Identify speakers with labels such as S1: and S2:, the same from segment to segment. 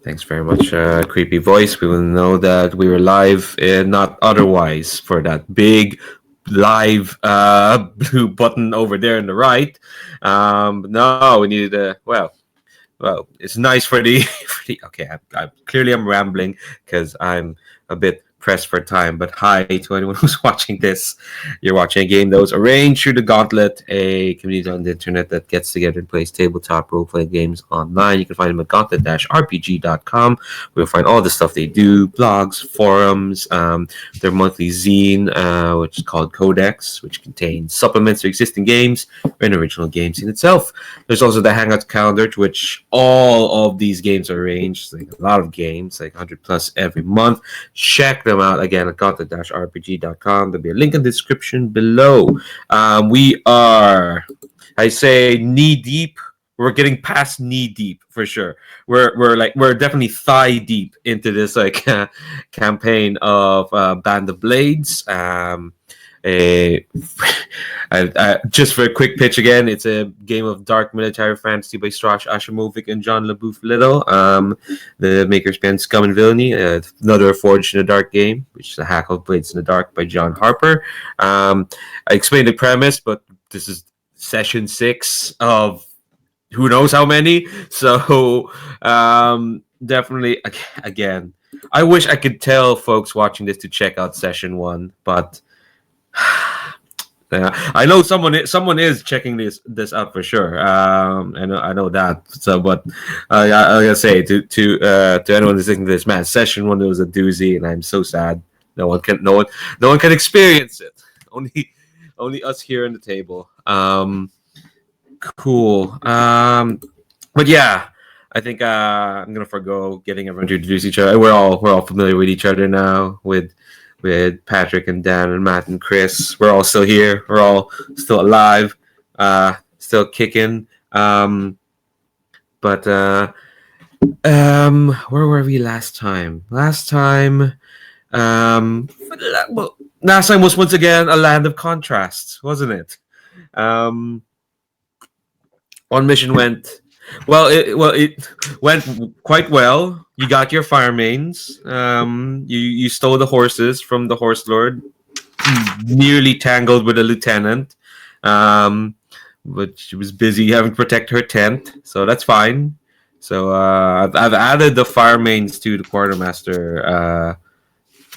S1: Thanks very much, creepy voice. We will know that we were live and not otherwise for that big live blue button over there on the right. No, we needed well, it's nice for the, for the okay. Clearly I'm rambling because I'm a bit pressed for time. But hi to anyone who's watching this. You're watching a game that was arranged through the Gauntlet, a community on the internet that gets together and plays tabletop role-playing games online. You can find them at gauntlet-rpg.com. We'll find all the stuff they do: blogs, forums, their monthly zine, which is called Codex, which contains supplements to existing games and original games in itself. There's also the Hangout calendar, to which all of these games are arranged. Like a lot of games, like 100 plus every month. Check them out again at gauntlet-rpg.com. There'll be a link in the description below. We are, I say, knee deep. We're getting past knee deep for sure. We're definitely thigh deep into this campaign of Band of Blades. Just for a quick pitch again, it's a game of dark military fantasy by Strash Ashimovic and John LaBouffe Little, the makers behind Scum and Villainy, another Forged in the Dark game, which is a hack of Blades in the Dark by John Harper. I explained the premise, but this is session 6 of who knows how many. So definitely, again, I wish I could tell folks watching this to check out session 1, but yeah, I know someone is checking this out for sure. I know that. So, but I gotta say to anyone who's listening to this, man, session 1 was a doozy, and I'm so sad. No one can experience it. Only us here in the table. Cool. But yeah, I think I'm gonna forgo getting everyone to introduce each other. We're all familiar with each other now. With Patrick and Dan and Matt and Chris. We're all still here. We're all still alive, still kicking. But where were we last time? Last time was once again a land of contrasts, wasn't it? One mission went well. It went quite well. You got your fire mains. You stole the horses from the horse lord. Nearly tangled with a lieutenant, but she was busy having to protect her tent, so that's fine. So I've added the fire mains to the quartermaster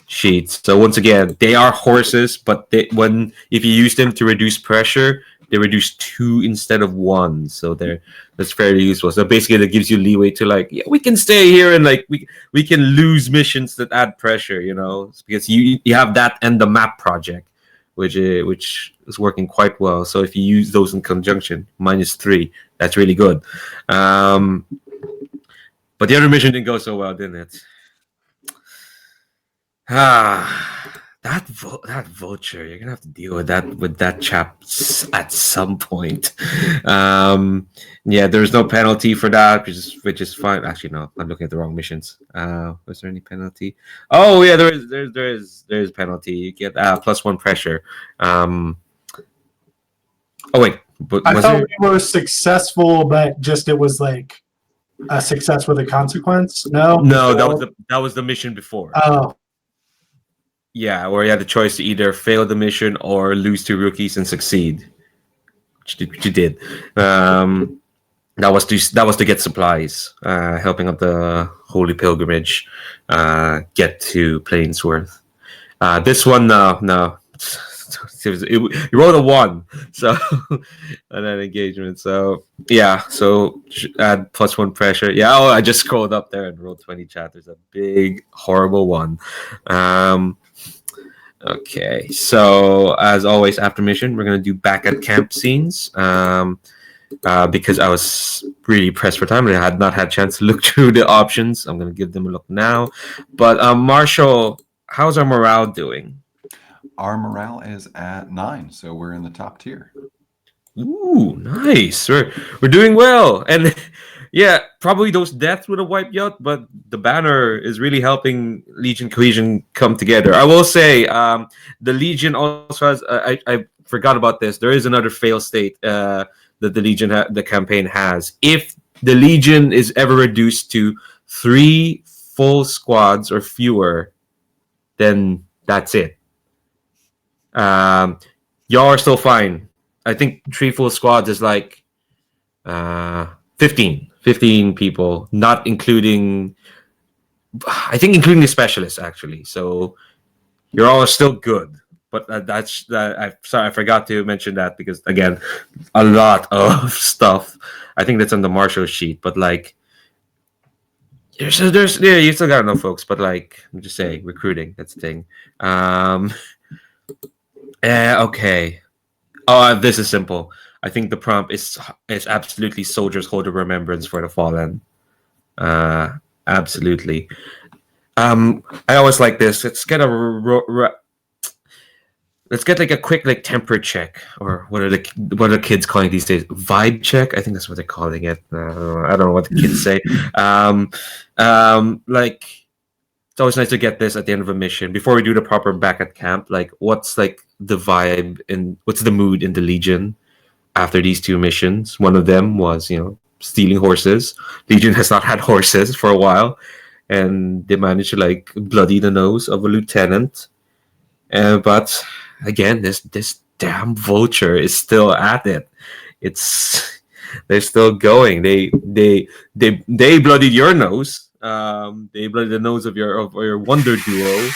S1: sheets. So once again, they are horses, but if you use them to reduce pressure, they reduce 2 instead of 1, so that's fairly useful. So basically, that gives you leeway to we can stay here and we can lose missions that add pressure, because you have that and the map project, which is working quite well. So if you use those in conjunction, -3, that's really good. But the other mission didn't go so well, didn't it? That Vulture, you're gonna have to deal with that chap at some point. Yeah, there's no penalty for that, which is fine. Actually, no, I'm looking at the wrong missions. Was there any penalty? Oh yeah, there is penalty. You get +1 pressure. Oh wait, but
S2: I thought we were successful, but just it was like a success with a consequence. No,
S1: that was the mission before.
S2: Oh.
S1: Yeah, where you had the choice to either fail the mission or lose 2 rookies and succeed, which you did. That was to get supplies, helping up the Holy Pilgrimage, get to Plainsworth. This one, no. You rolled a 1, so on that engagement. So yeah, so add +1 pressure. Yeah, I just scrolled up there and rolled 20 chat. There's a big horrible 1. Okay, so as always, after mission, we're gonna do back at camp scenes. Because I was really pressed for time and I had not had a chance to look through the options. I'm gonna give them a look now. But Marshall, how's our morale doing?
S3: Our morale is at 9, so we're in the top tier.
S1: Ooh, nice. We're doing well. And yeah, probably those deaths would have wiped you out, but the banner is really helping Legion Cohesion come together. I will say, the Legion also has. I forgot about this. There is another fail state that the Legion the campaign has. If the Legion is ever reduced to 3 full squads or fewer, then that's it. Y'all are still fine. I think 3 full squads is like 15 people, not including, I think including the specialists actually. So you're all still good. But that's I'm sorry, I forgot to mention that because again, a lot of stuff. I think that's on the Marshall sheet, but like, there's you still got enough folks. But like, I'm just saying, recruiting, that's the thing. Okay. Oh, this is simple. I think the prompt is absolutely soldiers hold a remembrance for the fallen. Absolutely. I always like this. Let's get like a quick like temper check, or what are the kids calling it these days? Vibe check. I think that's what they're calling it. I don't know what the kids say. Like, it's always nice to get this at the end of a mission before we do the proper back at camp. Like, what's like the vibe and what's the mood in the Legion after these 2 missions? One of them was, stealing horses. Legion has not had horses for a while, and they managed to like bloody the nose of a lieutenant. But again, this damn Vulture is still at it. They're still going. They bloodied your nose. They bloodied the nose of your Wonder duo.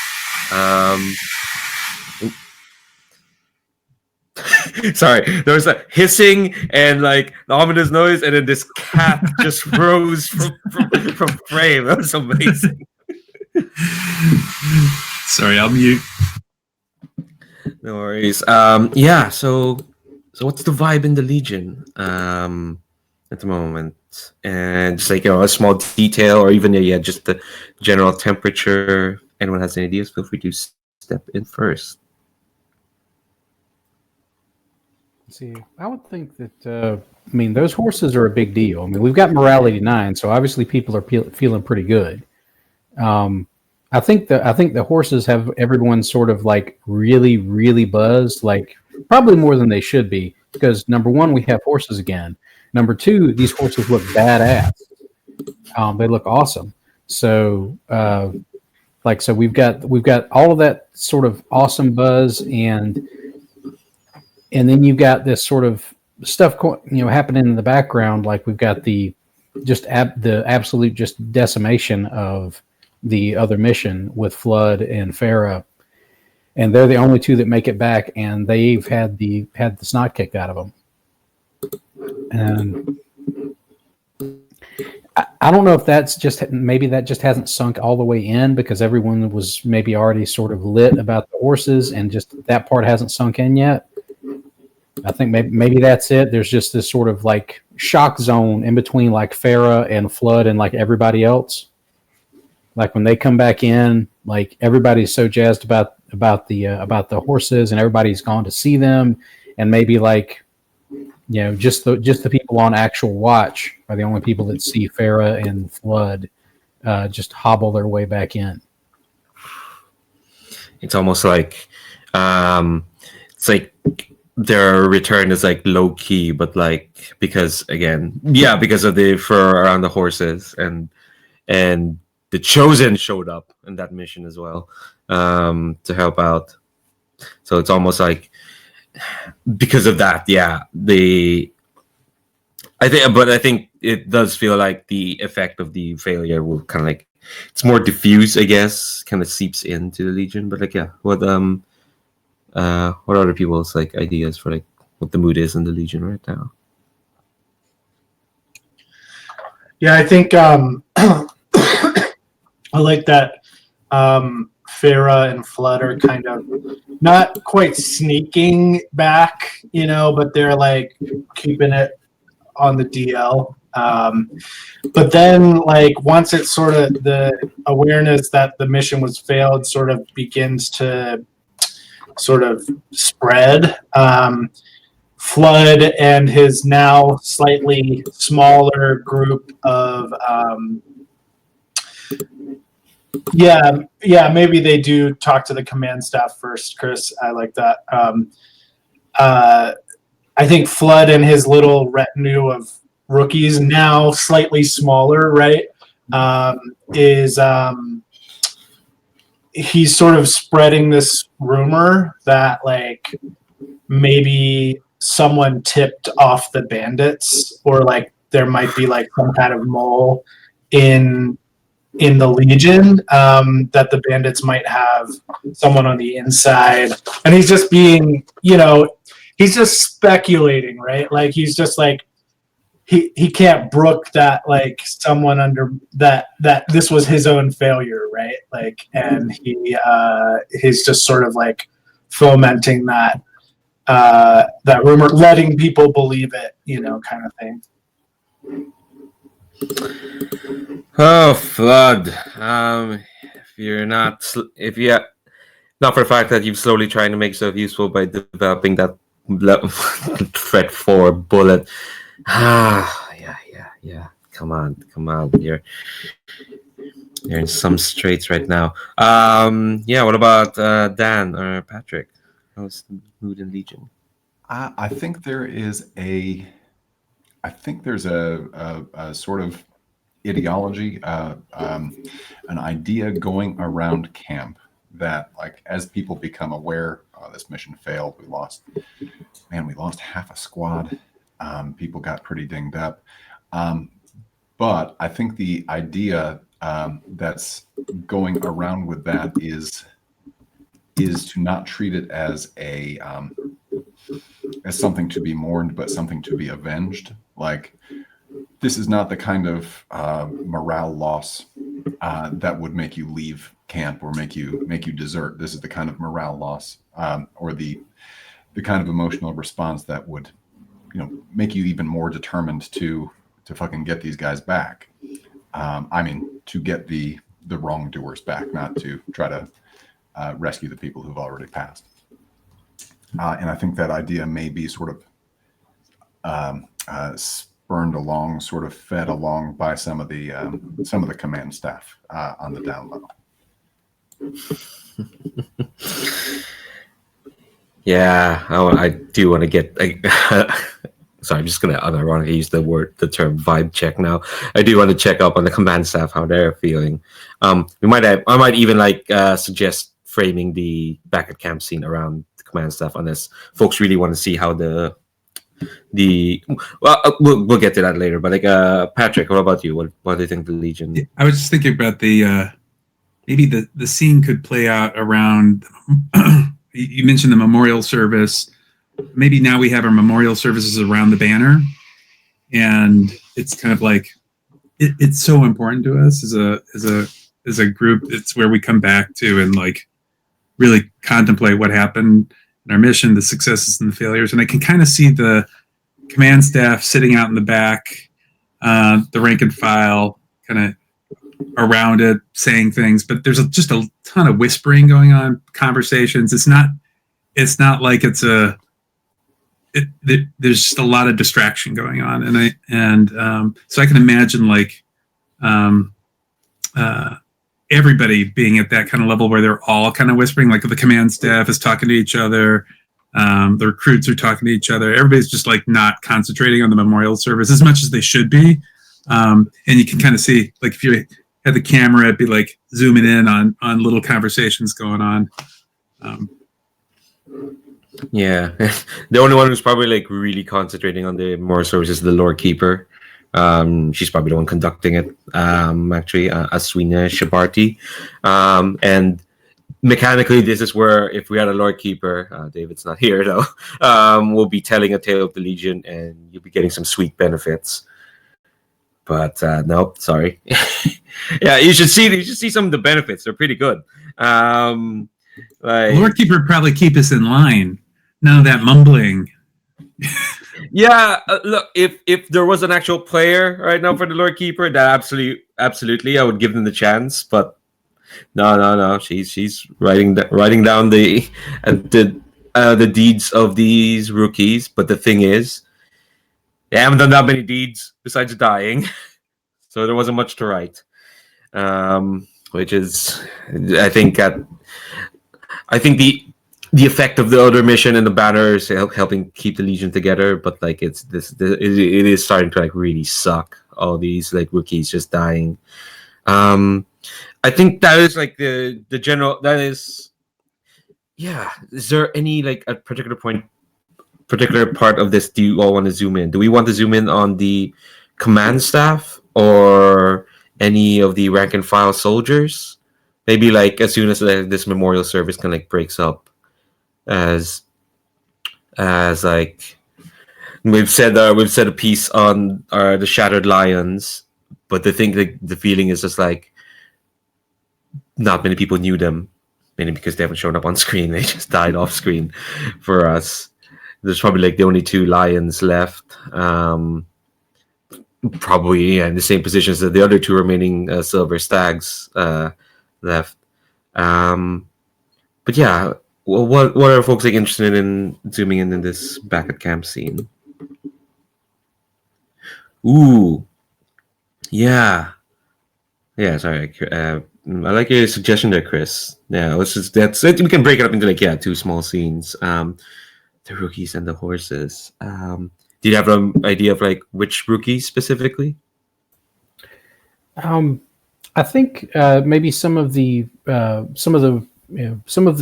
S1: Sorry, there was a hissing and like the ominous noise, and then this cat just rose from frame. That was amazing.
S4: Sorry, I'll mute.
S1: No worries. Yeah. So what's the vibe in the Legion at the moment? And just like a small detail, or even just the general temperature. Anyone has any ideas? Feel free to step in first.
S5: See, I would think that those horses are a big deal. I mean, we've got morality 9, so obviously people are feeling pretty good. I think the horses have everyone sort of like really, really buzzed, like probably more than they should be, because number 1, we have horses again. Number 2, these horses look badass. They look awesome. So, so we've got all of that sort of awesome buzz, and then you've got this sort of stuff, happening in the background. Like we've got the absolute just decimation of the other mission with Flood and Farah, and they're the only 2 that make it back, and they've had the snot kicked out of them. And I don't know if that's maybe that just hasn't sunk all the way in because everyone was maybe already sort of lit about the horses, and just that part hasn't sunk in yet. I think maybe that's it. There's just this sort of like shock zone in between like Farah and Flood and like everybody else. Like when they come back in, like everybody's so jazzed about the horses, and everybody's gone to see them, and maybe like just the people on actual watch are the only people that see Farah and Flood just hobble their way back in.
S1: It's almost like it's like their return is like low key, but like because of the fur around the horses, and the Chosen showed up in that mission as well to help out. So it's almost like because of that, I think it does feel like the effect of the failure will kind of like, it's more diffuse, I guess, kind of seeps into the Legion. But like, what are other people's like ideas for like what the mood is in the Legion right now?
S2: Yeah, I think I like that Farah and Flood are kind of not quite sneaking back, but they're like keeping it on the DL. But then like once it's sort of the awareness that the mission was failed sort of begins to sort of spread, Flood and his now slightly smaller group of maybe they do talk to the command staff first, Chris. I like that. I think Flood and his little retinue of rookies, now slightly smaller, right, is he's sort of spreading this rumor that like maybe someone tipped off the bandits, or like there might be like some kind of mole in the Legion, that the bandits might have someone on the inside, and he's just being, he's just speculating, right? Like he's just like he can't brook that like someone under that this was his own failure, right? Like, and he's just sort of like fomenting that rumor, letting people believe it, kind of thing.
S1: Oh, Flood. Not for the fact that you've slowly trying to make yourself useful by developing that threat 4 bullet. Yeah. Come on. You're in some straits right now. What about Dan or Patrick? How's the mood in Legion?
S3: I think there's a sort of ideology, an idea going around camp that, like, as people become aware, this mission failed. We lost half a squad. People got pretty dinged up. But I think the idea that's going around with that is to not treat it as as something to be mourned, but something to be avenged. Like, this is not the kind of morale loss that would make you leave camp or make you desert. This is the kind of morale loss, or the kind of emotional response that would, make you even more determined to fucking get these guys back. To get the wrongdoers back, not to try to rescue the people who've already passed. And I think that idea may be sort of spurned along, sort of fed along by some of the command staff on the down low.
S1: Yeah, I do want to get. Sorry, I'm just gonna unironically use the term vibe check now. I do want to check up on the command staff, how they're feeling. I might even suggest framing the back at camp scene around the command staff, unless folks really want to see how we'll get to that later. But Patrick, what about you? What do you think of the Legion?
S4: I was just thinking about maybe the scene could play out around. You mentioned the memorial service. Maybe now we have our memorial services around the banner, and it's kind of like it's so important to us as a group. It's where we come back to and like really contemplate what happened in our mission, the successes and the failures. And I can kind of see the command staff sitting out in the back, the rank and file kind of around it, saying things, but there's just a ton of whispering going on, conversations. It's not like there's just a lot of distraction going on, so I can imagine like everybody being at that kind of level where they're all kind of whispering, like the command staff is talking to each other, the recruits are talking to each other. Everybody's just like not concentrating on the memorial service as much as they should be, and you can kind of see, like, if you had the camera, it'd be like zooming in on little conversations going on.
S1: Yeah, the only one who's probably like really concentrating on the memorial service is the Lord Keeper. She's probably the one conducting it, actually, Aswina Shabarti. And mechanically, this is where, if we had a Lord Keeper, David's not here though, we'll be telling a tale of the Legion, and you'll be getting some sweet benefits. But nope, sorry. Yeah, you should see some of the benefits. They're pretty good.
S4: Lord Keeper would probably keep us in line. None of that mumbling.
S1: Yeah, look, if there was an actual player right now for the Lord Keeper, that absolutely, I would give them the chance. But no, she's writing down the deeds of these rookies. But the thing is, they haven't done that many deeds besides dying, so there wasn't much to write. Which is, I think the effect of the other mission and the banner is helping keep the Legion together, but like it is starting to like really suck. all these like rookies just dying. I think that is like the general. That is, yeah. Is there any like a particular part of this do you all want to zoom in? Do we want to zoom in on the command staff or any of the rank and file soldiers? Maybe like as soon as this memorial service kind of like breaks up, as like we've said a piece on the Shattered Lions, but the feeling is just like not many people knew them, mainly because they haven't shown up on screen. They just died off screen for us. There's probably like the only 2 lions left. Probably in the same positions as the other 2 remaining silver stags left. But yeah, what are folks like interested in zooming in this back at camp scene? Ooh, yeah. Sorry. I like your suggestion there, Chris. Yeah, that's it. We can break it up into like 2 small scenes. The rookies and the horses. Do you have an idea of like which rookies specifically?
S5: I think maybe some of the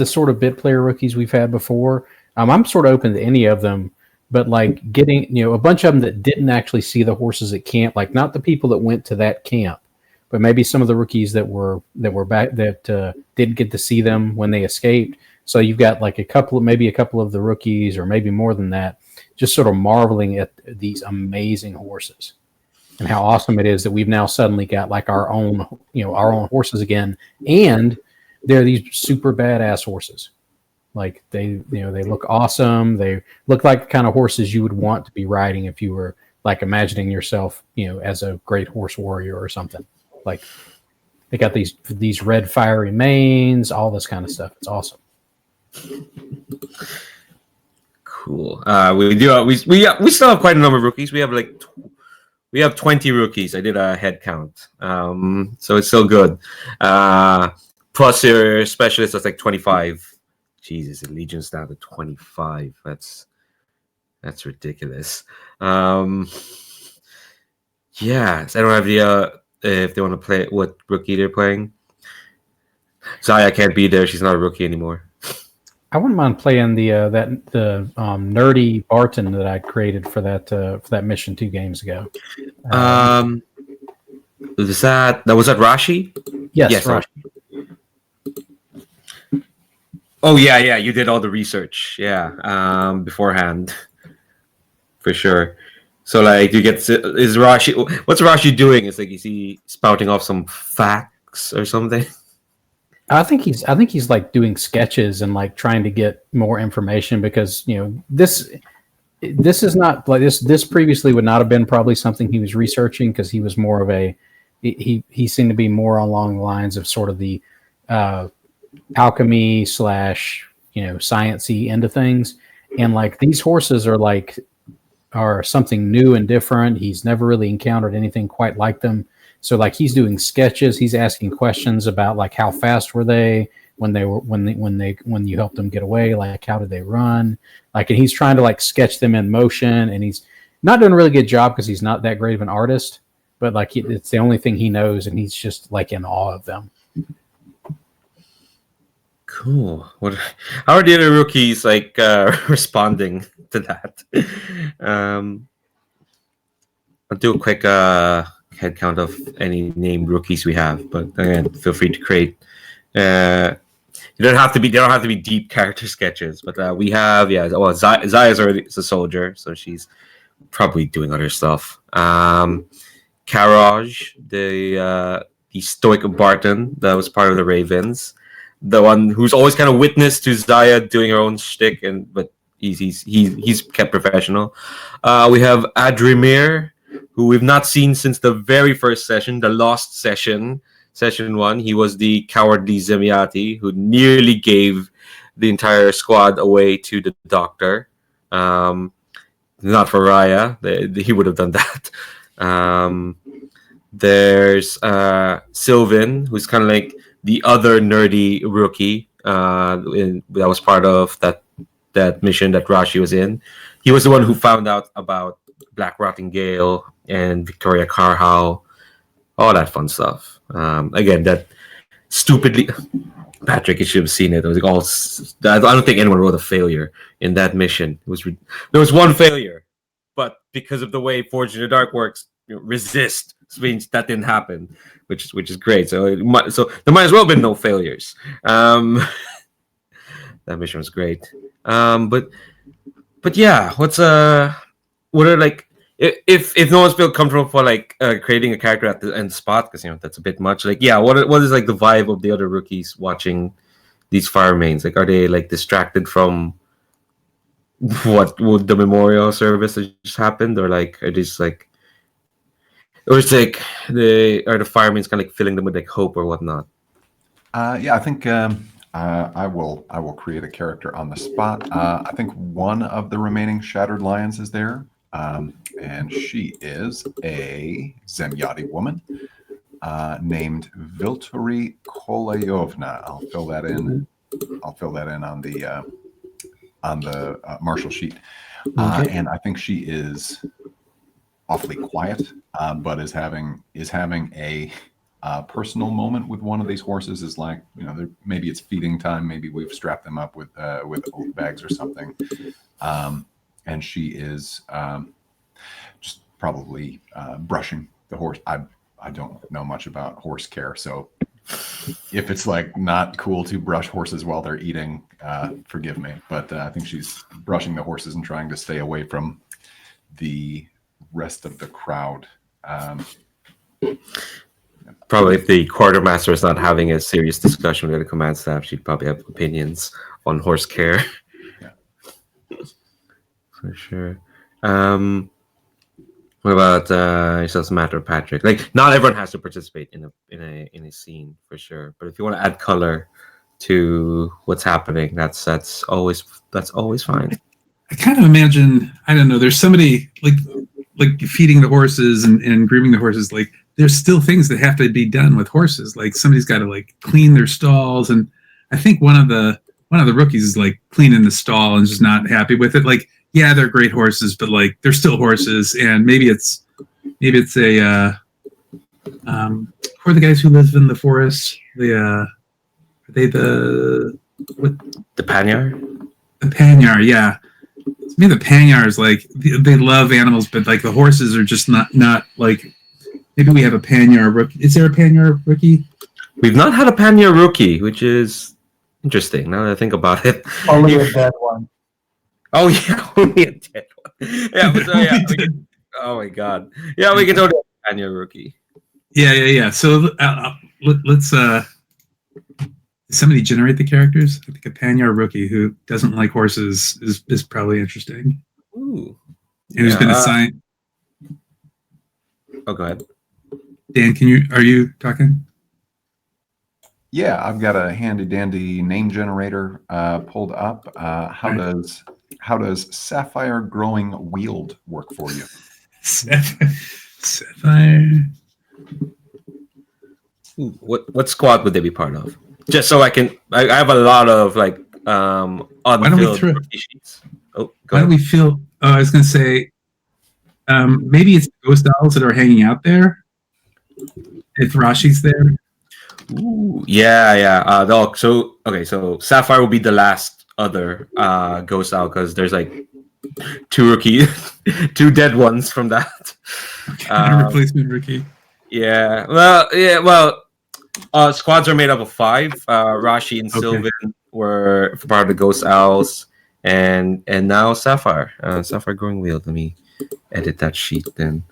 S5: sort of bit player rookies we've had before. I'm sort of open to any of them, but like getting a bunch of them that didn't actually see the horses at camp, like not the people that went to that camp, but maybe some of the rookies that were back that didn't get to see them when they escaped. So you've got like a couple of the rookies, or maybe more than that, just sort of marveling at these amazing horses and how awesome it is that we've now suddenly got like our own horses again, and they're these super badass horses. Like they look awesome. They look like the kind of horses you would want to be riding if you were like imagining yourself, as a great horse warrior or something. Like they got these red fiery manes, all this kind of stuff. It's awesome.
S1: Cool. We still have quite a number of rookies. We have 20 rookies. I did a head count. So it's still good. Plus your specialist, that's like 25. Jesus, the Legion's down to 25. That's ridiculous. Yeah, so I don't have the if they want to play what rookie they're playing. Zaya can't be there. She's not a rookie anymore.
S5: I wouldn't mind playing the nerdy Barton that I created for that mission 2 games ago.
S1: Was that Rashi?
S5: Yes, Rashi.
S1: Oh yeah, you did all the research, beforehand, for sure. So like, what's Rashi doing? It's like, is he spouting off some facts or something?
S5: I think he's like doing sketches and like trying to get more information, because this is not like this previously would not have been probably something he was researching, because he was more of he seemed to be more along the lines of sort of the alchemy / sciencey end of things, and like these horses are something new and different. He's never really encountered anything quite like them. So like he's doing sketches, he's asking questions about like how fast were they when you helped them get away, like how did they run, like, and he's trying to like sketch them in motion, and he's not doing a really good job because he's not that great of an artist, but like it's the only thing he knows, and he's just like in awe of them.
S1: Cool. How are the other rookies like responding to that? I'll do a quick head count of any named rookies we have, but again, feel free to create. They don't have to be deep character sketches, but we have Zaya's already a soldier, so she's probably doing other stuff. Karaj, the stoic Barton that was part of the Ravens, the one who's always kind of witness to Zaya doing her own shtick, but he's kept professional. We have Adrimir, who we've not seen since the very first session, the Lost Session 1. He was the cowardly Zemiati who nearly gave the entire squad away to the doctor. Not for Raya. He would have done that. There's Sylvan, who's kind of like the other nerdy rookie that was part of that mission that Rashi was in. He was the one who found out about Black Rotting Gale and Victoria Carhow, all that fun stuff. Again, that stupidly, Patrick, you should have seen it. It was like I don't think anyone wrote a failure in that mission. There was one failure, but because of the way Forge in the Dark works, resist means that didn't happen, which is great. So there might as well have been no failures. That mission was great. But yeah, what are like if no one's feel comfortable for like creating a character at the end spot, because that's a bit much. Like, yeah, what is like the vibe of the other rookies watching these fire mains? Like, are they like distracted from what would the memorial service that just happened, or like are they just like, or it's like the fire mains kind of like filling them with like hope or whatnot?
S3: Yeah, I think I will create a character on the spot. I think one of the remaining Shattered Lions is there. And she is a Zemyati woman named Vulture Kolayovna. I'll fill that in on the martial sheet. And I think she is awfully quiet, but is having a personal moment with one of these horses. Is like, maybe it's feeding time. Maybe we've strapped them up with oat bags or something. And she is just probably brushing the horse. I don't know much about horse care, so if it's like not cool to brush horses while they're eating, forgive me. But I think she's brushing the horses and trying to stay away from the rest of the crowd.
S1: Probably if the quartermaster is not having a serious discussion with the command staff, she'd probably have opinions on horse care. For sure. What about yourself, Matt or Patrick? Like, not everyone has to participate in a scene for sure. But if you want to add color to what's happening, that's always fine.
S4: I kind of imagine, I don't know, there's somebody like feeding the horses and grooming the horses. Like, there's still things that have to be done with horses. Like, somebody's got to like clean their stalls, and I think one of the rookies is like cleaning the stall and just not happy with it. Like, yeah, they're great horses, but like they're still horses, and maybe it's a who are the guys who live in the forest? Are they the
S1: Panyar?
S4: The Panyar, yeah. To me, the Panyar is like they love animals, but like the horses are just not like. Maybe we have a Panyar rookie. Is there a Panyar rookie?
S1: We've not had a Panyar rookie, which is interesting now that I think about it.
S2: Only a dead one.
S1: Oh yeah, only a dead one. Yeah, but oh my god. Yeah, we can totally have a Panyar rookie.
S4: Yeah. So let's somebody generate the characters. I think a Panyar rookie who doesn't like horses is probably interesting.
S1: Ooh.
S4: And who's been assigned.
S1: Oh, go ahead.
S4: Dan, are you talking?
S3: Yeah, I've got a handy dandy name generator pulled up. How does Sapphire Growing Wield work for you?
S4: Sapphire.
S1: What squad would they be part of? Just so I have a lot of like unfilled sheets. Oh,
S4: why don't we fill? I was going to say maybe it's ghost owls that are hanging out there. If Rashi's there.
S1: Ooh, yeah. So Sapphire will be the last other ghost owl because there's like two dead ones from that.
S4: Replacement rookie.
S1: Yeah. Well, squads are made up of 5. Rashi and Sylvan were part of the ghost owls, and now Sapphire. Sapphire Growing Wield. Let me edit that sheet then.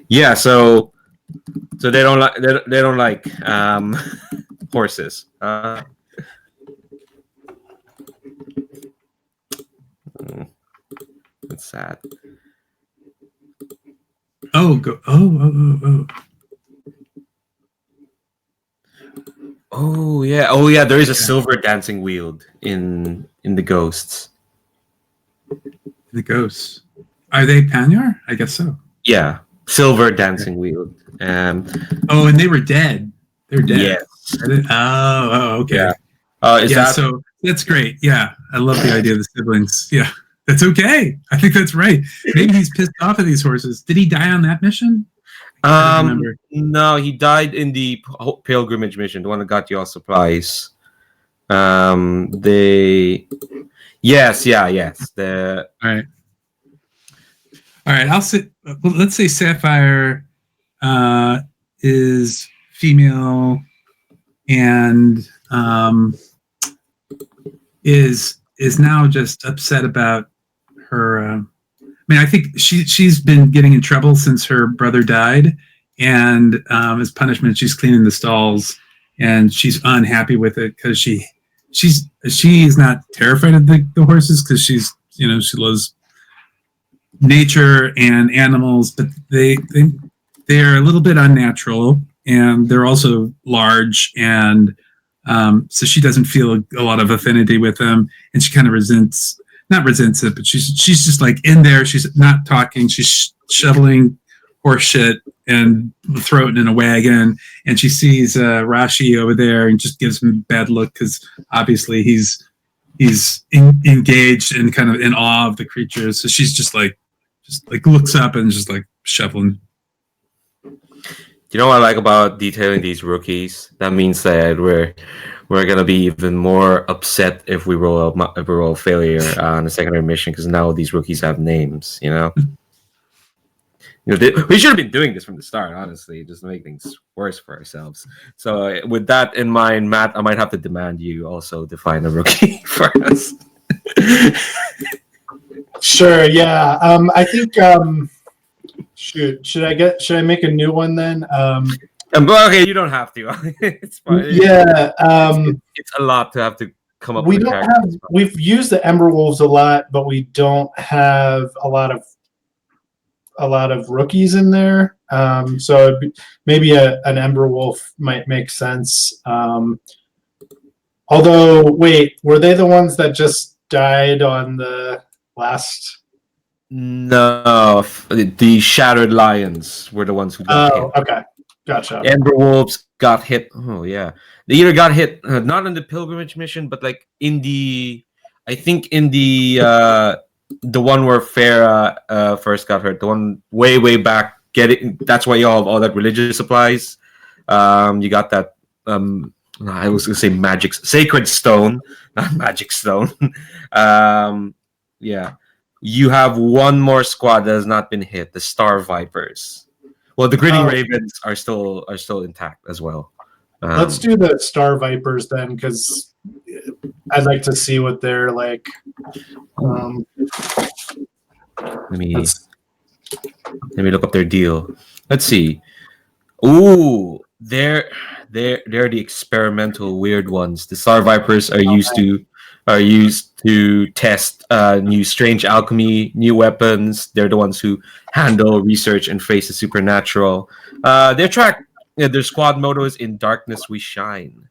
S1: Yeah. So they don't like horses. That's sad.
S4: Oh.
S1: Oh yeah. There is a silver dancing wield in the ghosts.
S4: The ghosts. Are they Panyar? I guess so.
S1: Yeah, silver dancing wield.
S4: And they were dead. They're dead.
S1: Yes.
S4: Oh, okay.
S1: Yeah.
S4: So that's great. Yeah, I love the idea of the siblings. Yeah. That's okay. I think that's right. Maybe he's pissed off at these horses. Did he die on that mission? I don't remember.
S1: No, he died in the pilgrimage mission, the one that got you all supplies. They, yes. The
S4: All right. I'll say. Well, let's say Sapphire is female and is now just upset about her. I mean, I think she's been getting in trouble since her brother died, and as punishment, she's cleaning the stalls, and she's unhappy with it because she's not terrified of the horses because she loves nature and animals, but they are a little bit unnatural, and they're also large, and so she doesn't feel a lot of affinity with them, and she kind of not resents it, but she's just like in there. She's not talking. She's shoveling horse shit and throwing it in a wagon, and she sees Rashi over there and just gives him a bad look because obviously he's engaged and kind of in awe of the creatures. So she's just like looks up and just like shoveling.
S1: You know what I like about detailing these rookies? That means that we're gonna be even more upset if we roll a failure on the secondary mission because now these rookies have names. We should have been doing this from the start, honestly, just to make things worse for ourselves. So with that in mind, Matt, I might have to demand you also define a rookie for us.
S2: Sure. Yeah. I think. Should I make a new one then?
S1: Okay, you don't have to. It's fine.
S2: Yeah.
S1: It's a lot to have to come up
S2: We
S1: with.
S2: we've used the Ember Wolves a lot, but we don't have a lot of rookies in there. So maybe an Ember Wolf might make sense. Although, wait, were they the ones that just died on the last?
S1: No, the Shattered Lions were the ones who got hit.
S2: Okay. Gotcha.
S1: Ember Wolves got hit. Oh, yeah. They either got hit, not in the pilgrimage mission, but like in the one where Farah first got hurt, the one way back. That's why you all have all that religious supplies. You got that. I was gonna say sacred stone, not magic stone. Yeah. You have one more squad that has not been hit, the Star Vipers. Well, the Grinning Ravens are still intact as well.
S2: Let's do the Star Vipers then, because I'd like to see what they're like.
S1: Let me look up their deal. Let's see. Ooh, they're the experimental weird ones. The Star Vipers are used to test new strange alchemy, new weapons. They're the ones who handle research and face the supernatural. Their squad motto is "In darkness we shine."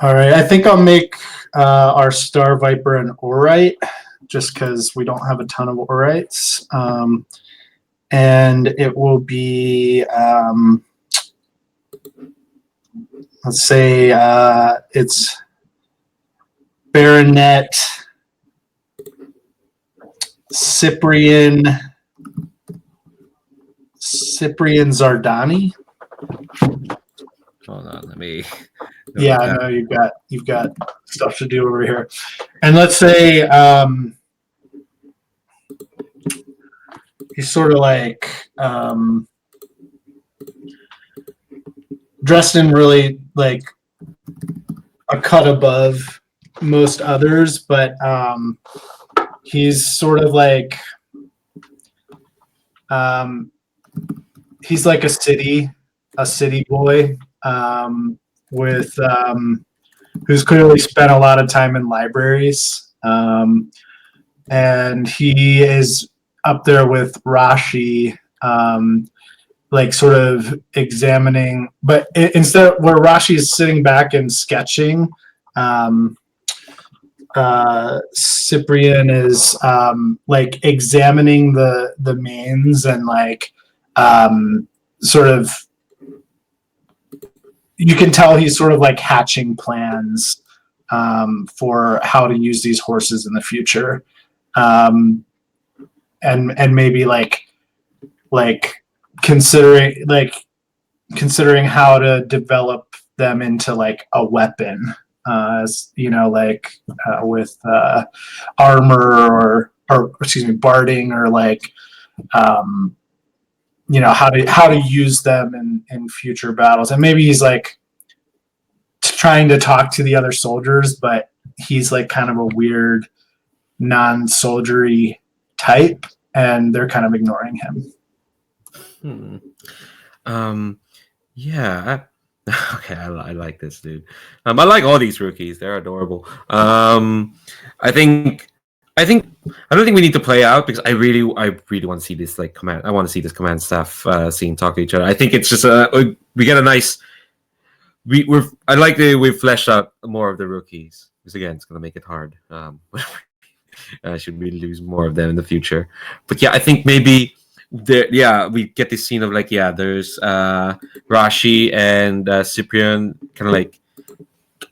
S2: All right, I think I'll make our Star Viper an Orite, just because we don't have a ton of Orites. And it will be, let's say it's Baronet Cyprian Zardani.
S1: Hold on, let me.
S2: Yeah, I know you've got stuff to do over here, and let's say he's sort of like dressed in really like a cut above most others, but he's sort of like he's like a city boy with who's clearly spent a lot of time in libraries, and he is up there with Rashi, like sort of examining, but instead where Rashi is sitting back and sketching, Cyprian is like examining the mains and like sort of, you can tell he's sort of like hatching plans for how to use these horses in the future, and maybe like considering how to develop them into like a weapon, as you know, like with armor or excuse me, barding, or like you know, how to use them in future battles. And maybe he's like trying to talk to the other soldiers, but he's like kind of a weird non-soldiery type, and they're kind of ignoring him.
S1: Yeah. Okay, I like this dude. I like all these rookies. They're adorable. I don't think we need to play out, because I really want to see this like command. I want to see this command staff scene talk to each other. I think it's just we get a nice. I like that we've fleshed out more of the rookies, because again, it's gonna make it hard. Should we lose more of them in the future? But yeah, I think maybe we get this scene of like, there's Rashi and Cyprian kind of like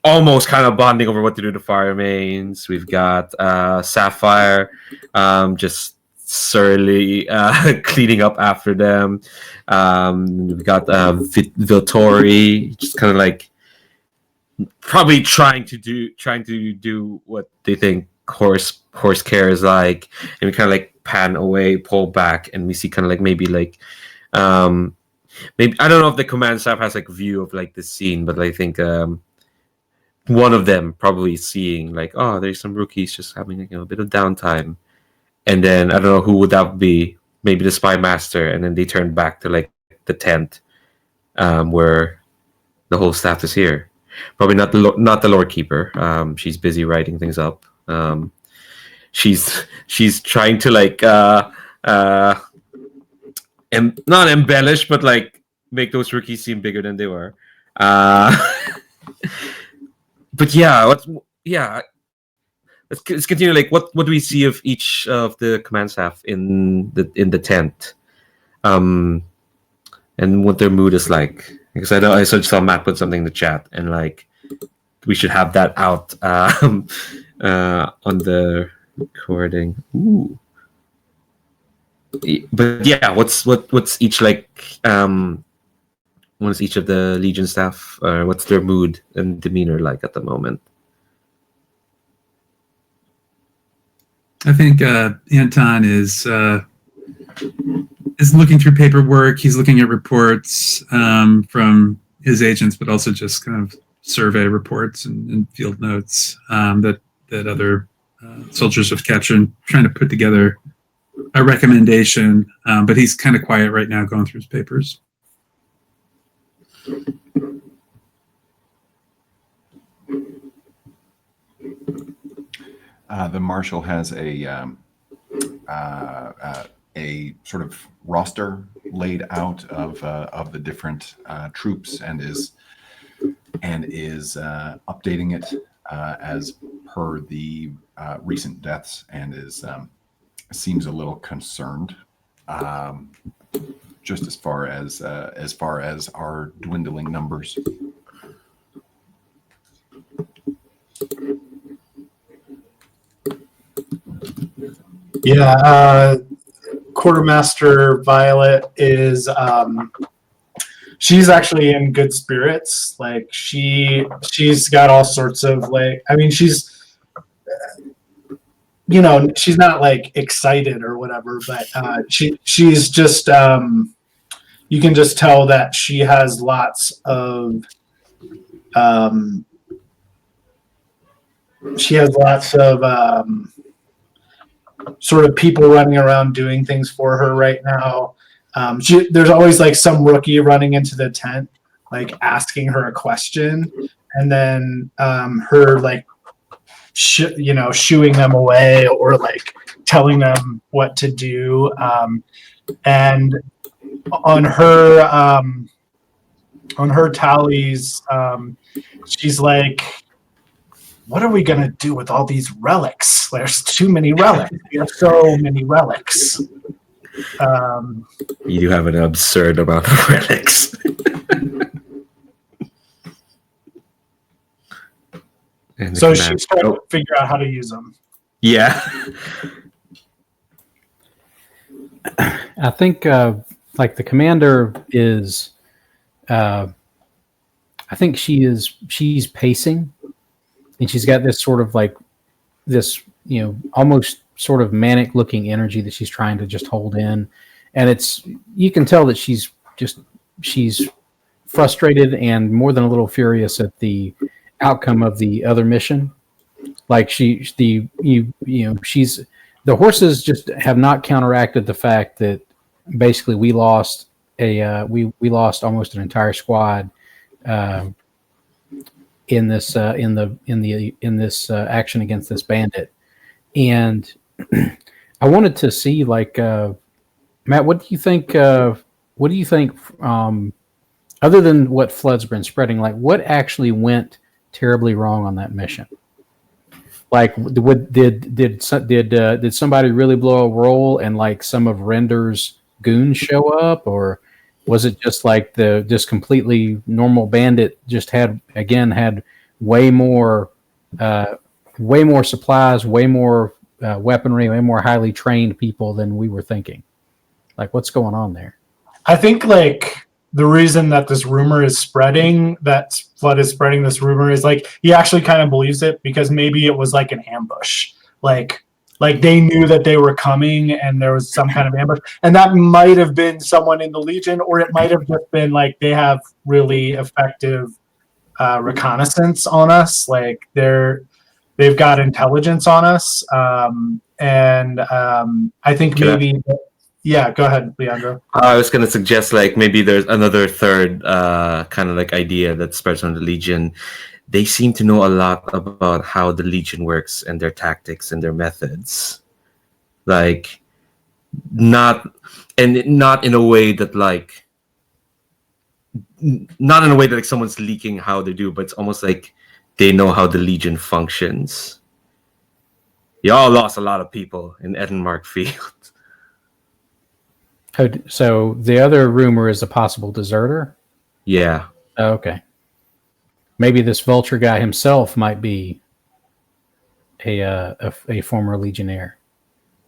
S1: almost kind of bonding over what to do to fire mains. We've got Sapphire just surly cleaning up after them. We've got Viltori just kind of like probably trying to do what they think horse care is like, and we kind of like pan away, pull back, and we see kind of like maybe I don't know if the command staff has like view of like this scene, but I think one of them probably seeing like, oh, there's some rookies just having like, a bit of downtime, and then I don't know who would that be, maybe the spy master, and then they turn back to like the tent where the whole staff is here. Probably not the Lord Keeper. She's busy writing things up. She's trying to like not embellish, but like make those rookies seem bigger than they were. But let's continue. Like, what do we see of each of the command staff in the tent, and what their mood is like? Because I know I saw Matt put something in the chat, and like we should have that out on the recording. Ooh. But yeah, what's each like? What is each of the Legion staff? What's their mood and demeanor like at the moment?
S4: I think Anton is looking through paperwork. He's looking at reports from his agents, but also just kind of survey reports and field notes that other soldiers have captured, and trying to put together a recommendation. But he's kind of quiet right now, going through his papers.
S3: The marshal has a sort of roster laid out of the different troops, and is updating it as per the recent deaths, and seems a little concerned, just as far as our dwindling numbers.
S2: Yeah, Quartermaster Violet is she's actually in good spirits. Like she's got all sorts of like, I mean, she's she's not like excited or whatever, but she's just you can just tell that she has lots of sort of people running around doing things for her right now. There's always like some rookie running into the tent, like asking her a question, and then her like shooing them away, or like telling them what to do. And on her tallies, she's like, what are we going to do with all these relics? There's too many relics. We have so many relics.
S1: You do have an absurd amount of relics. And the
S2: So
S1: command-
S2: she's trying to figure out how to use them.
S1: Yeah.
S5: I think like the commander is. I think she's pacing, and she's got this sort of like this, almost sort of manic looking energy that she's trying to just hold in. And you can tell that she's frustrated and more than a little furious at the outcome of the other mission. Like the horses just have not counteracted the fact that basically we lost we lost almost an entire squad in this action against this bandit. And I wanted to see, like, Matt, what do you think? Other than what Flood's been spreading, like, what actually went terribly wrong on that mission? Like, did somebody really blow a roll and like some of Render's goons show up, or was it just like this completely normal bandit just had way more supplies, way more weaponry, way more highly trained people than we were thinking? Like, what's going on there?
S2: I think like the reason that this rumor is spreading, that Flood is spreading this rumor, is like he actually kind of believes it because maybe it was like an ambush. Like they knew that they were coming and there was some kind of ambush. And that might have been someone in the Legion, or it might have just been like they have really effective reconnaissance on us. Like they've got intelligence on us. And I think maybe... Yeah, go ahead, Leandro.
S1: I was going to suggest like maybe there's another third kind of like idea that spreads on the Legion. They seem to know a lot about how the Legion works and their tactics and their methods. Like not in a way that like someone's leaking how they do, but it's almost like they know how the Legion functions. Y'all lost a lot of people in Edinmark Field.
S5: So the other rumor is a possible deserter?
S1: Yeah.
S5: Oh, okay. Maybe this Vulture guy himself might be a former Legionnaire.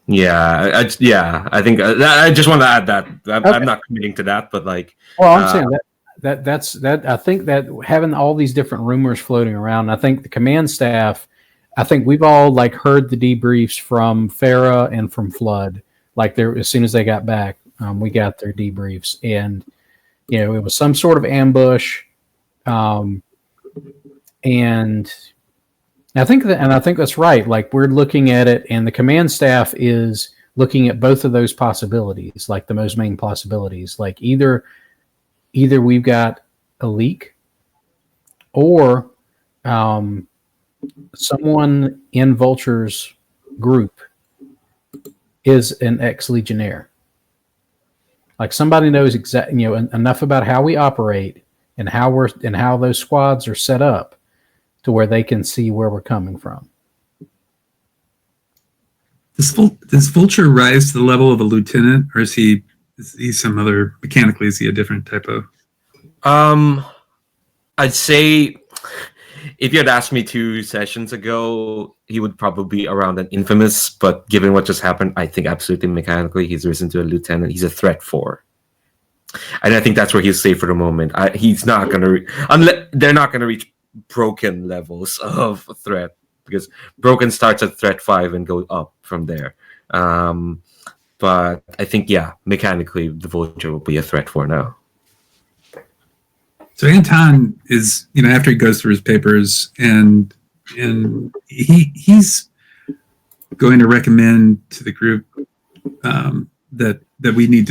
S1: Yeah, I think I just want to add that.
S5: Okay.
S1: I'm not committing to that, but like...
S5: Well, I'm saying that's I think that having all these different rumors floating around, I think the command staff, I think we've all like heard the debriefs from Farah and from Flood. Like as soon as they got back, we got their debriefs, and it was some sort of ambush, and I think that's right. Like we're looking at it, and the command staff is looking at both of those possibilities, like the most main possibilities. Like either we've got a leak, or someone in Vulture's group is an ex-Legionnaire. Like somebody knows exactly, enough about how we operate and how those squads are set up to where they can see where we're coming from.
S4: Does Vulture rise to the level of a lieutenant, or is he some other, mechanically, is he a different type of?
S1: I'd say if you had asked me 2 sessions ago, he would probably be around an infamous, but given what just happened, I think absolutely mechanically he's risen to a lieutenant. He's a threat 4. And I think that's where he's safe for the moment. He's not going to... unless they're not going to reach broken levels of threat, because broken starts at threat 5 and goes up from there. But I think, mechanically, the Vulture will be a threat 4 now.
S4: So Anton is, after he goes through his papers, and he's going to recommend to the group that we need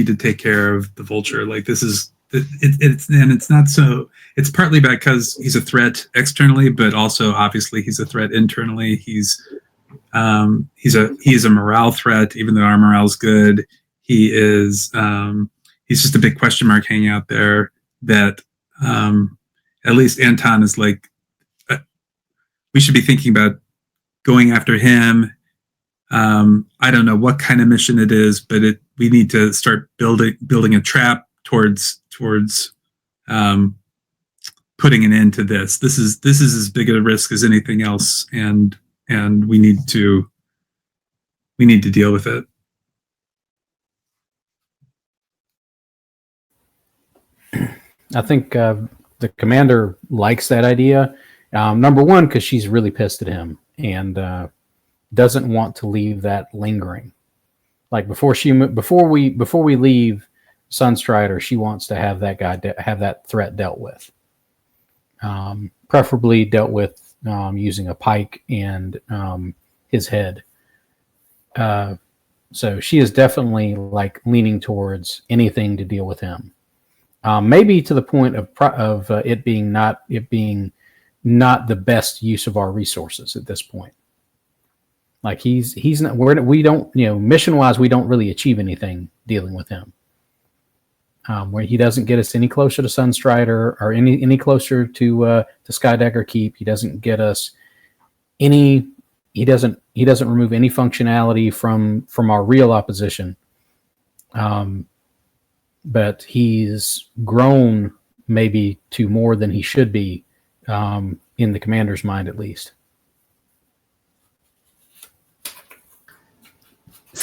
S4: to take care of the Vulture. Like this is it's not so. It's partly because he's a threat externally, but also obviously he's a threat internally. He's a morale threat, even though our morale's good. He's just a big question mark hanging out there. That at least Anton is like, we should be thinking about going after him. I don't know what kind of mission it is, but we need to start building a trap towards putting an end to this. This is as big a risk as anything else, and we need to deal with it.
S5: I think the commander likes that idea. Number one, because she's really pissed at him and doesn't want to leave that lingering. Like before we leave Sunstrider, she wants to have that guy have that threat dealt with. Preferably dealt with using a pike and his head. So she is definitely like leaning towards anything to deal with him. Maybe to the point of it being not the best use of our resources at this point. Like he's not. We don't, mission wise, we don't really achieve anything dealing with him. Where he doesn't get us any closer to Sunstrider or any closer to Skydagger Keep. He doesn't get us any. He doesn't remove any functionality from our real opposition. But he's grown maybe to more than he should be, in the commander's mind, at least.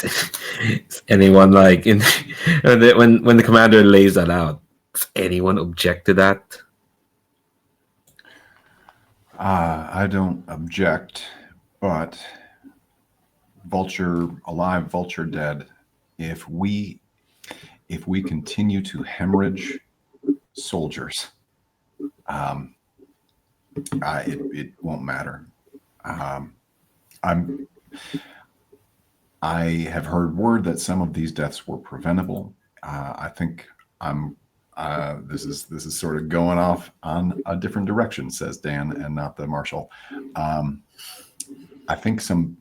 S1: Is anyone like when the commander lays that out? Does anyone object to that?
S3: I don't object, but Vulture alive, Vulture dead. If we continue to hemorrhage soldiers, it won't matter. I have heard word that some of these deaths were preventable. I think this is sort of going off on a different direction, says Dan, and not the Marshal. I think some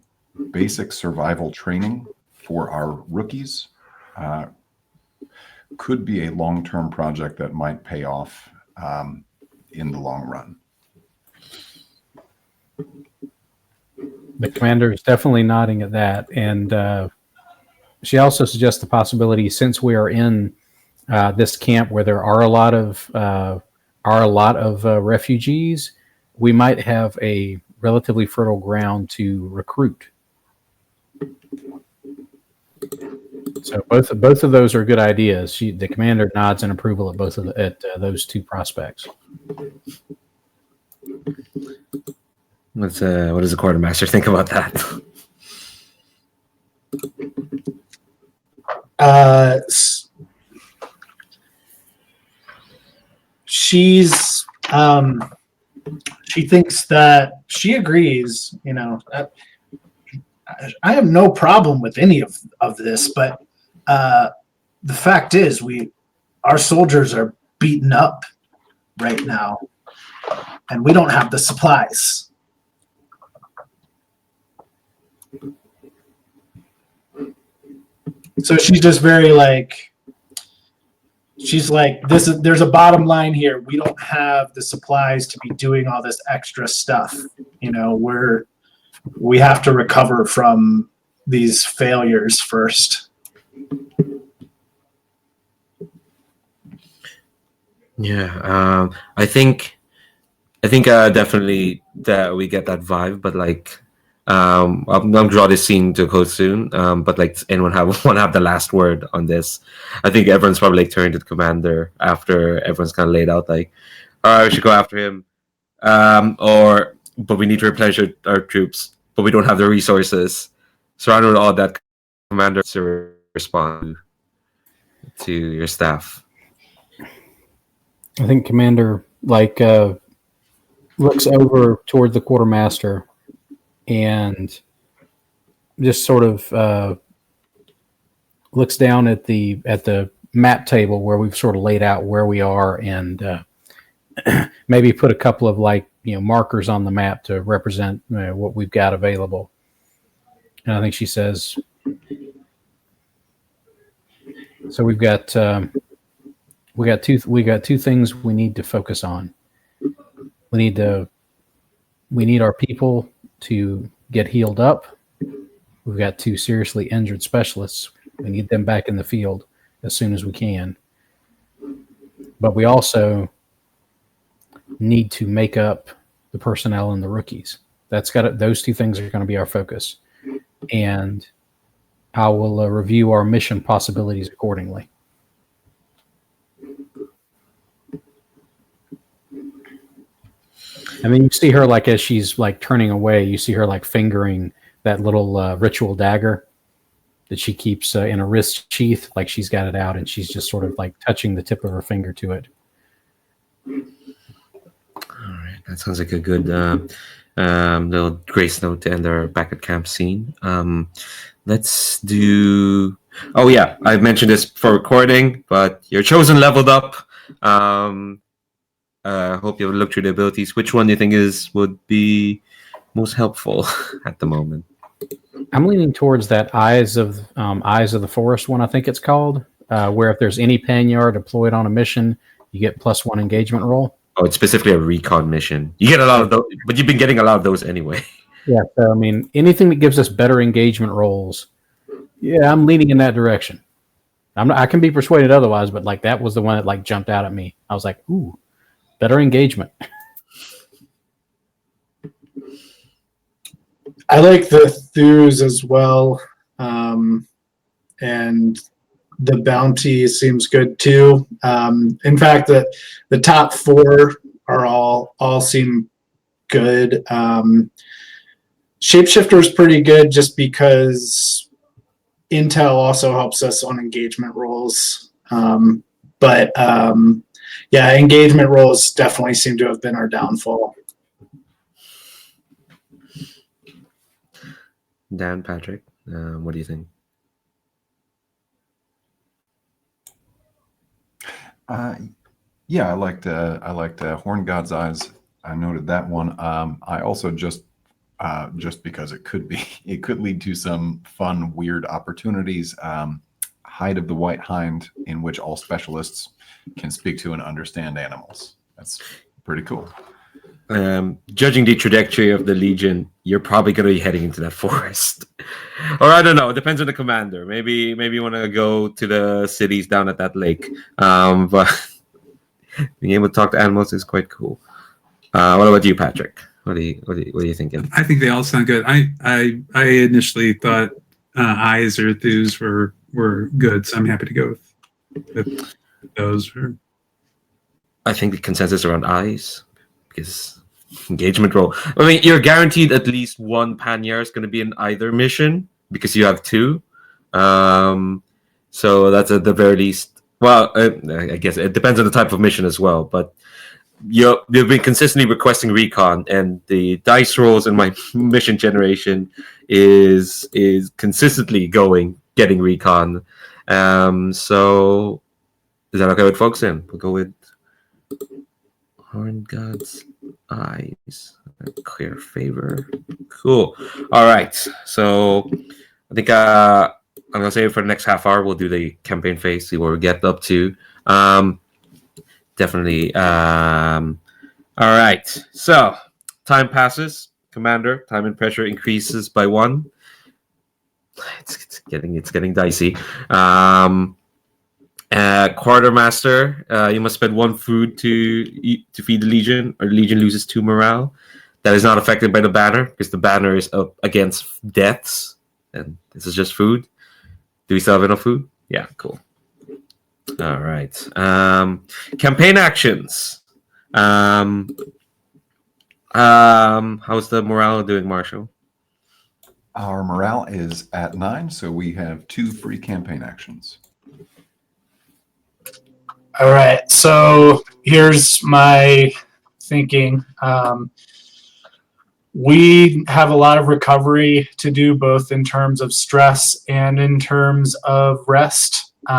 S3: basic survival training for our rookies could be a long-term project that might pay off in the long run.
S5: The commander is definitely nodding at that, and she also suggests the possibility, since we are in this camp where there are a lot of refugees, we might have a relatively fertile ground to recruit. So both of those are good ideas. The commander nods in approval at those two prospects.
S1: What does the quartermaster think about that?
S2: She thinks that she agrees. I have no problem with any of this, but the fact is, our soldiers are beaten up right now, and we don't have the supplies. So she's just very she's like, there's a bottom line here. We don't have the supplies to be doing all this extra stuff. We have to recover from these failures first.
S1: Yeah, I think definitely that we get that vibe, but I'm gonna draw this scene to a close soon. But does anyone want to have the last word on this? I think everyone's probably turning to the commander after everyone's kind of laid out. All right, we should go after him. But we need to replenish our troops, but we don't have the resources. Surrounded with all that, commander, to respond to your staff.
S5: I think commander looks over toward the quartermaster and just sort of looks down at the map table where we've sort of laid out where we are, and maybe put a couple of markers on the map to represent what we've got available. And I think she says, so we got two things we need to focus on. We need our people to get healed up. We've got 2 seriously injured specialists. We need them back in the field as soon as we can. But we also need to make up the personnel and the rookies. Those two things are going to be our focus, and I will review our mission possibilities accordingly. And then you see her, like, as she's like turning away, you see her like fingering that little ritual dagger that she keeps in a wrist sheath, like she's got it out, and she's just sort of like touching the tip of her finger to it.
S1: All right, that sounds like a good little grace note to end our back at camp scene. Let's do. Oh yeah, I've mentioned this for recording, but your chosen leveled up. Hope you looked through the abilities. Which one do you think would be most helpful at the moment?
S5: I'm leaning towards that Eyes of the Forest one, I think it's called, where if there's any Panyar deployed on a mission, you get +1 engagement roll.
S1: Oh, it's specifically a recon mission. You get a lot of those, but you've been getting a lot of those anyway.
S5: Yeah, so I mean, anything that gives us better engagement rolls, yeah, I'm leaning in that direction. I can be persuaded otherwise, but like that was the one that like jumped out at me. I was like, ooh, better engagement.
S2: I like the thews as well, and the bounty seems good too. In fact, the top 4 are all seem good. Shapeshifter is pretty good just because intel also helps us on engagement rolls. But yeah, engagement rolls definitely seem to have been our downfall.
S1: Dan, Patrick, what do you think?
S3: Yeah, I liked Horn God's Eyes. I noted that one. I also just because it could lead to some fun, weird opportunities. Hide of the White Hind, in which all specialists can speak to and understand animals. That's pretty cool.
S1: Judging the trajectory of the Legion, you're probably going to be heading into that forest. Or I don't know. It depends on the commander. Maybe you want to go to the cities down at that lake. But being able to talk to animals is quite cool. What about you, Patrick? What are you thinking?
S4: I think they all sound good. I initially thought eyes or thews were good, so I'm happy to go with those.
S1: I think the consensus around eyes, because engagement roll. I mean, you're guaranteed at least one Panyar is going to be in either mission because you have 2. So that's at the very least. Well, I guess it depends on the type of mission as well. But you've been consistently requesting recon, and the dice rolls in my mission generation is consistently getting recon. So is that okay with folks? Then we'll go with Horn God's Eyes. Clear favor. Cool. All right. So I think I'm gonna say for the next half hour we'll do the campaign phase, see where we get up to. Definitely. All right. So time passes. Commander, time and pressure increases by 1. It's getting dicey. Quartermaster, you must spend 1 food to feed the Legion, or the Legion loses 2 morale. That is not affected by the banner because the banner is up against deaths, and this is just food. Do we still have enough food? Yeah, cool. All right. Campaign actions. How's the morale doing, Marshall?
S3: Our morale is at 9, so we have 2 free campaign actions.
S2: All right, so here's my thinking. We have a lot of recovery to do, both in terms of stress and in terms of rest. We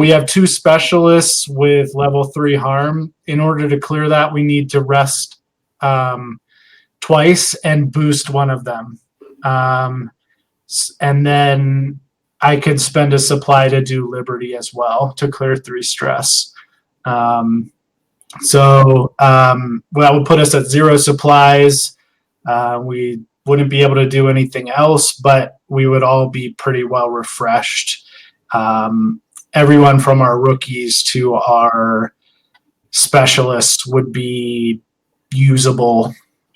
S2: have 2 specialists with level 3 harm. In order to clear that, we need to rest twice and boost one of them. And then I could spend a supply to do Liberty as well to clear 3 stress. That would put us at 0 supplies. We wouldn't be able to do anything else, but we would all be pretty well refreshed. everyone from our rookies to our specialists would be usable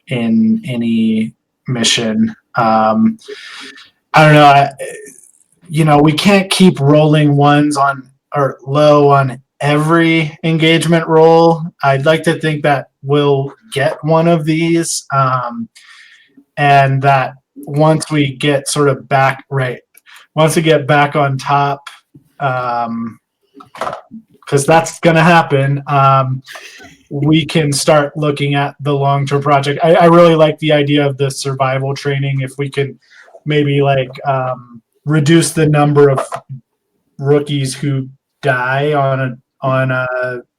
S2: in any mission. I don't know. We can't keep rolling ones on or low on every engagement roll. I'd like to think that we'll get one of these, and that once we get sort of back once we get back on top, because that's going to happen, we can start looking at the long-term project. I really like the idea of the survival training. If we can maybe reduce the number of rookies who die on a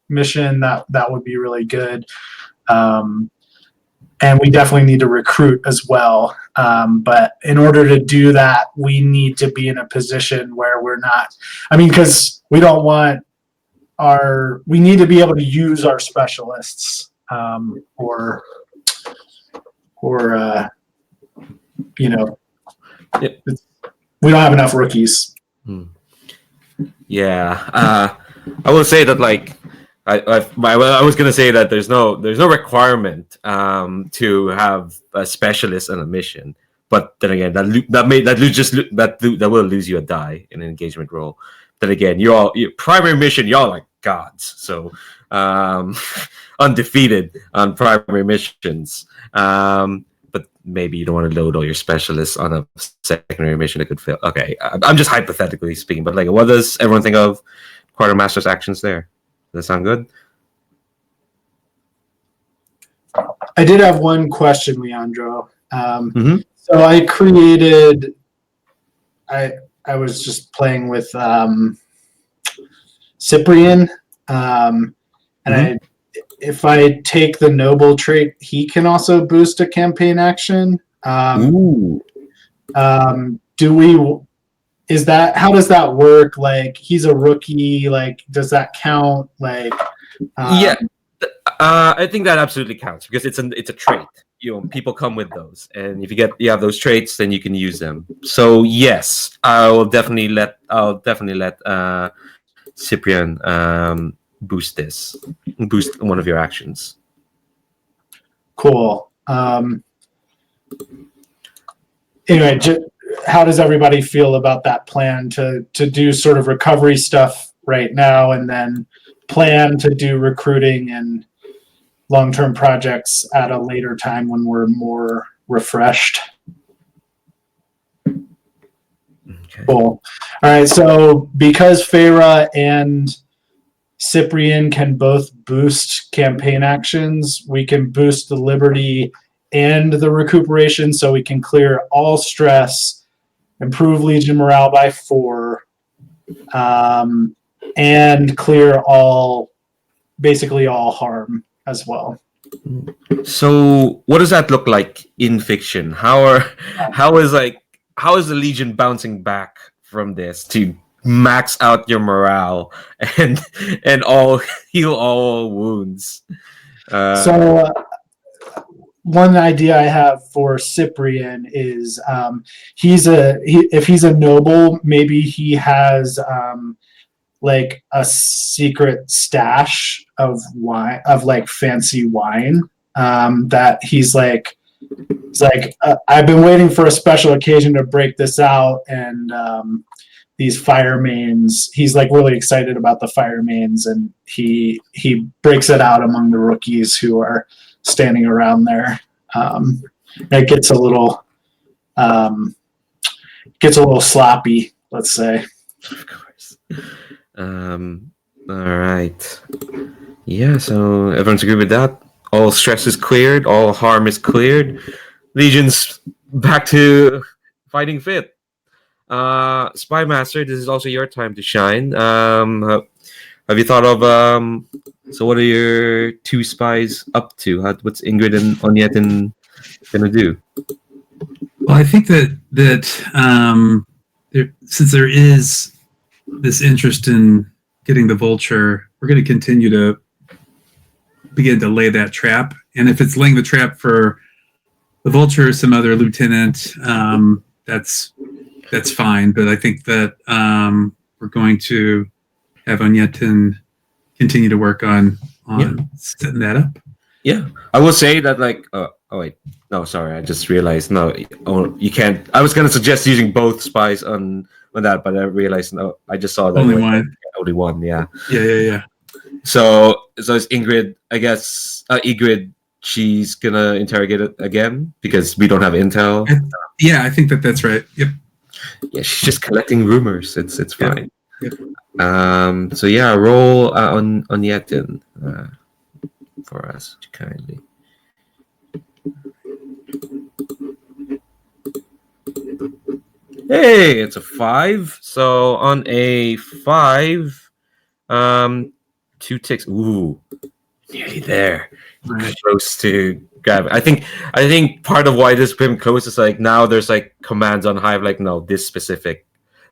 S2: mission, that would be really good. And we definitely need to recruit as well. But in order to do that, we need to be in a position where we're not. Because we don't want we need to be able to use our specialists, or
S1: Yep.
S2: we don't have enough rookies.
S1: Yeah, I will say that I was gonna say that there's no requirement to have a specialist on a mission, but then again that will lose you a die in an engagement roll. Then again, your primary mission, y'all like gods, so undefeated on primary missions. But maybe you don't want to load all your specialists on a secondary mission that could fail. Okay, I'm just hypothetically speaking, but what does everyone think of Quartermaster's actions there? Does that sound good?
S2: I did have one question, Leandro.
S1: Mm-hmm.
S2: So I created. I was just playing with Cyprian, and if I take the noble trait, he can also boost a campaign action.
S1: Ooh.
S2: How does that work? He's a rookie. Does that count?
S1: Yeah, I think that absolutely counts because it's a trait. People come with those, and if you have those traits, then you can use them. So yes, I'll definitely let Cyprian boost one of your actions.
S2: Cool. Anyway, how does everybody feel about that plan to do sort of recovery stuff right now, and then plan to do recruiting and long-term projects at a later time when we're more refreshed?
S1: Okay.
S2: Cool. All right. So because Feyre and Cyprian can both boost campaign actions, we can boost the liberty and the recuperation, so we can clear all stress, improve Legion morale by 4, and clear basically all harm as well.
S1: So what does that look like in fiction? How is the Legion bouncing back from this to max out your morale and heal all wounds?
S2: So one idea I have for Cyprian is if he's a noble, maybe he has a secret stash of wine, of fancy wine, that he's I've been waiting for a special occasion to break this out, and these fire mains, he's really excited about the fire mains, and he breaks it out among the rookies who are standing around there. It gets a little sloppy, let's say.
S1: Of course. All right. Yeah, so everyone's agree with that? All stress is cleared, all harm is cleared. Legion's back to fighting fit. Spy Master, this is also your time to shine. Have you thought of so what are your 2 spies up to? What's Ingrid and Onyet gonna do?
S4: Well, I think that since there is this interest in getting the Vulture, we're going to continue to begin to lay that trap. And if it's laying the trap for the Vulture or some other lieutenant, that's fine. But I think that we're going to have Onyetin continue to work on setting that up.
S1: Yeah, I will say that like. Oh wait, no, sorry. I just realized no. You can't. I was gonna suggest using both spies on that, but I realized no. I just saw that
S4: Only one.
S1: Only one. Yeah.
S4: Yeah.
S1: So it's Ingrid. I guess Ingrid. She's gonna interrogate it again because we don't have intel.
S4: I think that's right. Yep.
S1: Yeah, she's just collecting rumors. It's fine.
S4: Yep.
S1: So yeah, roll on Yetin for us kindly. Hey, it's a 5. So on a 5, 2 ticks. Ooh, nearly there.
S4: Right.
S1: Close to grab it. I think part of why this been close is like now there's like commands on Hive like no, this specific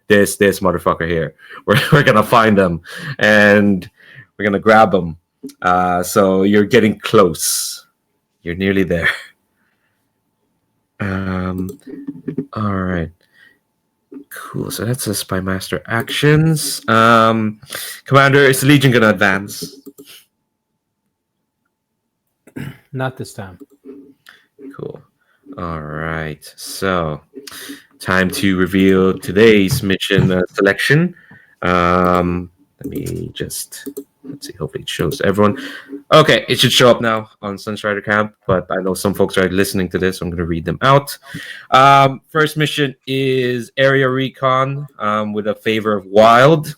S1: this motherfucker here. We're gonna find them and we're gonna grab them. So you're getting close. You're nearly there. All right. Cool. So that's the Spy Master actions. Commander, is the Legion gonna advance?
S5: Not this time.
S1: Let's All right. So, time to reveal today's mission selection. Let me just let's see. Hopefully, it shows everyone. Okay, it should show up now on Sunstrider Camp, but I know some folks are listening to this, so I'm going to read them out. First mission is Area Recon with a favor of Wild.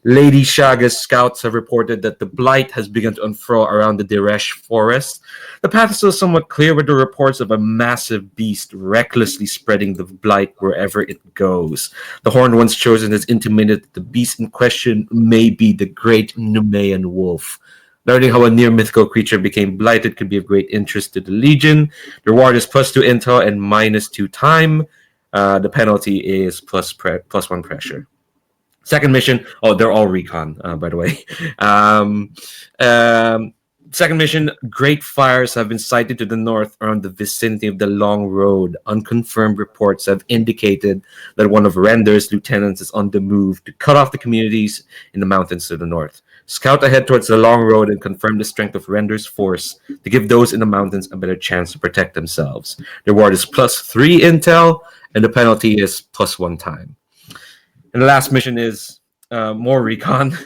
S1: Lady Shaga's scouts have reported that the blight has begun to unfurl around the Diresh forest. The path is still somewhat clear with the reports of a massive beast recklessly spreading the blight wherever it goes. The Horned Ones chosen has intimated that the beast in question may be the great Numean wolf. Learning how a near mythical creature became blighted could be of great interest to the Legion. The reward is +2 intel and -2 time. The penalty is +1 pressure. Second mission. Oh, they're all recon, by the way. Second mission. Great fires have been sighted to the north around the vicinity of the Long Road. Unconfirmed reports have indicated that one of Render's lieutenants is on the move to cut off the communities in the mountains to the north. Scout ahead towards the Long Road and confirm the strength of Render's force to give those in the mountains a better chance to protect themselves. The reward is +3 intel, and the penalty is +1 time. And the last mission is more recon.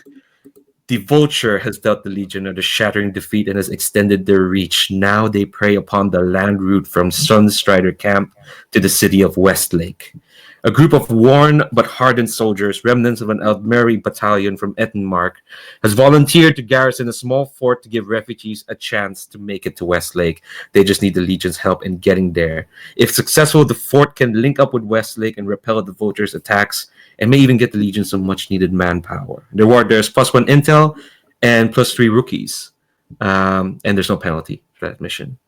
S1: The Vulture has dealt the Legion a shattering defeat and has extended their reach. Now they prey upon the land route from Sunstrider Camp to the city of Westlake. A group of worn but hardened soldiers, remnants of an Eldmeri battalion from Ettenmark, has volunteered to garrison a small fort to give refugees a chance to make it to Westlake. They just need the Legion's help in getting there. If successful, the fort can link up with Westlake and repel the Vulture's attacks, and may even get the Legion some much-needed manpower. The reward there's +1 intel and +3 rookies. And there's no penalty for that mission.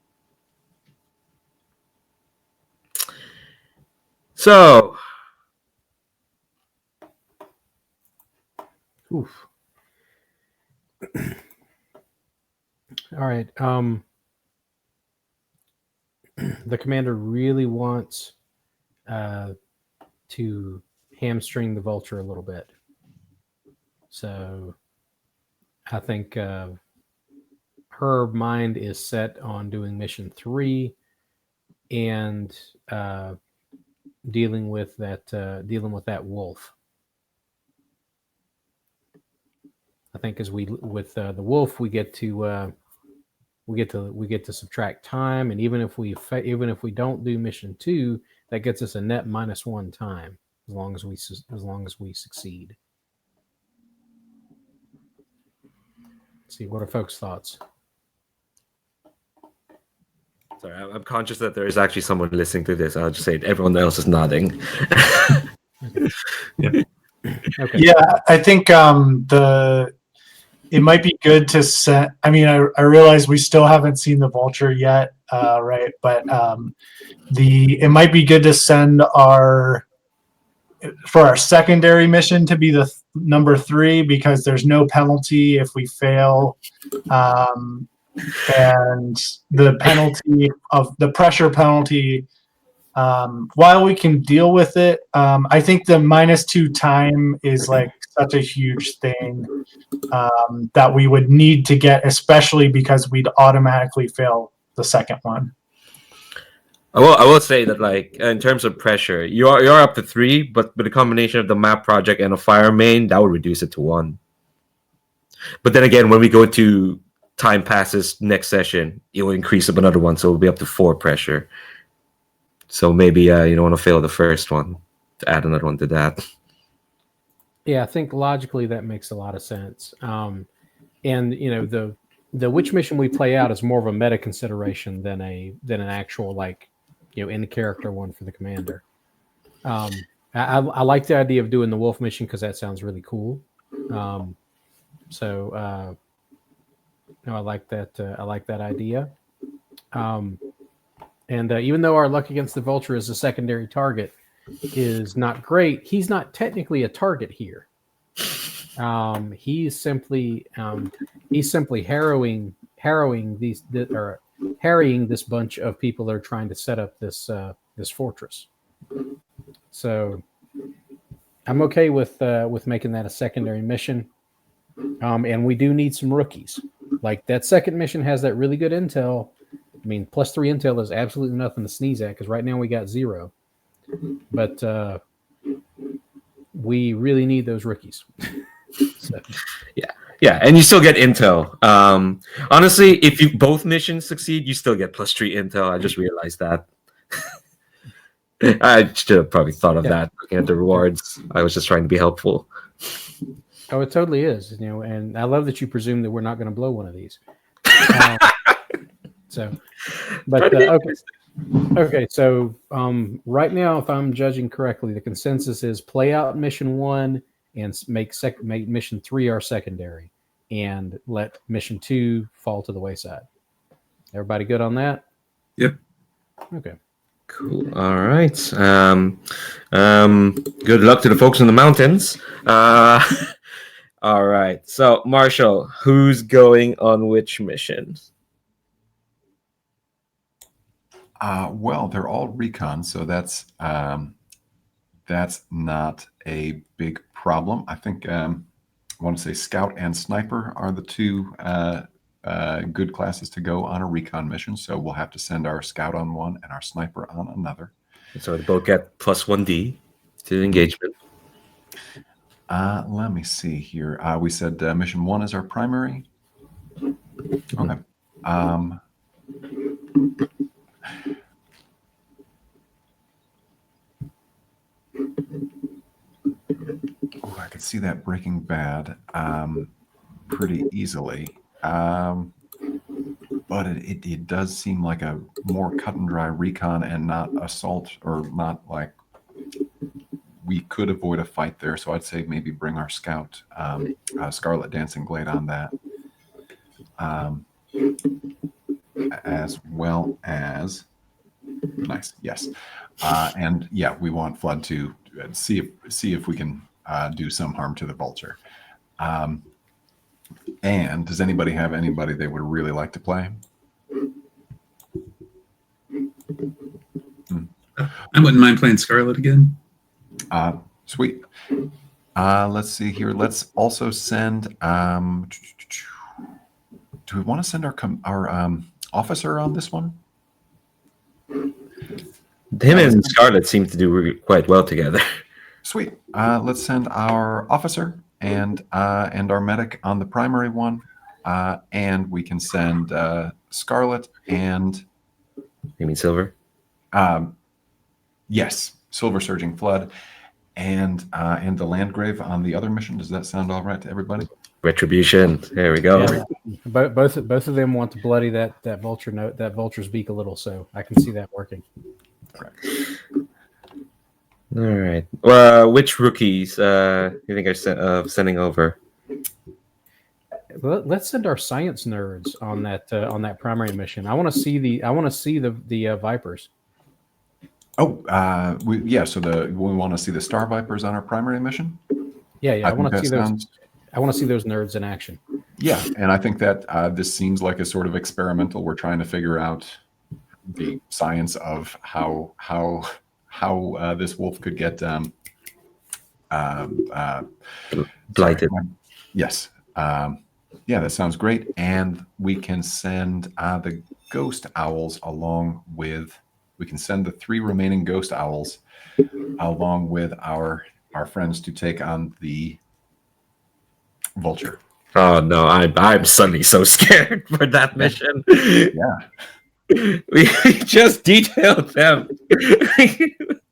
S1: So...
S5: Oof. All right. The commander really wants to hamstring the Vulture a little bit. So I think her mind is set on doing mission 3 and dealing with that wolf. I think as we with the wolf, we get to subtract time, and even if we don't do mission 2, that gets us a net -1 time as long as we succeed. Let's see, what are folks' thoughts?
S1: Sorry, I'm conscious that there is actually someone listening to this. I'll just say it. Everyone else is nodding.
S4: Yeah.
S5: Okay.
S2: Yeah, I think it might be good to set. I mean, I realize we still haven't seen the Vulture yet, right? But it might be good to send our secondary mission to be the number 3 because there's no penalty if we fail, and the penalty of the pressure penalty. While we can deal with it, I think the -2 time is like such a huge thing that we would need to get, especially because we'd automatically fail the second one.
S1: I will say that, like, in terms of pressure, you're up to 3, but with a combination of the map project and a fire main, that would reduce it to 1. But then again, when we go to time passes next session, it will increase up another 1, so it'll be up to 4 pressure. So maybe you don't want to fail the first one to add another one to that.
S5: Yeah, I think logically that makes a lot of sense. And the which mission we play out is more of a meta consideration than an actual, like, in character one for the commander. I like the idea of doing the wolf mission because that sounds really cool. No, I like that. I like that idea. And even though our luck against the Vulture as a secondary target is not great, he's not technically a target here. He's simply harrying this bunch of people that are trying to set up this fortress. So I'm okay with making that a secondary mission. And we do need some rookies. Like, that second mission has that really good intel. I mean, +3 intel is absolutely nothing to sneeze at because right now we got 0. But we really need those rookies. So.
S1: Yeah, and you still get intel. Honestly, if you both missions succeed, you still get +3 intel. I just realized that. I should have probably thought of that looking at the rewards. I was just trying to be helpful.
S5: Oh, it totally is. And I love that you presume that we're not going to blow one of these. Okay. So right now, if I'm judging correctly, the consensus is play out mission 1 and make mission 3 our secondary, and let mission 2 fall to the wayside. Everybody good on that?
S4: Yep.
S5: Okay.
S1: Cool. All right. Good luck to the folks in the mountains. All right. So, Marshall, who's going on which mission?
S3: Well, they're all recon, so that's not a big problem. I think I want to say scout and sniper are the 2 good classes to go on a recon mission. So we'll have to send our scout on one and our sniper on another.
S1: So they both get +1D to the engagement.
S3: Let me see here. We said mission 1 is our primary. Okay. Oh, I could see that Breaking Bad pretty easily. But it does seem like a more cut and dry recon and not assault, or not like we could avoid a fight there. So I'd say maybe bring our scout, Scarlet Dancing Blade, on that. As well as, nice, yes. And yeah, we want Flood to see if we can do some harm to the Vulture. And does anybody have anybody they would really like to play?
S4: I wouldn't mind playing Scarlet again.
S3: Sweet. Let's see here. Let's also send. Do we want to send our officer on this one?
S1: Him and Scarlet seem to do quite well together.
S3: Sweet. Let's send our officer and our medic on the primary one, and we can send Scarlet and.
S1: You mean Silver?
S3: Yes, Silver Surging Flood, and the Landgrave on the other mission. Does that sound all right to everybody?
S1: Retribution. There we go.
S5: Yeah. Both of them want to bloody that Vulture's beak a little, so I can see that working.
S3: Correct.
S1: All right. Well, which rookies you think are sending over?
S5: Let's send our science nerds on that primary mission. I want to see the Vipers.
S3: Oh, we want to see the Star Vipers on our primary mission.
S5: Yeah. I want to see those. I want to see those nerds in action.
S3: Yeah, and I think that this seems like a sort of experimental. We're trying to figure out the science of how this wolf could get
S1: Blighted.
S3: Yes. Yeah, that sounds great. And we can send the ghost owls along with. We can send the 3 remaining ghost owls along with our friends to take on the vulture.
S1: Oh no, I'm suddenly so scared for that mission.
S3: Yeah.
S1: We just detailed them.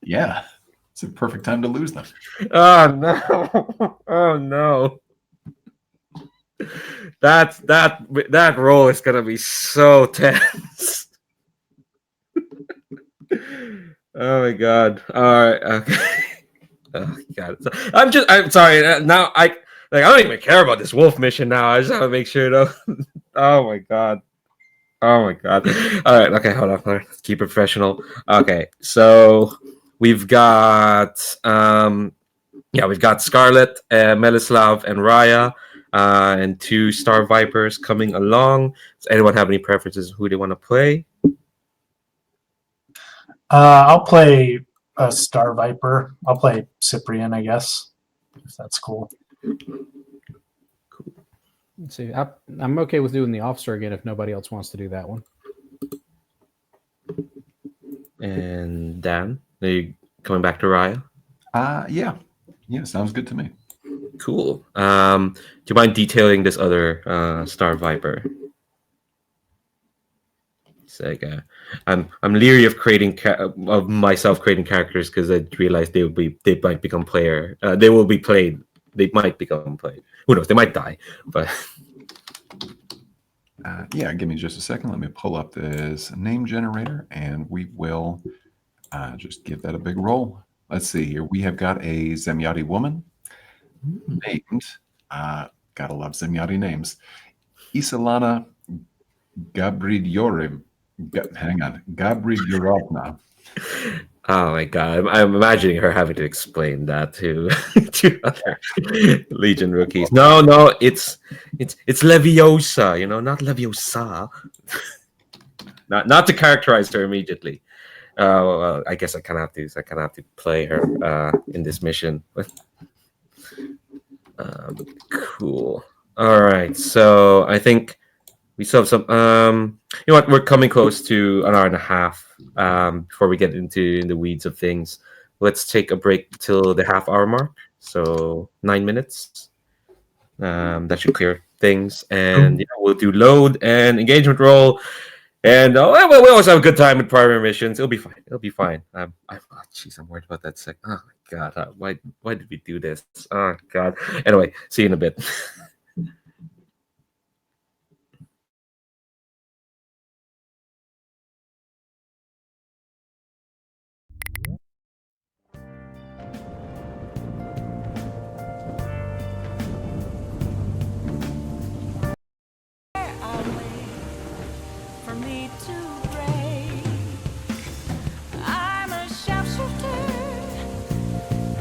S3: Yeah. It's a perfect time to lose them.
S1: Oh no! Oh no! That role is gonna be so tense. Oh my god! All right. Okay. Oh god! I'm sorry. Now I don't even care about this wolf mission now. I just have to make sure though. Oh my god! Oh my god! All right. Okay. Hold on. Let's keep it professional. Okay. So we've got we've got Scarlet, Melislav, and Raya, and 2 Star Vipers coming along. Does anyone have any preferences who they want to play?
S2: I'll play a Star Viper. I'll play Cyprian, I guess, if that's cool.
S5: Let's see. I'm okay with doing the officer again if nobody else wants to do that one.
S1: And Dan, are you coming back to Raya?
S3: Yeah. Yeah, sounds good to me.
S1: Cool. Do you mind detailing this other Star Viper? It's like I'm leery of of myself creating characters because I realize they might become player. They will be played. They might become played. Who knows? They might die. But
S3: yeah, give me just a second. Let me pull up this name generator, and we will just give that a big roll. Let's see here. We have got a Zemyati woman named, gotta love Zemyati names, Isalana Gabridyorovna.
S1: oh my god, I'm imagining her having to explain that to to other Legion rookies. No, it's Leviosa. Not Leviosa. not to characterize her immediately. Well, I guess I kind of have to play her in this mission. Cool. All right. So I think we still have some. You know what? We're coming close to an hour and a half before we get into the weeds of things. Let's take a break till the half-hour mark. So 9 minutes. That should clear things, and we'll do load and engagement roll. And we always have a good time with primary missions. It'll be fine. Jeez, I'm worried about that Oh my god, why did we do this? Oh god. Anyway, see you in a bit.
S6: For me to break, I'm a sharpshooter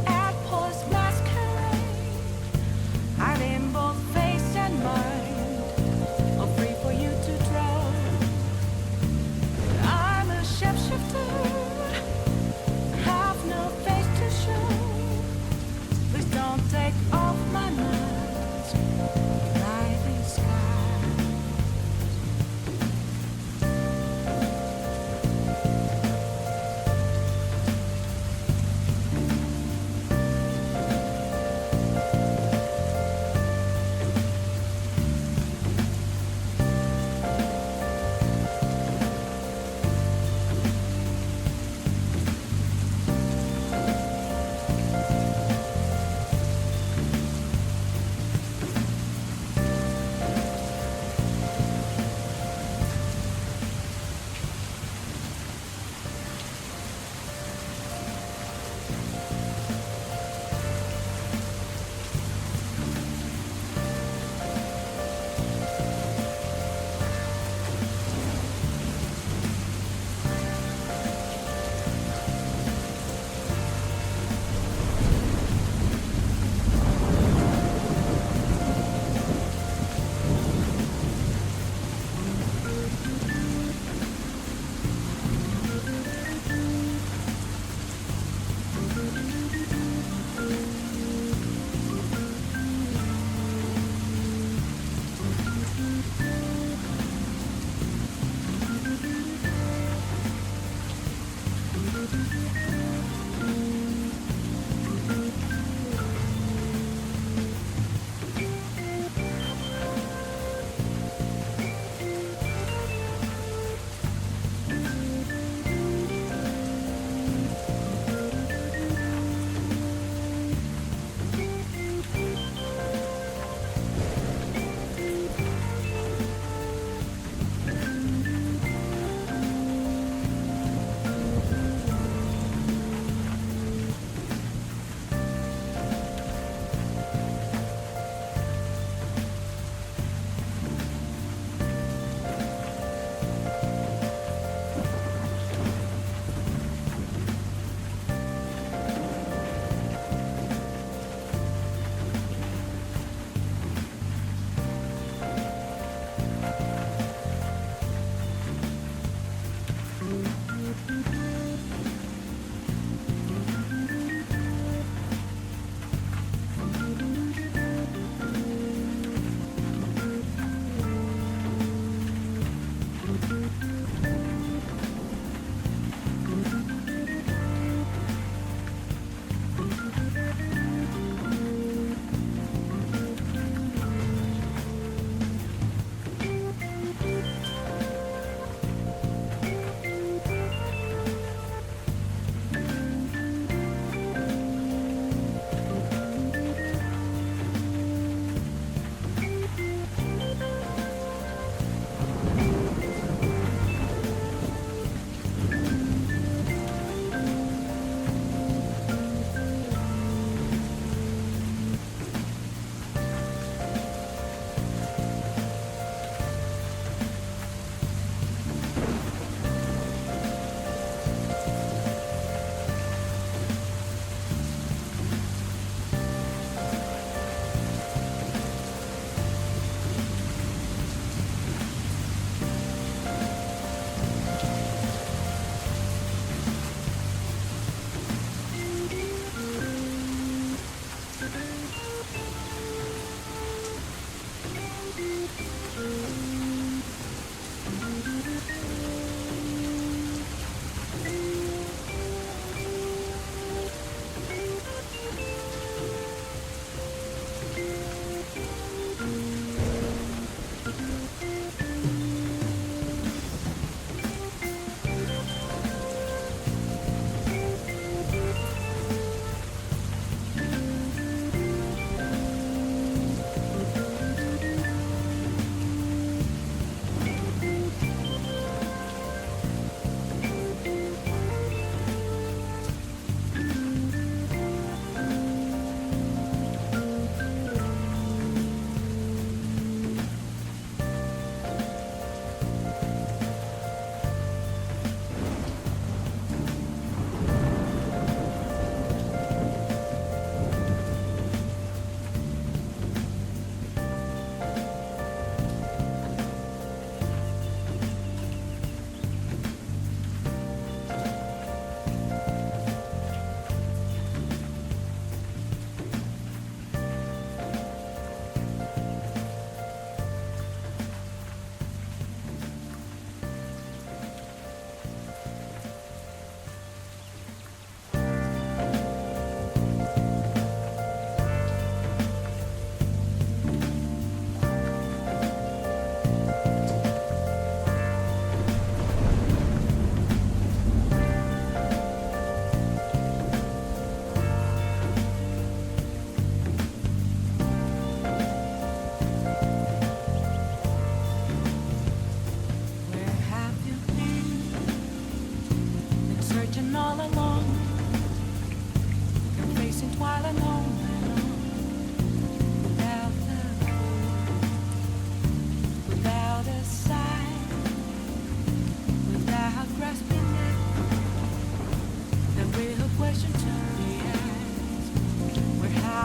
S6: at Paul's masquerade. I'm in both face and mind, all free for you to draw. I'm a sharpshooter, have no face to show. Please don't take off my mask, living sky.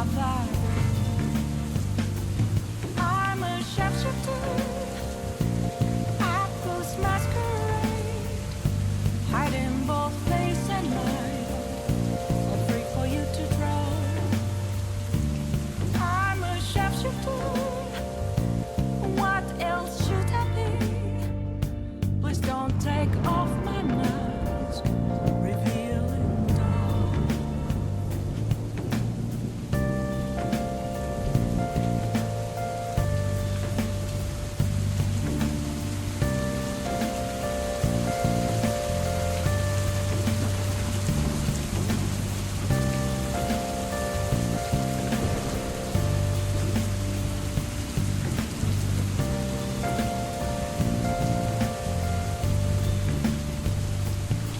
S6: have thy way. I'm a sharpshooter at close masquerade, hiding both face and mind, all free for you to draw. I'm a sharpshooter. What else should I be? Please don't take off my mask, revealing dawn.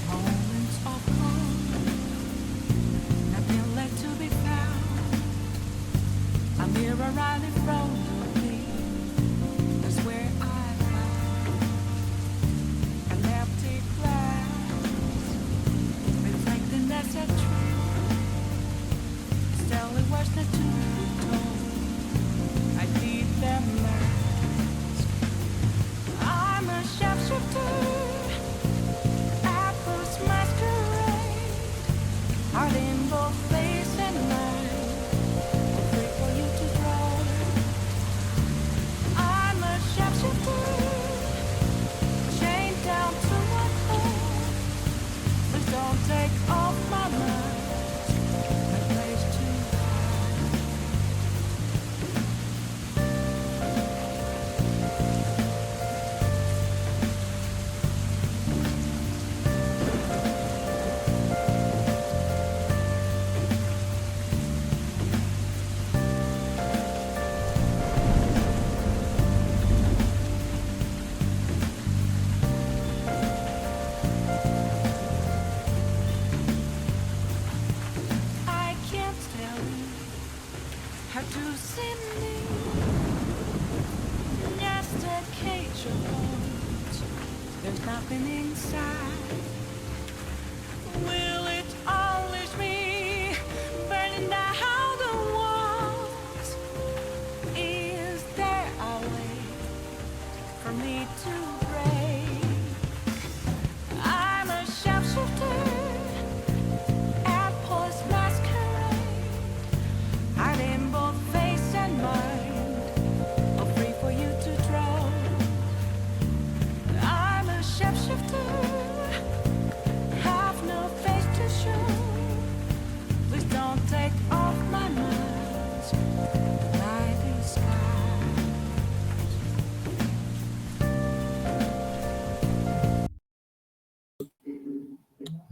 S6: Moments of calm, nothing left to be found. A mirror right in front of me, that's where I found an empty glass, reflecting that's a truth. Still it was not to be told. I need them mask. I'm a sharpshooter. Apples masquerade, heart in both face and mind, free for you to draw. I'm a sharpshooter, chained down to my core. Please don't take off my mask, my place to hide. I can't tell you how to see me. Just a cage of bones. There's nothing inside. Will it unleash me, burning down the walls? Is there a way for me to break? I'm a sharpshooter at Paul's masquerade, hiding both face and mind, all free for you to draw. I'm a sharpshooter, have no face to show. Please don't take off my mask, my disguise.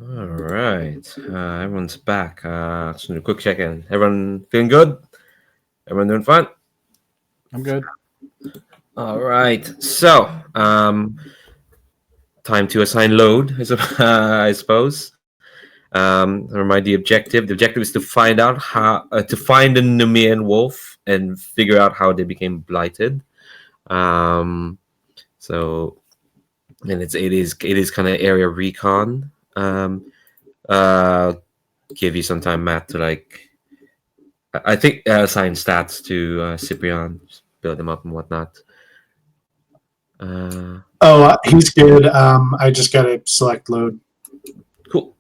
S1: All right. Everyone's back. Just a quick check in. Everyone feeling good? Everyone doing fine?
S5: I'm good.
S1: All right. So, time to assign load, I suppose. Remind the objective. The objective is to find out how to find the Numian wolf and figure out how they became blighted. So, and it is kind of area recon. Give you some time, Matt, to I think assign stats to Cyprian, just build them up and whatnot.
S2: He's good. I just gotta select load.
S1: Cool.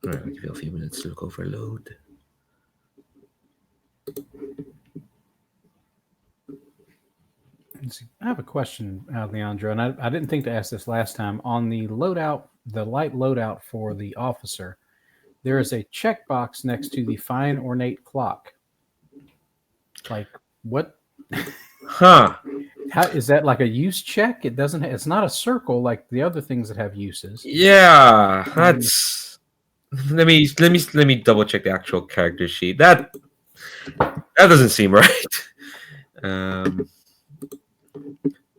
S1: All right, I'll give you a few minutes to look over load.
S5: I have a question, Leandro, and I didn't think to ask this last time. On the loadout, the light loadout for the officer, there is a checkbox next to the fine ornate clock. Like, what?
S1: Huh.
S5: How is that like a use check? It doesn't. It's not a circle like the other things that have uses.
S1: Yeah, that's. Let me double check the actual character sheet. That doesn't seem right.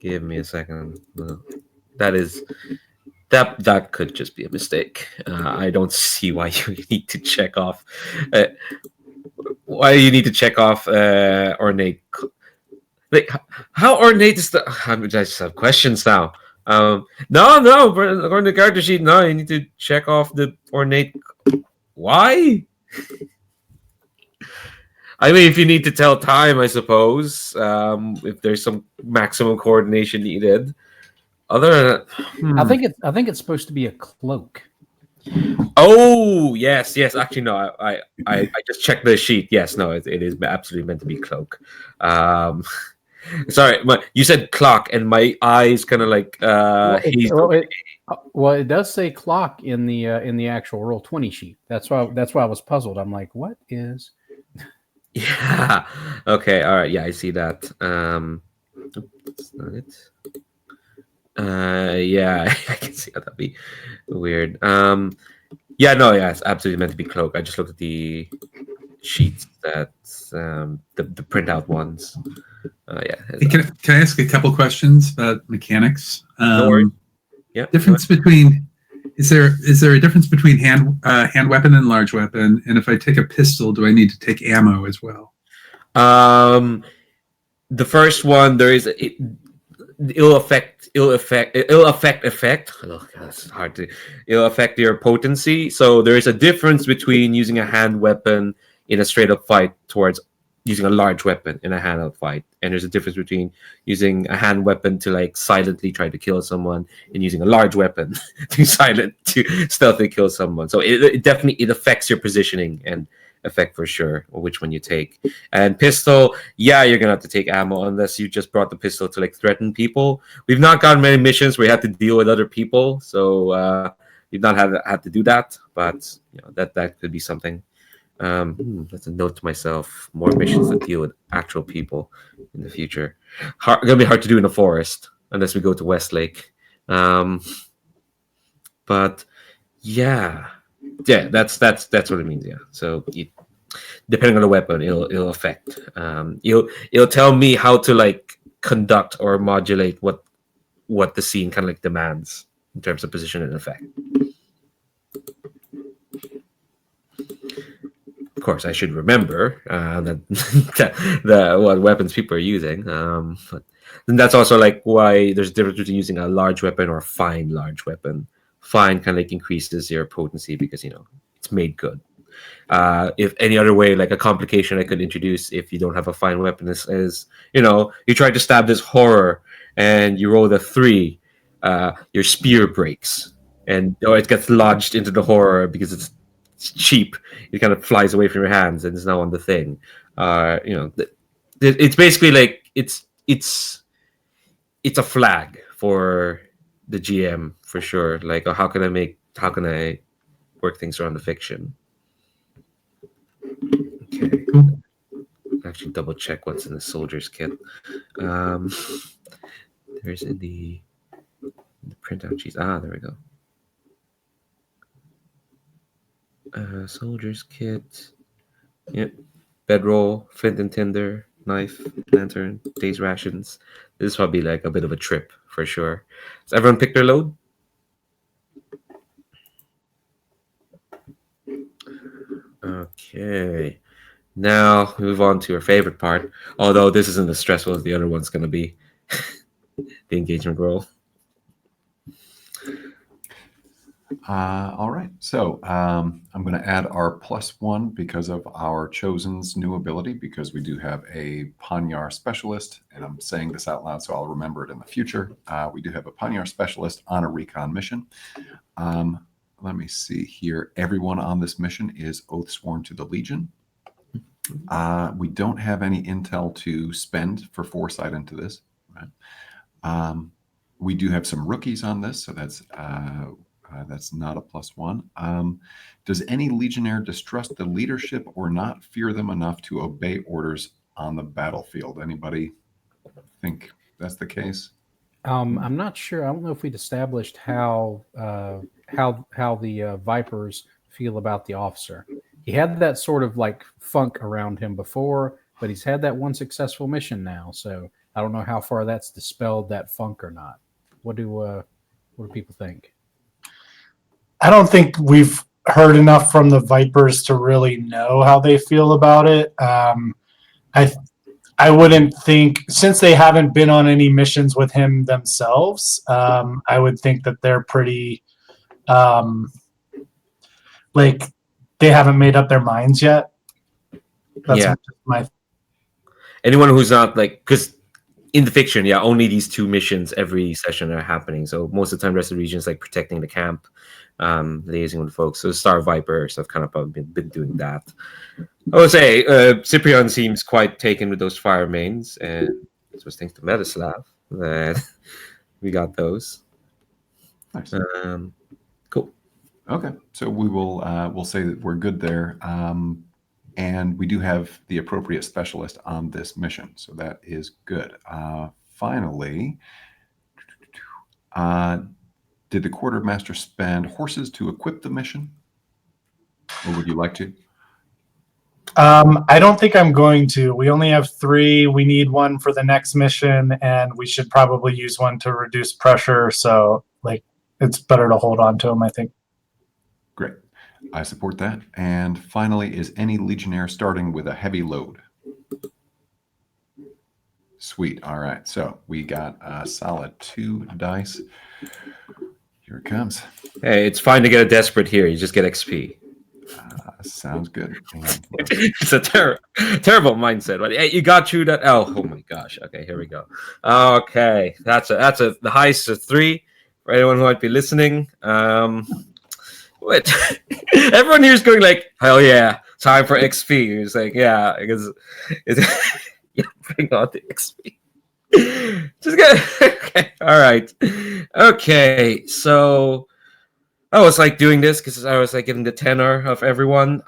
S1: Give me a second. That could just be a mistake. I don't see why you need to check off. Why you need to check off ornate? Like, how ornate is the? I just have questions now. No. According to the character sheet, no. You need to check off the ornate. Why? I mean, if you need to tell time, I suppose. If there's some maximum coordination needed. Other than that,
S5: I think it's supposed to be a cloak.
S1: Oh yes. Actually, no. I just checked the sheet. Yes, no. It is absolutely meant to be cloak. Sorry, you said clock, and my eyes kind of like hazed.
S5: It does say clock in the actual Roll20 sheet. That's why I was puzzled. I'm like, what is?
S1: Yeah. Okay. All right. Yeah, I see that. That's not it. Yeah, I can see how that'd be weird. Yeah, no, yeah, it's absolutely meant to be cloak. I just looked at the sheets that the printout ones. Yeah.
S4: Hey, can I ask a couple questions about mechanics?
S1: No worries. Yeah.
S4: Difference between is there a difference between hand weapon and large weapon? And if I take a pistol, do I need to take ammo as well?
S1: The first one there is it'll affect. Oh God, it's hard to. It'll affect your potency. So there is a difference between using a hand weapon in a straight up fight towards using a large weapon in a hand up fight, and there's a difference between using a hand weapon to like silently try to kill someone and using a large weapon to stealthily kill someone. So it definitely affects your positioning and effect for sure, or which one you take. And pistol, yeah, you're gonna have to take ammo unless you just brought the pistol to like threaten people. We've not gotten many missions where you have to deal with other people, so we've not had to do that. But you know that could be something. That's a note to myself. More missions that deal with actual people in the future. Gonna be hard to do in the forest unless we go to Westlake. But yeah, that's what it means. Yeah. So depending on the weapon, it'll affect. It'll tell me how to like conduct or modulate what the scene kind of like demands in terms of position and effect. Of course, I should remember that what weapons people are using. But then that's also like why there's a difference between using a large weapon or a fine large weapon. Fine kind of like increases your potency because it's made good. If any other way, like a complication I could introduce if you don't have a fine weapon is you try to stab this horror and you roll the 3, your spear breaks and it gets lodged into the horror because it's cheap. It kind of flies away from your hands and it's now on the thing. It's basically like it's a flag for the GM for sure. Like, how can I work things around the fiction? Okay,
S4: cool.
S1: Actually, double check what's in the soldier's kit. There's in the printout sheets. There we go. Soldier's kit. Yep. Bedroll, flint and tinder, knife, lantern, day's rations. This is probably like a bit of a trip for sure. Does everyone pick their load? Okay. Now move on to our favorite part. Although this isn't as stressful as the other one's going to be. The engagement roll.
S3: All right. So I'm going to add our +1 because of our chosen's new ability, because we do have a Panyar specialist, and I'm saying this out loud so I'll remember it in the future. We do have a Panyar specialist on a recon mission. Let me see here. Everyone on this mission is oath sworn to the Legion. We don't have any intel to spend for foresight into this. Right? We do have some rookies on this, so that's not a +1. Does any Legionnaire distrust the leadership or not fear them enough to obey orders on the battlefield? Anybody think that's the case?
S5: I'm not sure. I don't know if we'd established how the Vipers feel about the officer. He had that sort of like funk around him before, but he's had that one successful mission now. So I don't know how far that's dispelled that funk or not. What do people think?
S2: I don't think we've heard enough from the Vipers to really know how they feel about it. I wouldn't think, since they haven't been on any missions with him themselves, I would think that they're pretty, like, they haven't made up their minds yet. That's
S1: Yeah.
S2: my.
S1: Anyone who's not like, because in the fiction, yeah, only these 2 missions every session are happening. So most of the time, the rest of the region is like protecting the camp, liaising with folks. So Star Vipers have kind of been doing that. I would say Cyprian seems quite taken with those fire mains, and this was thanks to Metaslav that we got those.
S3: Nice.
S1: Cool.
S3: Okay, so we'll say that we're good there, and we do have the appropriate specialist on this mission, so that is good. Finally, did the quartermaster spend horses to equip the mission, or would you like to?
S2: I don't think I'm going to. We only have 3. We need one for the next mission, and we should probably use one to reduce pressure. So, like, it's better to hold on to them, I think.
S3: Great. I support that. And finally, is any Legionnaire starting with a heavy load? Sweet. All right. So we got a solid 2 dice. Here it comes.
S1: Hey, it's fine to get a desperate here. You just get XP.
S3: Sounds good.
S1: It's a terrible mindset. But hey, you got through that. Oh my gosh. Okay, here we go. Okay, that's the highest of 3 for anyone who might be listening. What? Everyone here is going like, hell yeah, time for XP. It's like, yeah, because yeah, bring on the XP. Just get okay. All right. Okay, so I was like doing this because I was like getting the tenor of everyone.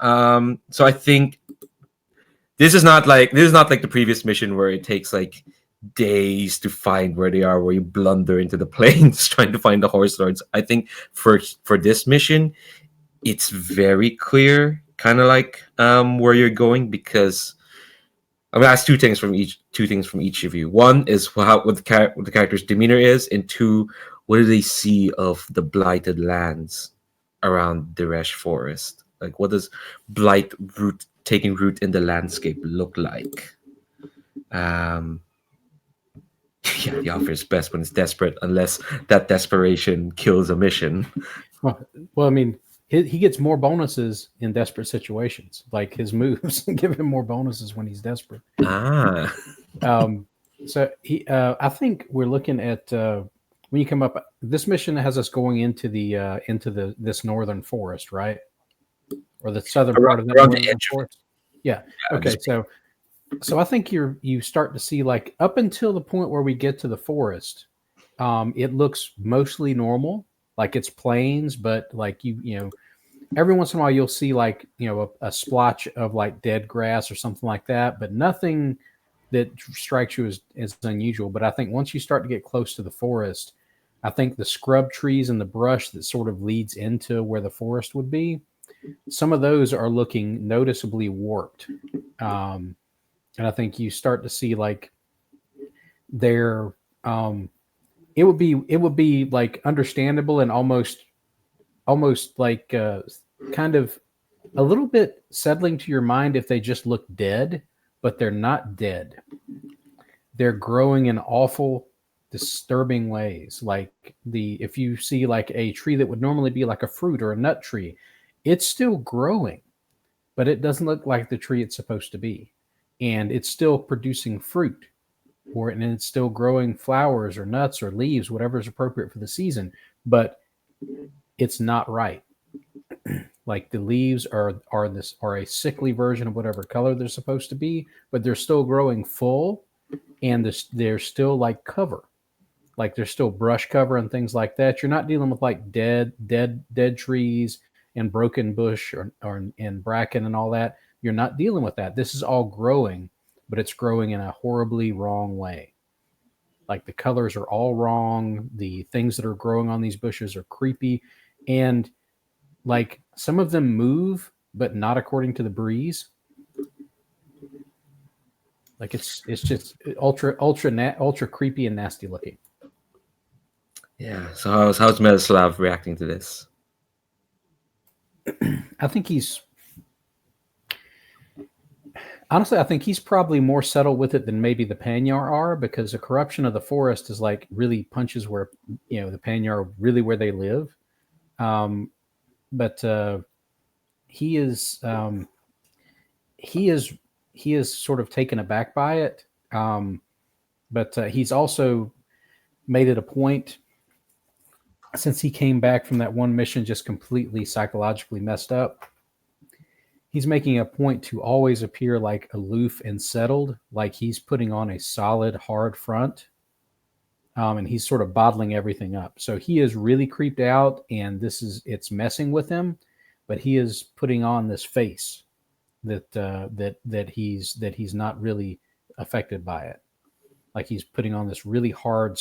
S1: So I think this is not like the previous mission where it takes like days to find where they are, where you blunder into the plains trying to find the horse lords. I think for this mission, it's very clear, kind of like where you're going, because I'm gonna ask two things from each of you. One is what the character's demeanor is, and 2, what do they see of the blighted lands around the Resh Forest? Like, what does blight taking root in the landscape look like? Yeah, the offer is best when it's desperate, unless that desperation kills a mission.
S5: Well, I mean, he gets more bonuses in desperate situations. Like his moves give him more bonuses when he's desperate.
S1: Ah.
S5: So I think we're looking at when you come up. This mission has us going into this northern forest, right, or the southern part of the northern forest. Yeah. Okay. So I think you start to see, like, up until the point where we get to the forest, it looks mostly normal, like it's plains, but like you know, every once in a while you'll see, like, you know, a splotch of like dead grass or something like that, but nothing that strikes you as unusual. But I think once you start to get close to the forest, I think the scrub trees and the brush that sort of leads into where the forest would be, some of those are looking noticeably warped. And I think you start to see, like, they're it would be like understandable and almost like kind of a little bit settling to your mind if they just look dead, but they're not dead. They're growing in awful, disturbing ways. Like if you see like a tree that would normally be like a fruit or a nut tree, it's still growing, but it doesn't look like the tree it's supposed to be. And it's still producing fruit, and it's still growing flowers or nuts or leaves, whatever is appropriate for the season, but it's not right. Like the leaves are a sickly version of whatever color they're supposed to be, but they're still growing full, and they're still like cover, like there's still brush cover and things like that. You're not dealing with like dead trees and broken bush or and bracken and all that. You're not dealing with that. This is all growing, but it's growing in a horribly wrong way. Like the colors are all wrong. The things that are growing on these bushes are creepy. And like some of them move, but not according to the breeze. Like it's just ultra creepy and nasty looking.
S1: Yeah. So how's Metaslav reacting to this?
S5: I think Honestly, I think he's probably more settled with it than maybe the Panyar are, because the corruption of the forest is like really punches where, the Panyar are really where they live. But he is he is he is sort of taken aback by it. But he's also made it a point, since he came back from that one mission just completely psychologically messed up. He's making a point to always appear like aloof and settled, like he's putting on a solid, hard front. And he's sort of bottling everything up. So he is really creeped out, and it's messing with him, but he is putting on this face that he's not really affected by it. Like he's putting on this really hard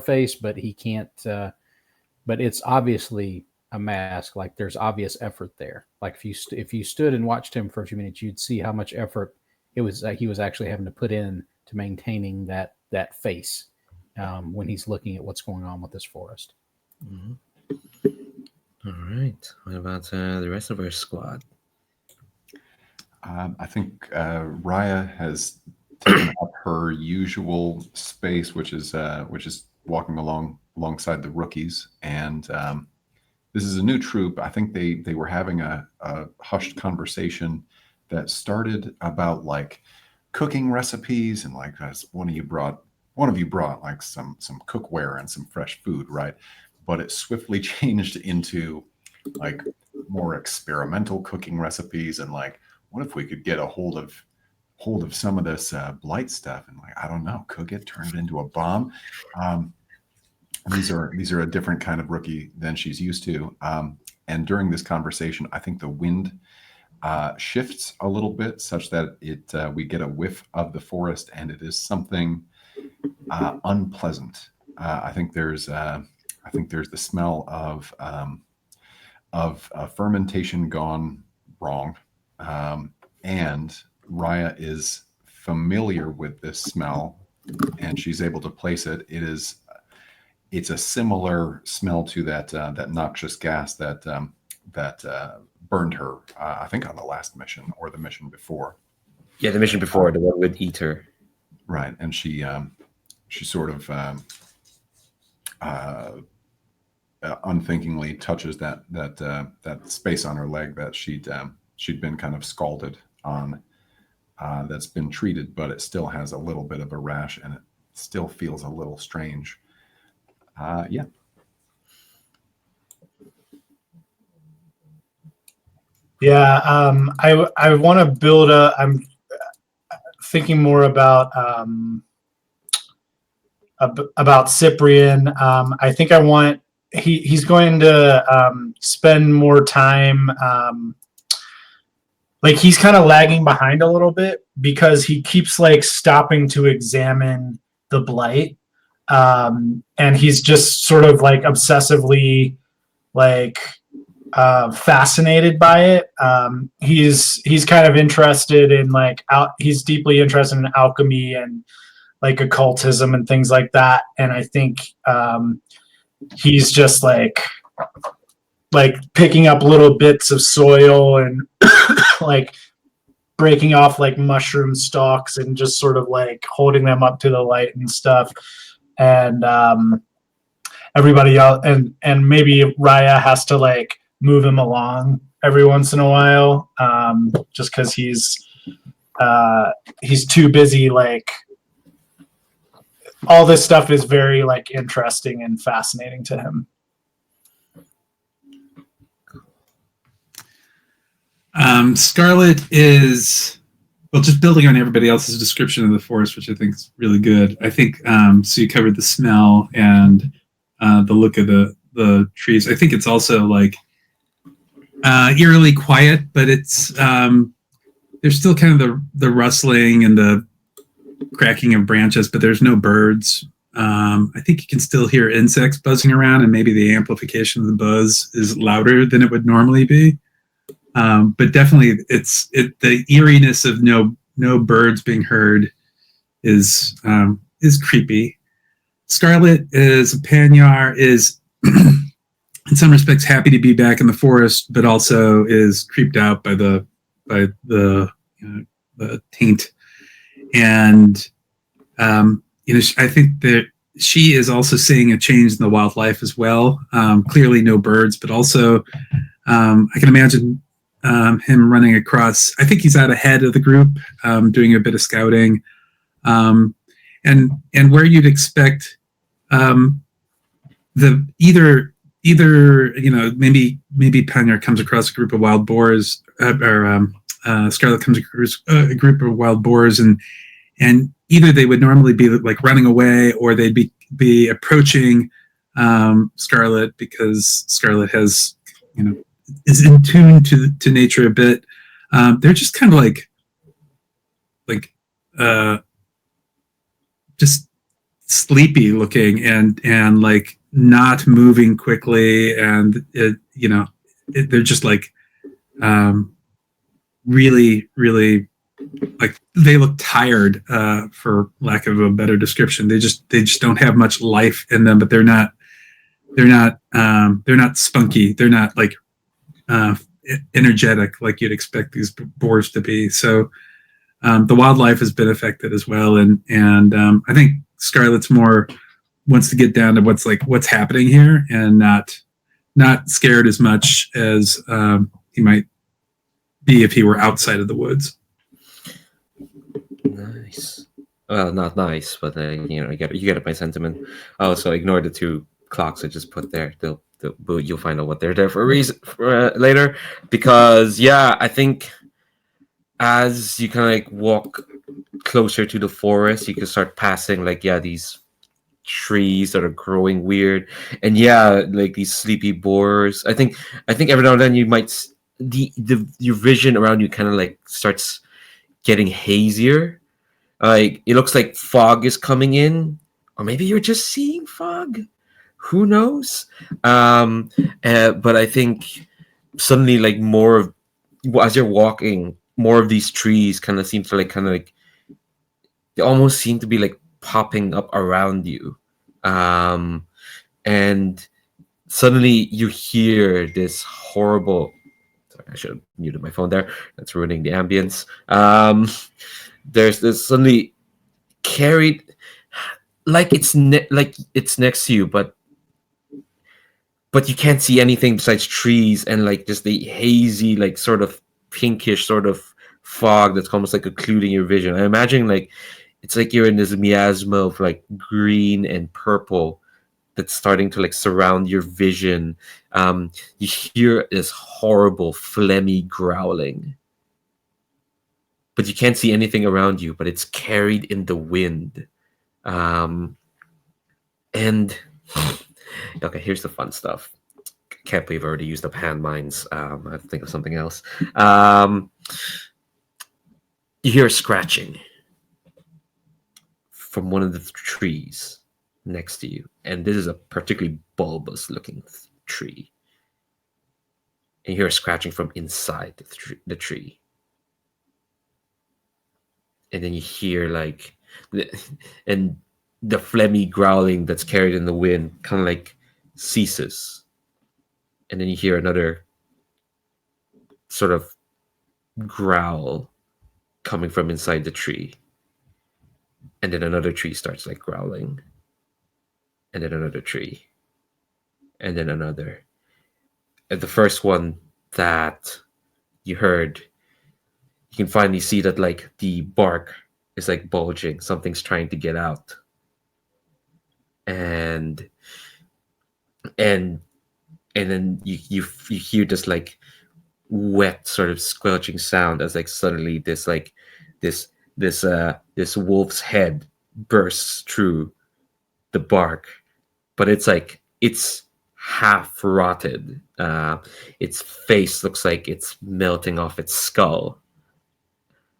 S5: face, but he can't. But it's obviously a mask. Like there's obvious effort there. Like if you stood and watched him for a few minutes, you'd see how much effort he was actually having to put in to maintaining that face when he's looking at what's going on with this forest.
S1: Mm-hmm. All right. What about the rest of our squad?
S3: I think Raya has taken up her usual space, which is walking alongside the rookies, and this is a new troop. I think they were having a hushed conversation that started about like cooking recipes, and like one of you brought like some cookware and some fresh food, right? But it swiftly changed into like more experimental cooking recipes, and like, what if we could get a hold of some of this blight stuff and, like, I don't know, cook it, turn it into a bomb. These are a different kind of rookie than she's used to. And during this conversation, I think the wind shifts a little bit, such that we get a whiff of the forest, and it is something unpleasant. I think there's the smell of fermentation gone wrong. And Raya is familiar with this smell, and she's able to place it. It's a similar smell to that noxious gas that burned her, I think on the last mission or the mission before.
S1: Yeah, the mission before, the one with Eater.
S3: Right, and she sort of unthinkingly touches that space on her leg that she'd been kind of scalded on, that's been treated, but it still has a little bit of a rash, and it still feels a little strange. Yeah.
S2: Yeah, I want to build I'm thinking more about Cyprian. I think I want he's going to spend more time. Like he's kind of lagging behind a little bit because he keeps like stopping to examine the blight, and he's just sort of like obsessively like fascinated by it. He's kind of interested in he's deeply interested in alchemy and like occultism and things like that. And I think he's just like picking up little bits of soil and like breaking off like mushroom stalks and just sort of like holding them up to the light and stuff. And everybody else and maybe Raya has to like move him along every once in a while, just because he's too busy. Like all this stuff is very like interesting and fascinating to him.
S4: Scarlet is, well, just building on everybody else's description of the forest, which I think is really good. I think so you covered the smell and the look of the trees. I think it's also like eerily quiet, but it's there's still kind of the rustling and the cracking of branches, but there's no birds. I think you can still hear insects buzzing around, and maybe the amplification of the buzz is louder than it would normally be. But definitely, the eeriness of no birds being heard is creepy. Scarlet is a Panyar, is in some respects happy to be back in the forest, but also is creeped out by the the taint, and I think that she is also seeing a change in the wildlife as well. Clearly, no birds, but also I can imagine him running across. I think he's out ahead of the group, doing a bit of scouting, and where you'd expect the either maybe Panya comes across a group of wild boars, or Scarlet comes across a group of wild boars, and either they would normally be like running away, or they'd be approaching Scarlet, because Scarlet has is in tune to nature a bit. They're just kind of like just sleepy looking, and like not moving quickly, and they're just like really like they look tired, for lack of a better description. They just don't have much life in them, but they're not spunky. They're not like energetic like you'd expect these boars to be. So the wildlife has been affected as well, and I think Scarlet's more wants to get down to what's happening here, and not scared as much as he might be if he were outside of the woods.
S1: Nice. Well, not nice, but you get my sentiment. Also, ignore the 2 clocks I just put there. You'll find out what they're there for a reason later. Because I think as you kind of like walk closer to the forest, you can start passing these trees that are growing weird, and like these sleepy boars. I think every now and then you might your vision around you kind of like starts getting hazier. Like it looks like fog is coming in, or maybe you're just seeing fog. Who knows? But I think suddenly, like more of as you're walking, more of these trees kind of seem to they almost seem to be like popping up around you, and suddenly you hear this horrible. Sorry, I should have muted my phone there. That's ruining the ambience. There's this suddenly carried like it's next to you, but you can't see anything besides trees and like just the hazy, like sort of pinkish sort of fog that's almost like occluding your vision. I imagine like it's like you're in this miasma of like green and purple that's starting to like surround your vision. You hear this horrible phlegmy growling, but you can't see anything around you, but it's carried in the wind. And okay, here's the fun stuff. Can't believe I already used up hand mines. I have to think of something else. You hear scratching from one of the trees next to you, and this is a particularly bulbous looking tree. And you hear scratching from inside the tree. And then you hear like the phlegmy growling that's carried in the wind kind of like ceases. And then you hear another sort of growl coming from inside the tree. And then another tree starts like growling. And then another tree. And then another. And the first one that you heard, you can finally see that like the bark is like bulging. Something's trying to get out. And then you hear this like wet sort of squelching sound as like suddenly this wolf's head bursts through the bark, but it's half rotted. Its face looks like it's melting off its skull.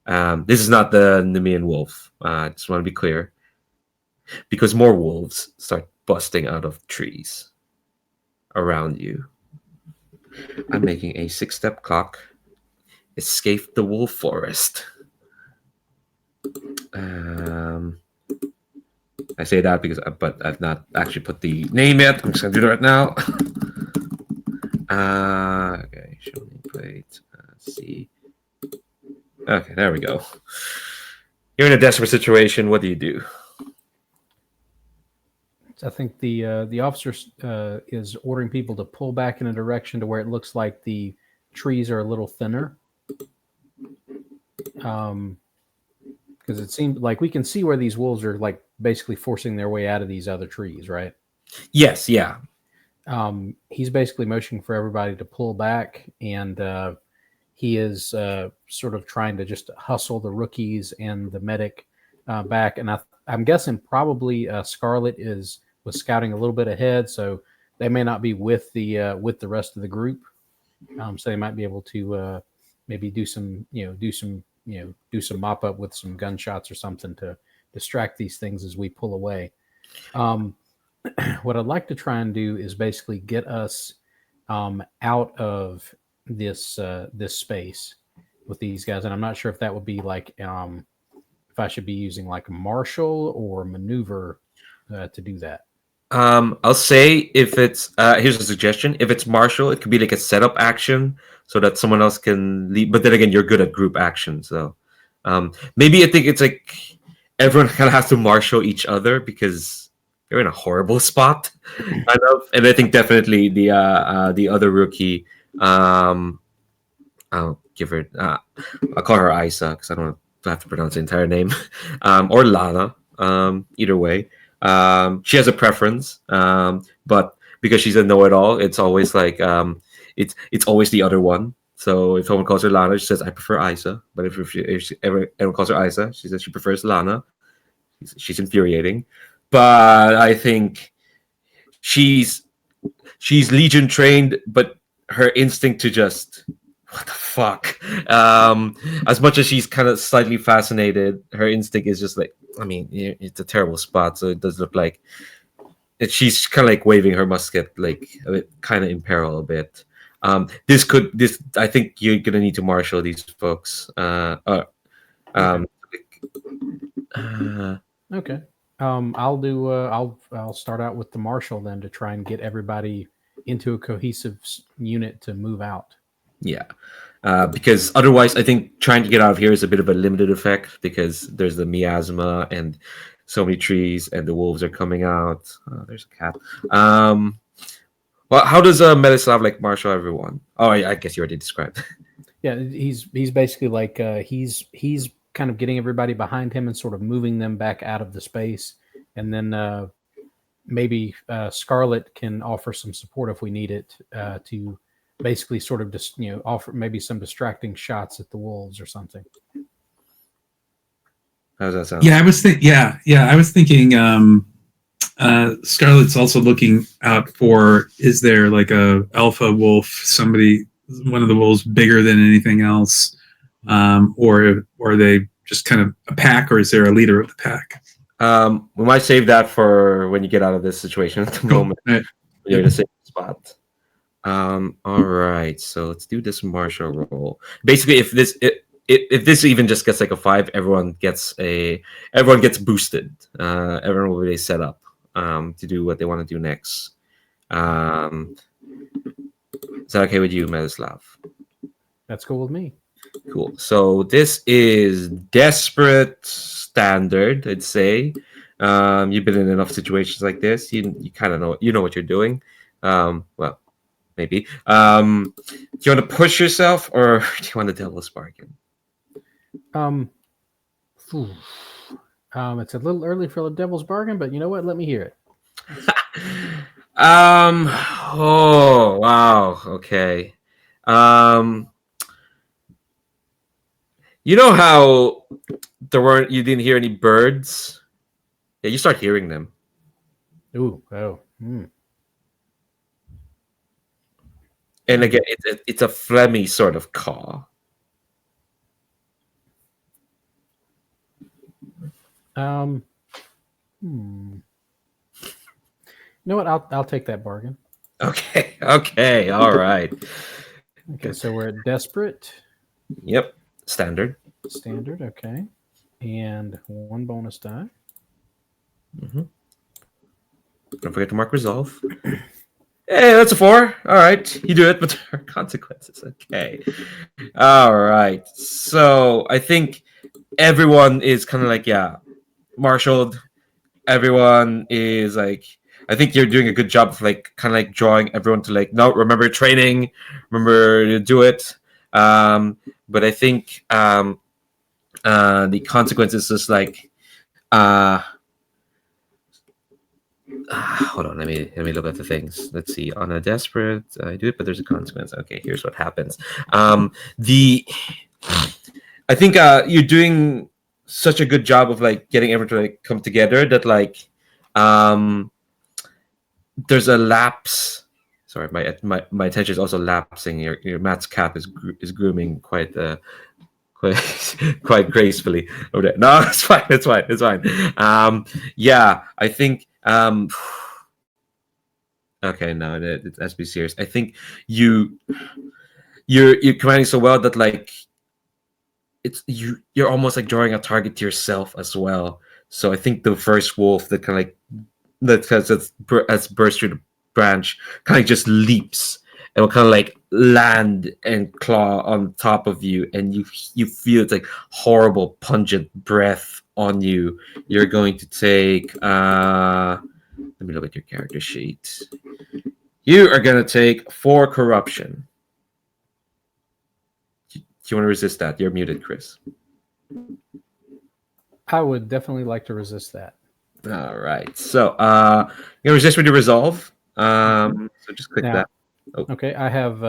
S1: This is not the Nemean wolf. I just want to be clear, because more wolves start busting out of trees around you. I'm making a 6-step clock. Escape the wolf forest. I say that because, but I've not actually put the name yet. I'm just gonna do that right now. Okay, show me plate. See. Okay, there we go. You're in a desperate situation. What do you do?
S5: I think the officer is ordering people to pull back in a direction to where it looks like the trees are a little thinner. Because it seems like we can see where these wolves are like basically forcing their way out of these other trees, right?
S1: Yes, yeah.
S5: He's basically motioning for everybody to pull back, and he is sort of trying to just hustle the rookies and the medic back. And I'm guessing probably Scarlet was scouting a little bit ahead, so they may not be with the rest of the group. So they might be able to maybe do some mop up with some gunshots or something to distract these things as we pull away. What I'd like to try and do is basically get us out of this space with these guys, and I'm not sure if that would be like if I should be using like martial or maneuver to do that.
S1: I'll say if it's here's a suggestion. If it's martial, it could be like a setup action so that someone else can lead. But then again, you're good at group action, so maybe I think it's like everyone kind of has to marshal each other because you're in a horrible spot, kind of. And I think definitely the other rookie, I'll give her I'll call her Isa because I don't have to pronounce the entire name, or Lana. Either way. She has a preference, but because she's a know-it-all, it's always like it's always the other one. So if someone calls her Lana, she says I prefer Isa. But if everyone calls her Isa, she says she prefers Lana. She's infuriating, but I think she's Legion trained, but her instinct to just what the fuck. As much as she's kind of slightly fascinated, her instinct is just like, I mean, it's a terrible spot, so it does look like she's kind of like waving her musket, like a bit, kind of in peril a bit. This I think you're gonna need to marshal these folks.
S5: Okay. I'll start out with the marshal then to try and get everybody into a cohesive unit to move out.
S1: Yeah. Because otherwise, I think trying to get out of here is a bit of a limited effect because there's the miasma and so many trees, and the wolves are coming out. Oh, there's a cat. Well, how does Metislav like marshal everyone? Oh, I guess you already described.
S5: Yeah, he's basically like he's kind of getting everybody behind him and sort of moving them back out of the space, and then maybe Scarlet can offer some support if we need it to basically sort of just offer maybe some distracting shots at the wolves or something.
S1: How does that sound?
S4: Yeah, I was thinking Scarlet's also looking out for, is there like a alpha wolf, one of the wolves bigger than anything else, or are they just kind of a pack, or is there a leader of the pack?
S1: We might save that for when you get out of this situation. At the moment,
S4: Right.
S1: you're in a safe spot. All right, so let's do this martial roll. Basically, if this even just gets like a 5, everyone gets boosted. Everyone will be set up to do what they want to do next. Is that okay with you, Metislav?
S5: That's cool with me.
S1: Cool. So this is desperate standard, I'd say. You've been in enough situations like this. You kind of know what you're doing. Well, maybe. Do you want to push yourself, or do you want the devil's bargain?
S5: It's a little early for the devil's bargain, but you know what? Let me hear it.
S1: Oh wow. Okay. You know how you didn't hear any birds? Yeah, you start hearing them.
S5: Ooh, oh.
S1: And again, it's a phlegmy sort of caw.
S5: You know what? I'll take that bargain.
S1: Okay. All right.
S5: Okay, so we're at desperate.
S1: Yep. Standard.
S5: Okay. And 1 bonus die.
S1: Mm-hmm. Don't forget to mark resolve. Hey, that's a 4. All right, you do it, but there are consequences. Okay. All right. So I think everyone is kind of like, yeah, marshaled. Everyone is like, I think you're doing a good job of like kind of like drawing everyone to like, no, remember training, remember to do it. But I think the consequences is like, uh, hold on, let me look at the things. Let's see. On a desperate, I do it, but there's a consequence. Okay, here's what happens. The I think you're doing such a good job of like getting everyone to like come together that like um there's a lapse. Sorry, my attention is also lapsing. Your Matt's cat is grooming quite quite gracefully over there. No, it's fine. It's fine. Yeah, I think. Okay, no, it has to be serious. I think you're commanding so well that like you're almost like drawing a target to yourself as well. So I think the first wolf that kind of like that's burst through the branch kind of just leaps and will kind of like land and claw on top of you, and you feel it's like horrible pungent breath on you. You're going to take let me look at your character sheet. You are going to take 4 corruption. Do you want to resist that? You're muted, Chris.
S5: I would definitely like to resist that.
S1: All right. So you resist with your resolve. So just click
S5: Now,
S1: that.
S5: Okay, I have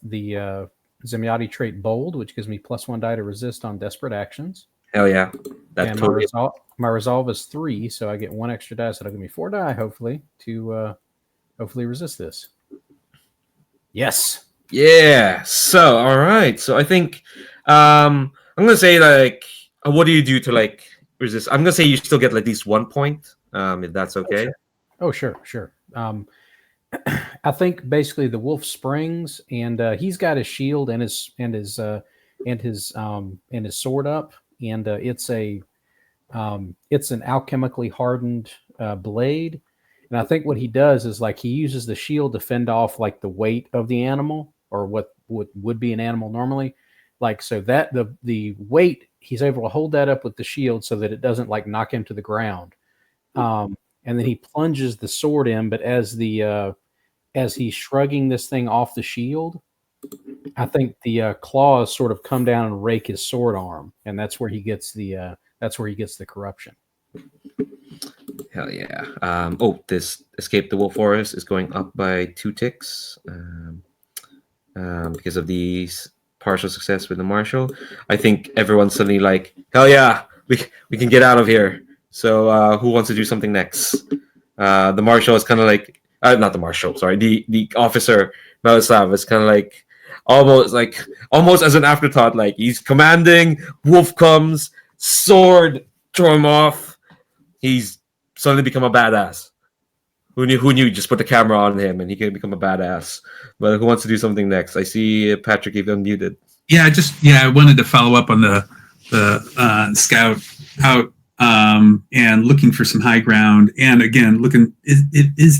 S5: the Zemyati trait bold, which gives me +1 die to resist on desperate actions.
S1: Hell yeah. That
S5: And
S1: totally
S5: my resolve is 3, so I get 1 extra die, so that'll give me 4 die, hopefully, to hopefully resist this. Yes.
S1: Yeah. So all right. So I think I'm gonna say like what do you do to like resist? I'm gonna say you still get at least 1 point. If that's okay.
S5: Oh, sure. I think basically the wolf springs, and he's got his shield and his sword up, and it's an alchemically hardened blade. And I think what he does is like he uses the shield to fend off like the weight of the animal, or what would be an animal normally. Like so that the weight, he's able to hold that up with the shield so that it doesn't like knock him to the ground. And then he plunges the sword in, but as he's shrugging this thing off the shield, I think the claws sort of come down and rake his sword arm, and that's where he gets the corruption.
S1: Hell yeah. This escape the wolf forest is going up by 2 ticks because of the partial success with the marshal. I think everyone's suddenly like, hell yeah, we can get out of here. So who wants to do something next? The marshal is kind of like, not the marshal, sorry, the officer Melislav is kind of like almost as an afterthought, like he's commanding, wolf comes, sword, throw him off. He's suddenly become a badass. Who knew? Just put the camera on him and he can become a badass. But who wants to do something next? I see Patrick, you've unmuted.
S4: Yeah, I wanted to follow up on the scout out and looking for some high ground. And again, is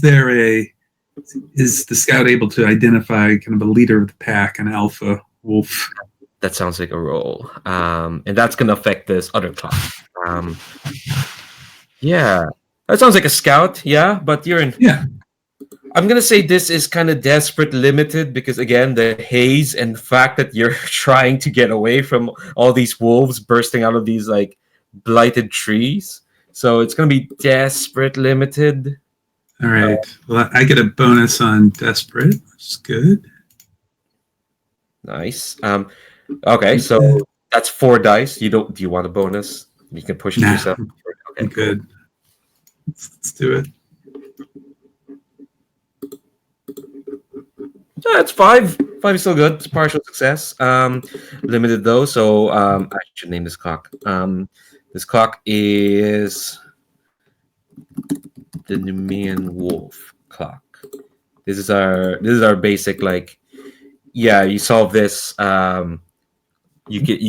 S4: the scout able to identify kind of a leader of the pack, an alpha wolf?
S1: That sounds like a roll, and that's going to affect this other class. Yeah, that sounds like a scout. Yeah, but you're in.
S4: Yeah.
S1: I'm gonna say this is kind of desperate limited because again the haze and the fact that you're trying to get away from all these wolves bursting out of these like blighted trees. So it's gonna be desperate limited.
S4: All right. Well, I get a bonus on desperate, which is good.
S1: Nice. Okay, so that's 4 dice. Do you want a bonus? You can push it yourself. Okay,
S4: I'm good. Let's do it.
S1: Yeah, it's 5. 5 is still good. It's partial success. Limited though, so I should name this clock. This clock is the Nemean Wolf clock. This is our basic like. Yeah, you solve this. You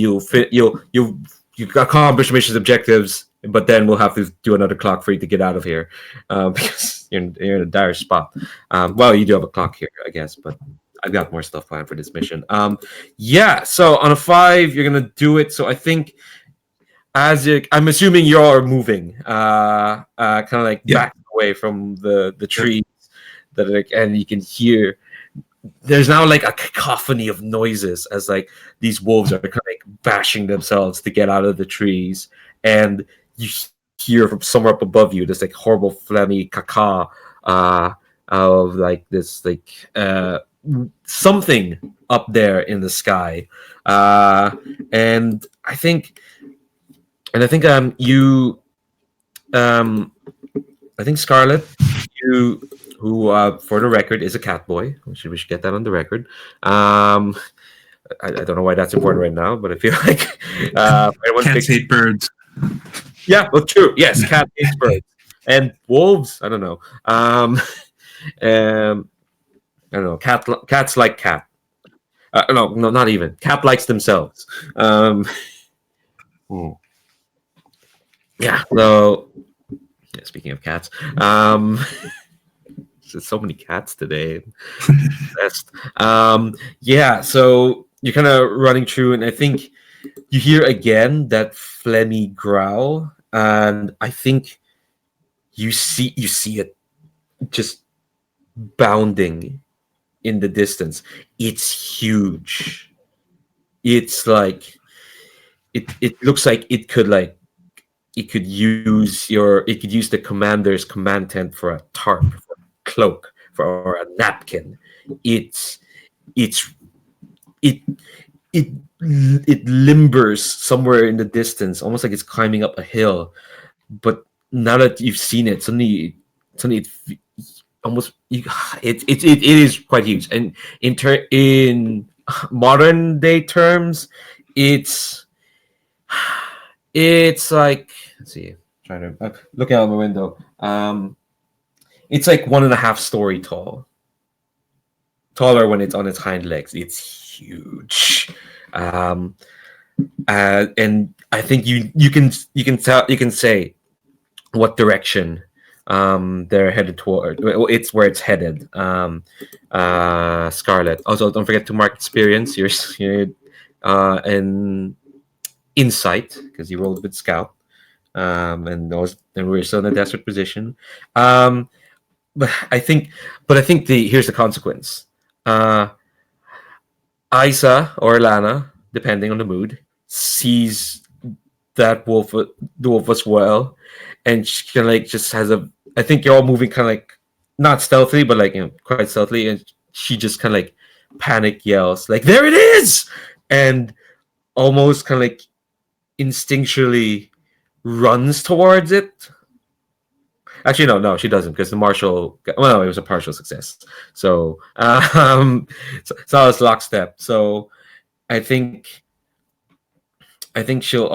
S1: accomplish missions objectives. but then we'll have to do another clock for you to get out of here because you're in a dire spot. Well, you do have a clock here, I guess, but I've got more stuff planned for this mission. Yeah, so on a 5, you're gonna do it. So I think I'm assuming you're moving, kind of like back away from the trees and you can hear. There's now like a cacophony of noises as like these wolves are kind of like bashing themselves to get out of the trees, and you hear from somewhere up above you this like horrible phlegmy caca of like this like something up there in the sky, and I think Scarlet, who for the record is a cat boy. We should get that on the record. I don't know why that's important right now, but I feel like
S4: cats hate birds.
S1: Yeah, well, true. Yes, cat hates birds and wolves. I don't know. I don't know. Cats like cat. No, not even. Cat likes themselves. Yeah. So, yeah, speaking of cats, there's so many cats today. Best. Yeah. So you're kind of running through, and I think you hear again that phlegmy growl, and I think you see it just bounding in the distance. It's huge. It's like it looks like it could use the commander's command tent for a tarp, for a cloak, or a napkin. It limbers somewhere in the distance, almost like it's climbing up a hill. But now that you've seen it, suddenly it is quite huge. And in modern day terms, it's like, let's see, trying to look out my window. It's like 1.5 story tall. Taller when it's on its hind legs. It's huge. And I think you can say what direction they're headed toward. It's where it's headed. Scarlet. Also, don't forget to mark experience. You're in insight because you rolled with scout. And we're still in a desperate position. But I think here's the consequence. Isa or Lana, depending on the mood, sees that the wolf as well, and she kind of like just has I think you're all moving kind of like not stealthily, but like quite stealthily, and she just kind of like panic yells like, "There it is!" and almost kind of like instinctually runs towards it. Actually, no, she doesn't, because the marshal. Well, it was a partial success, so it's not as lockstep. So I think she'll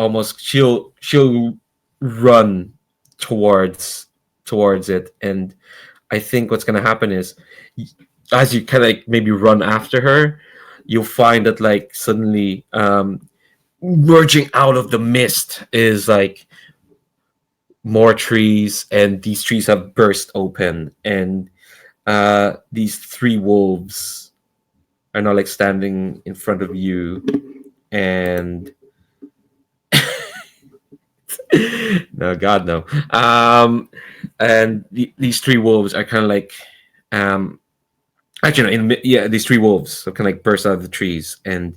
S1: run towards it, and I think what's gonna happen is, as you kind of like maybe run after her, you'll find that like suddenly merging out of the mist is like more trees, and these trees have burst open, and these 3 wolves are now like standing in front of you, and no, God, no. And these 3 wolves are kind of like actually no, these 3 wolves have kind of like burst out of the trees, and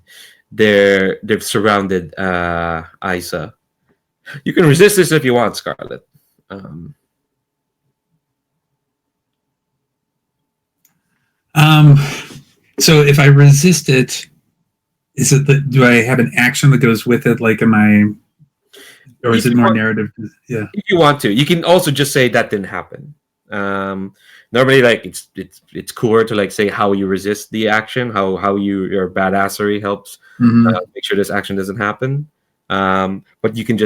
S1: they've surrounded Isa. You can resist this if you want, Scarlet.
S4: So if I resist it, do I have an action that goes with it? Like, or is it more narrative? Yeah.
S1: If you want to, you can also just say that didn't happen. Normally, like it's cooler to like say how you resist the action, how your badassery helps make sure this action doesn't happen. But you can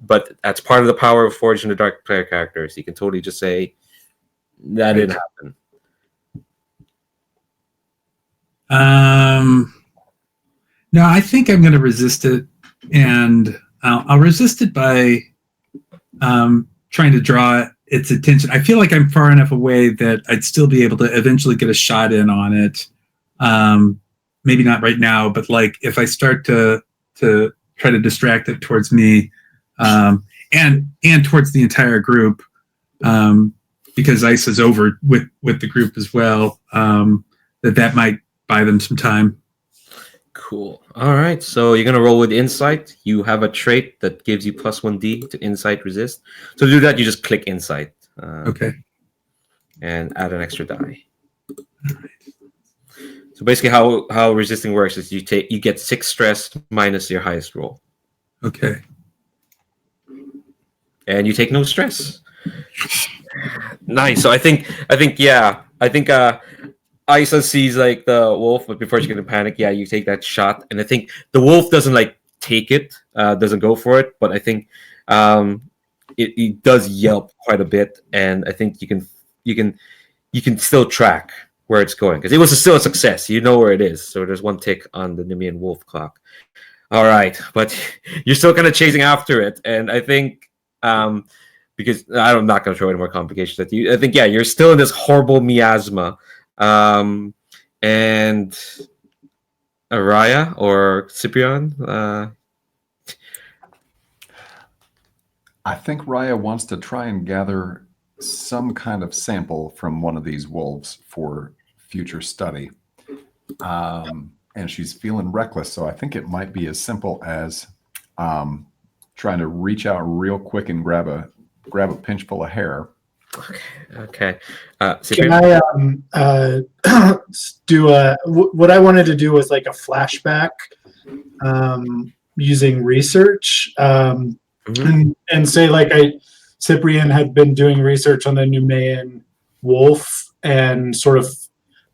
S1: but that's part of the power of Forged in the Dark player characters. You can totally just say that didn't happen.
S4: No, I think I'm going to resist it, and I'll resist it by trying to draw its attention. I feel like I'm far enough away that I'd still be able to eventually get a shot in on it. Maybe not right now, but like if I start to try to distract it towards me, and towards the entire group, because Ice is over with the group as well, that might buy them some time.
S1: Cool. All right. So you're gonna roll with insight. You have a trait that gives you +1d to insight resist. So to do that, you just click insight.
S4: Okay.
S1: And add an extra die. So basically, how resisting works is you get 6 stress minus your highest roll,
S4: Okay.
S1: and you take no stress. Nice. So I think Isa sees like the wolf, but before she can panic, you take that shot, and I think the wolf doesn't like take it, doesn't go for it, but I think it does yelp quite a bit, and I think you can still track where it's going because it was still a success. You know where it is, so there's 1 tick on the Nemean wolf clock. All right, but you're still kind of chasing after it, and I think because I'm not going to throw any more complications at you. I think you're still in this horrible miasma. And Araya or Cyprian?
S3: I think Raya wants to try and gather some kind of sample from one of these wolves for future study. And she's feeling reckless, so I think it might be as simple as trying to reach out real quick and grab a pinchful of hair.
S1: Okay.
S2: Can I do what I wanted to do was like a flashback using research and say like Cyprian had been doing research on the Nemean wolf and sort of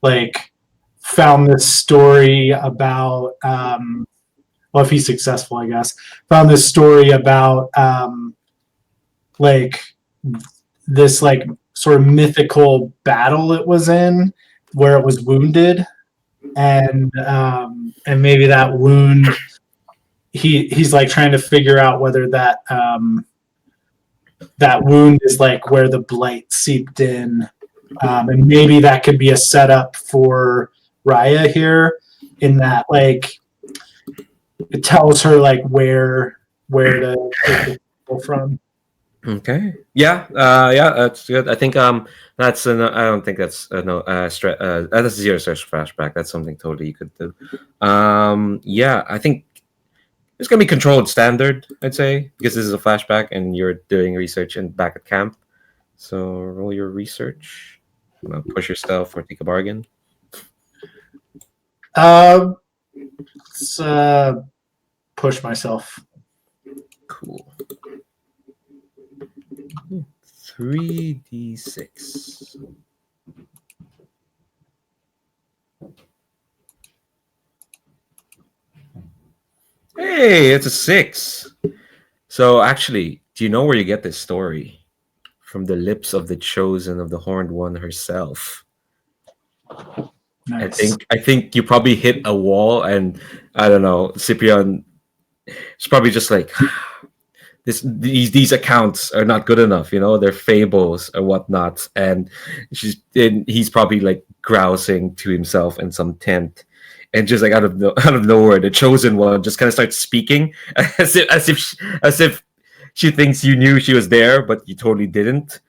S2: like found this story about well, if he's successful, I guess, found this story about like this like sort of mythical battle it was in where it was wounded, and maybe that wound he's like trying to figure out whether that that wound is like where the blight seeped in, and maybe that could be a setup for Raya here, in that like it tells her like where to take the people from.
S1: Okay. Yeah. That's good. I think that's I don't think that's that's a 0 stress flashback. That's something totally you could do. I think it's gonna be controlled standard. I'd say because this is a flashback and you're doing research and back at camp. So roll your research. Push your stealth or take a bargain.
S2: Let's push myself.
S1: Cool. 3d6. Hey, it's a 6. So actually, do you know where you get this story? From the lips of the chosen of the Horned One herself.
S2: Nice.
S1: I think you probably hit a wall, and I don't know, Cyprian is probably just like these accounts are not good enough, they're fables or whatnot, and he's probably like grousing to himself in some tent, and just like out of nowhere, the chosen one just kind of starts speaking as if she thinks you knew she was there, but you totally didn't.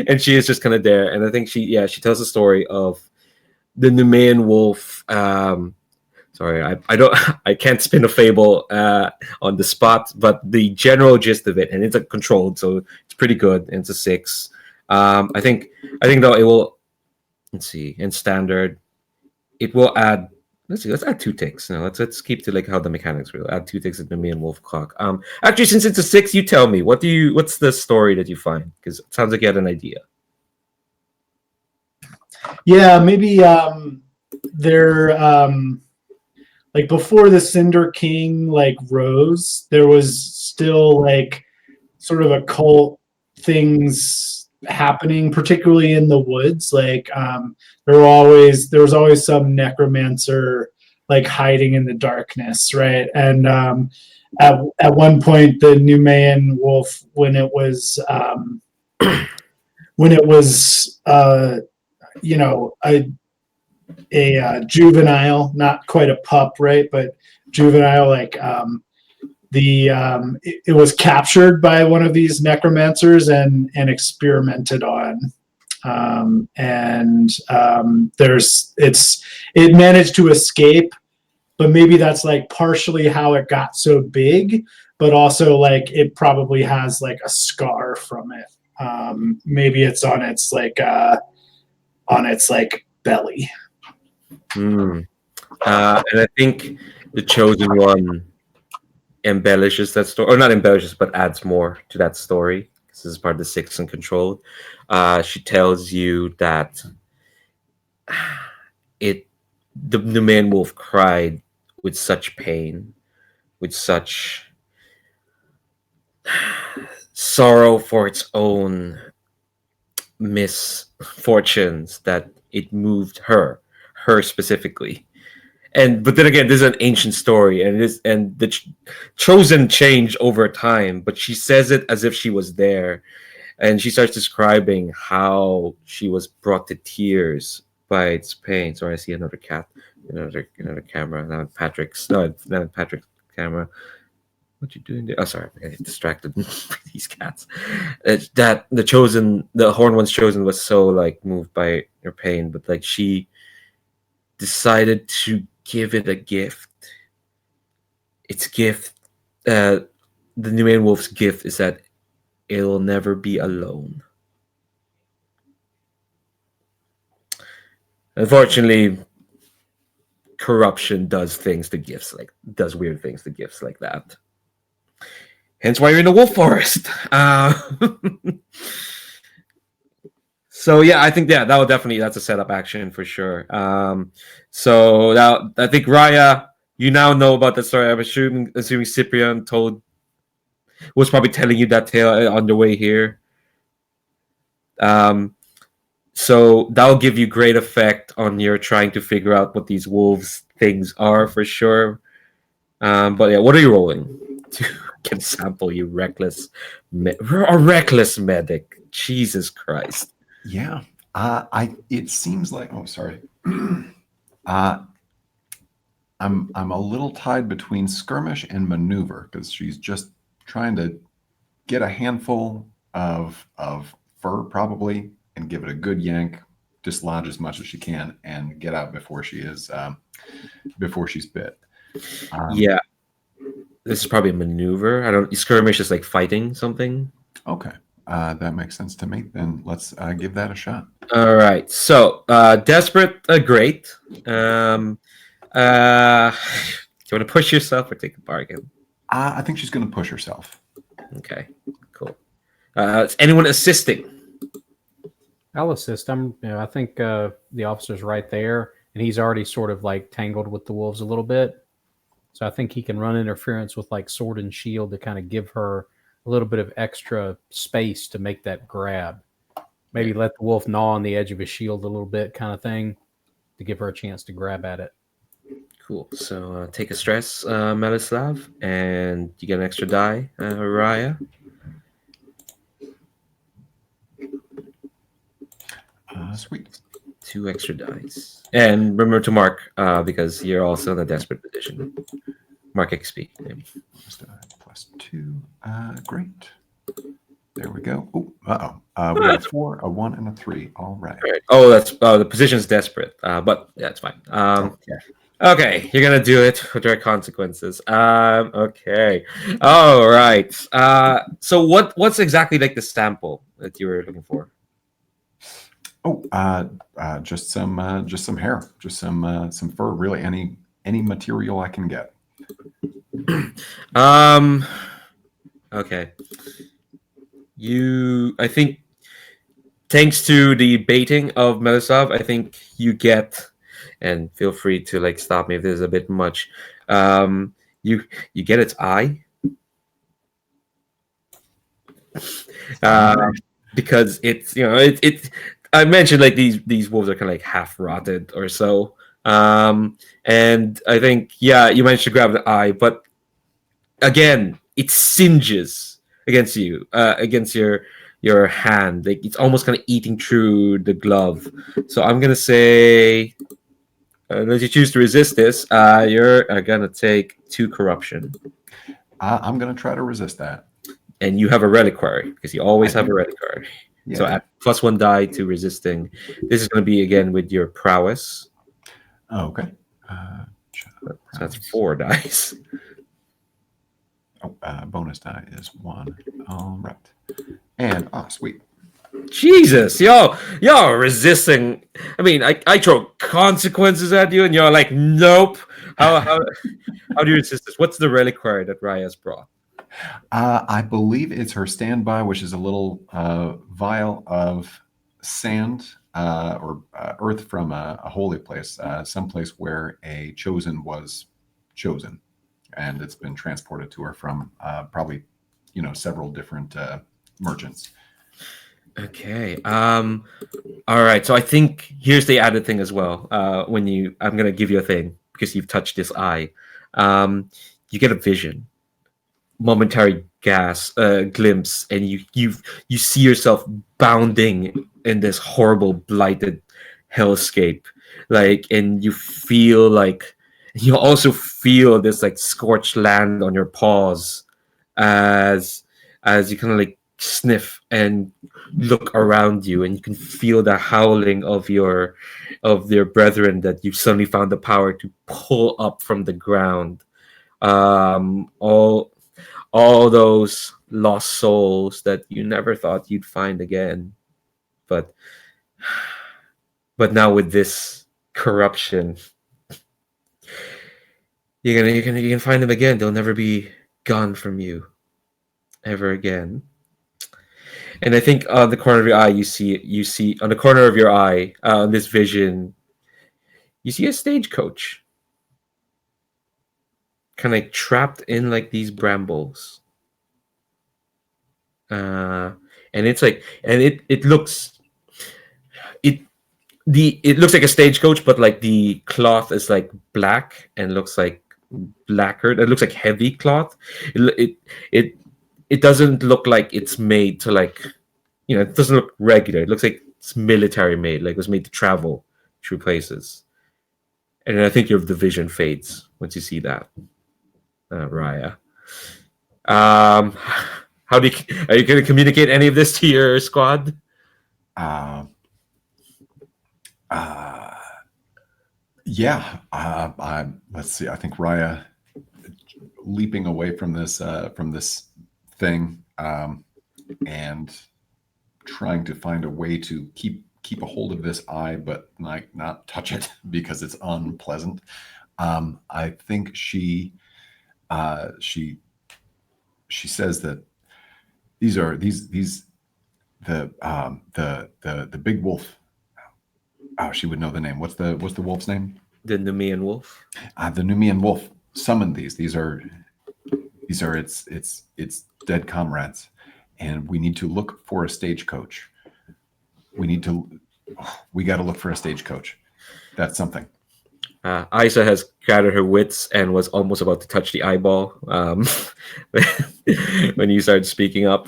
S1: And she is just kind of there, and I think she tells the story of the Nemean wolf. Sorry, I can't spin a fable on the spot, but the general gist of it, and it's a controlled, so it's pretty good. And it's a 6. I think though it will. Let's see, in standard, it will add. Let's add 2 ticks. No, let's keep to like how the mechanics will add 2 ticks at the Nemean wolf clock. Actually, since it's a 6, you tell me what's the story that you find, because it sounds like you had an idea.
S2: Yeah, maybe they're like before the Cinder King like rose, there was still like sort of occult things happening, particularly in the woods. Like there was always some necromancer like hiding in the darkness, right? And at one point the Numaean wolf, when it was you know, a juvenile, not quite a pup, right? But juvenile, like it was captured by one of these necromancers and experimented on. It managed to escape, but maybe that's like partially how it got so big, but also like it probably has like a scar from it. Maybe it's on its belly.
S1: And I think the chosen one embellishes that story, or not embellishes, but adds more to that story. This is part of the Sixth and Controlled. She tells you that the man wolf cried with such pain, with such sorrow for its own misfortunes, that it moved her specifically. But then again, this is an ancient story, and the chosen change over time. But she says it as if she was there, and she starts describing how she was brought to tears by its pain. Sorry, I see another cat, another camera. Now Patrick's camera. What you doing there? Oh, sorry, I get distracted by these cats. That the horn one's chosen was so like moved by her pain, but like she decided to give it a gift. Its gift, the Numaean wolf's gift, is that it'll never be alone. Unfortunately, corruption does weird things to gifts like that. Hence why you're in the wolf forest. So yeah, I think that's a setup action for sure. So now I think Raya, you now know about the story. I'm assuming Cyprian was probably telling you that tale on the way here. So that'll give you great effect on your trying to figure out what these wolves things are for sure. But yeah, what are you rolling to get a sample? You reckless medic. Jesus Christ.
S3: Yeah. It seems like, oh, sorry. I'm a little tied between skirmish and maneuver, because she's just trying to get a handful of fur probably and give it a good yank, dislodge as much as she can, and get out before she's bit.
S1: Yeah. This is probably a maneuver. Skirmish is like fighting something.
S3: Okay. That makes sense to me. Then let's give that a shot.
S1: All right. So, desperate, great. Do you want to push yourself or take a bargain?
S3: I think she's going to push herself.
S1: Okay, cool. Is anyone assisting?
S5: I'll assist him. I think the officer's right there, and he's already sort of like tangled with the wolves a little bit. So I think he can run interference with like sword and shield to kind of give her a little bit of extra space to make that grab. Maybe let the wolf gnaw on the edge of his shield a little bit, kind of thing, to give her a chance to grab at it.
S1: Cool. So take a stress, Melislav, and you get an extra die, Raya.
S3: Sweet.
S1: 2 extra dice. And remember to mark, because you're also in a desperate position. Mark XP.
S3: +2. Great. There we go. Oh, we got a 4, a 1, and a 3. All right.
S1: Oh, that's the position's desperate, but that's fine. Okay, you're gonna do it with their consequences. Okay. All right. So what's exactly like the sample that you were looking for?
S3: Oh, just some hair, just some fur. Really, any material I can get.
S1: Okay. I think, thanks to the baiting of Melislav, I think you get, and feel free to like stop me if there's a bit much. You get its eye. Because it's it. I mentioned like these wolves are kind of like half rotted or so. And I think you managed to grab the eye, but again, it singes against you, against your hand. Like it's almost kind of eating through the glove. So I'm gonna say, unless you choose to resist this, you're gonna take 2 corruption,
S3: I'm going to try to resist that.
S1: and you have a reliquary because you always
S3: I
S1: have
S3: do.
S1: a reliquary.
S3: Yeah.
S1: So at +1 die to resisting. This is gonna be again with your prowess.
S3: Oh, okay.
S1: So that's 4 dice.
S3: Oh, bonus die is 1. All right. And sweet.
S1: Jesus, y'all are resisting. I mean, I throw consequences at you, and you're like, nope. How do you resist this? What's the reliquary that Raya's brought?
S3: I believe it's her standby, which is a little vial of sand or earth from a holy place, someplace where a chosen was chosen, and it's been transported to her from probably, several different merchants.
S1: Okay. All right. So I think here's the added thing as well. I'm gonna give you a thing because you've touched this eye. You get a vision, momentary glimpse, and you see yourself bounding in this horrible blighted hellscape, and you also feel this like scorched land on your paws as you kind of like sniff and look around you, and you can feel the howling of your brethren that you suddenly found the power to pull up from the ground. All those lost souls that you never thought you'd find again, but now with this corruption, you can find them again. They'll never be gone from you ever again. And I think on the corner of your eye, you see on the corner of your eye, this vision, you see a stagecoach, kind of like trapped in like these brambles. And it's like, and it looks like a stagecoach, but like the cloth is like black and looks like lacquered. It looks like heavy cloth. It doesn't look like it's made to it doesn't look regular. It looks like it's military made, like it was made to travel through places. And I think the vision fades once you see that, Raya. Are you going to communicate any of this to your squad?
S3: Yeah. Let's see. I think Raya leaping away from this thing and trying to find a way to keep a hold of this eye, but not touch it because it's unpleasant. I think she says that these are the big wolf. Oh, she would know the name. What's the wolf's name?
S1: The Nemean wolf.
S3: The Nemean wolf summoned these. These are its dead comrades, and we need to look for a stagecoach. We got to look for a stagecoach. That's something.
S1: Isa has gathered her wits and was almost about to touch the eyeball when you started speaking up.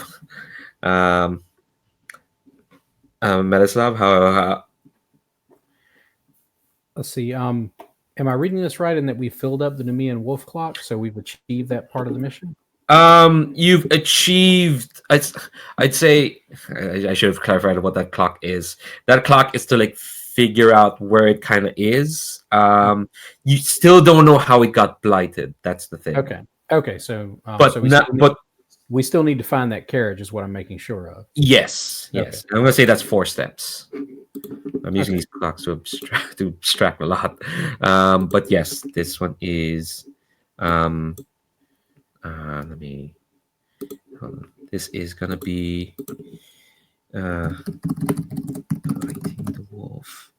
S1: Metislav, how?
S5: Let's see. Am I reading this right in that we filled up the Nemean wolf clock, so we've achieved that part of the mission?
S1: You've achieved. I'd say I should have clarified what that clock is. That clock is to figure out where it kind of is. You still don't know how it got blighted. That's the thing.
S5: Okay. So, we still need to find that carriage, is what I'm making sure of.
S1: Yes.
S5: Okay.
S1: I'm gonna say that's 4 steps. I'm using these clocks to abstract a lot. But yes, this one is. Let me. Hold on. This is gonna be. Blighting the wolf.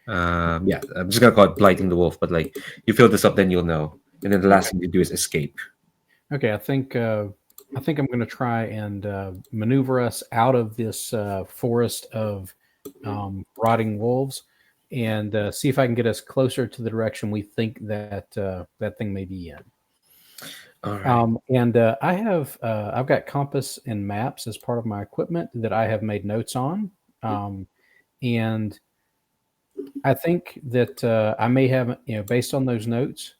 S1: Yeah, I'm just gonna call it blighting the wolf. But you fill this up, then you'll know. And then the last thing you do is escape.
S5: Okay, I think I'm going to try and maneuver us out of this forest of rotting wolves, and see if I can get us closer to the direction we think that that thing may be in.
S1: All right.
S5: And I've got compass and maps as part of my equipment that I have made notes on. And I think that I may have, based on those notes,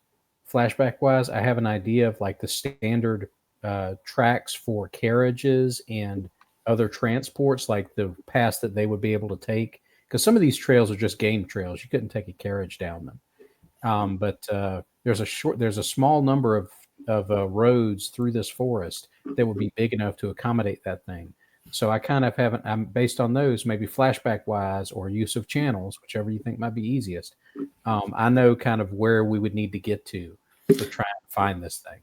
S5: flashback wise, I have an idea of like the standard tracks for carriages and other transports, like the paths that they would be able to take. Because some of these trails are just game trails; you couldn't take a carriage down them. But there's a small number of roads through this forest that would be big enough to accommodate that thing. So I kind of haven't. I'm based on those, maybe flashback wise or use of channels, whichever you think might be easiest. I know kind of where we would need to get to try and find this thing.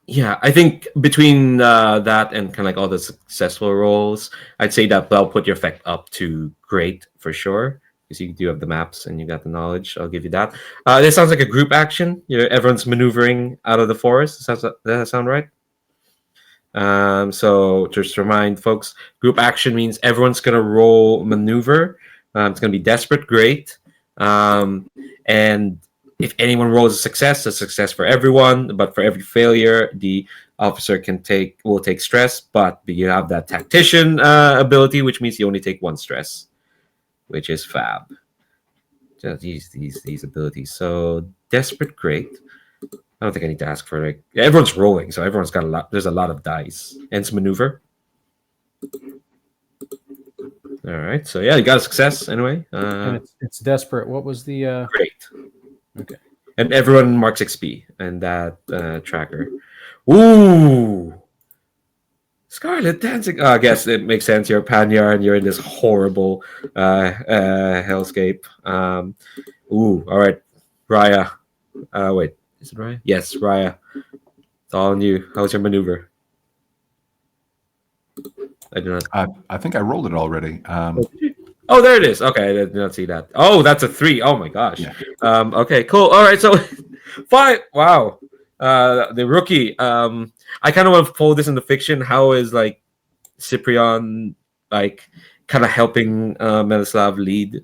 S1: Yeah, I think between that and kind of like all the successful rolls, I'd say that that'll put your effect up to great for sure. Because you do have the maps and you got the knowledge. I'll give you that. This sounds like a group action. Everyone's maneuvering out of the forest. Does that sound right? So just to remind folks, group action means everyone's going to roll maneuver. It's going to be desperate, great. And if anyone rolls a success for everyone. But for every failure, the officer will take stress. But you have that tactician ability, which means you only take one stress, which is fab. Just these abilities. So desperate, great. I don't think I need to ask for everyone's rolling, so everyone's got a lot. There's a lot of dice. Ends maneuver. All right, so yeah, you got a success anyway.
S5: And it's desperate. What was the
S1: great?
S5: Okay.
S1: And everyone marks XP and that tracker. Ooh, Scarlet dancing. I guess it makes sense. You're a Panyar and you're in this horrible hellscape. All right, Raya. Wait. Is it Raya? Yes, Raya. It's all on you. How's your maneuver? I do not.
S3: I think I rolled it already.
S1: Oh, there it is. Okay, I did not see that. Oh, that's a 3. Oh my gosh.
S3: Yeah.
S1: Okay, cool. All right, so 5. Wow. The rookie. I kind of want to pull this into fiction. How is like Cyprian like kind of helping Melislav lead?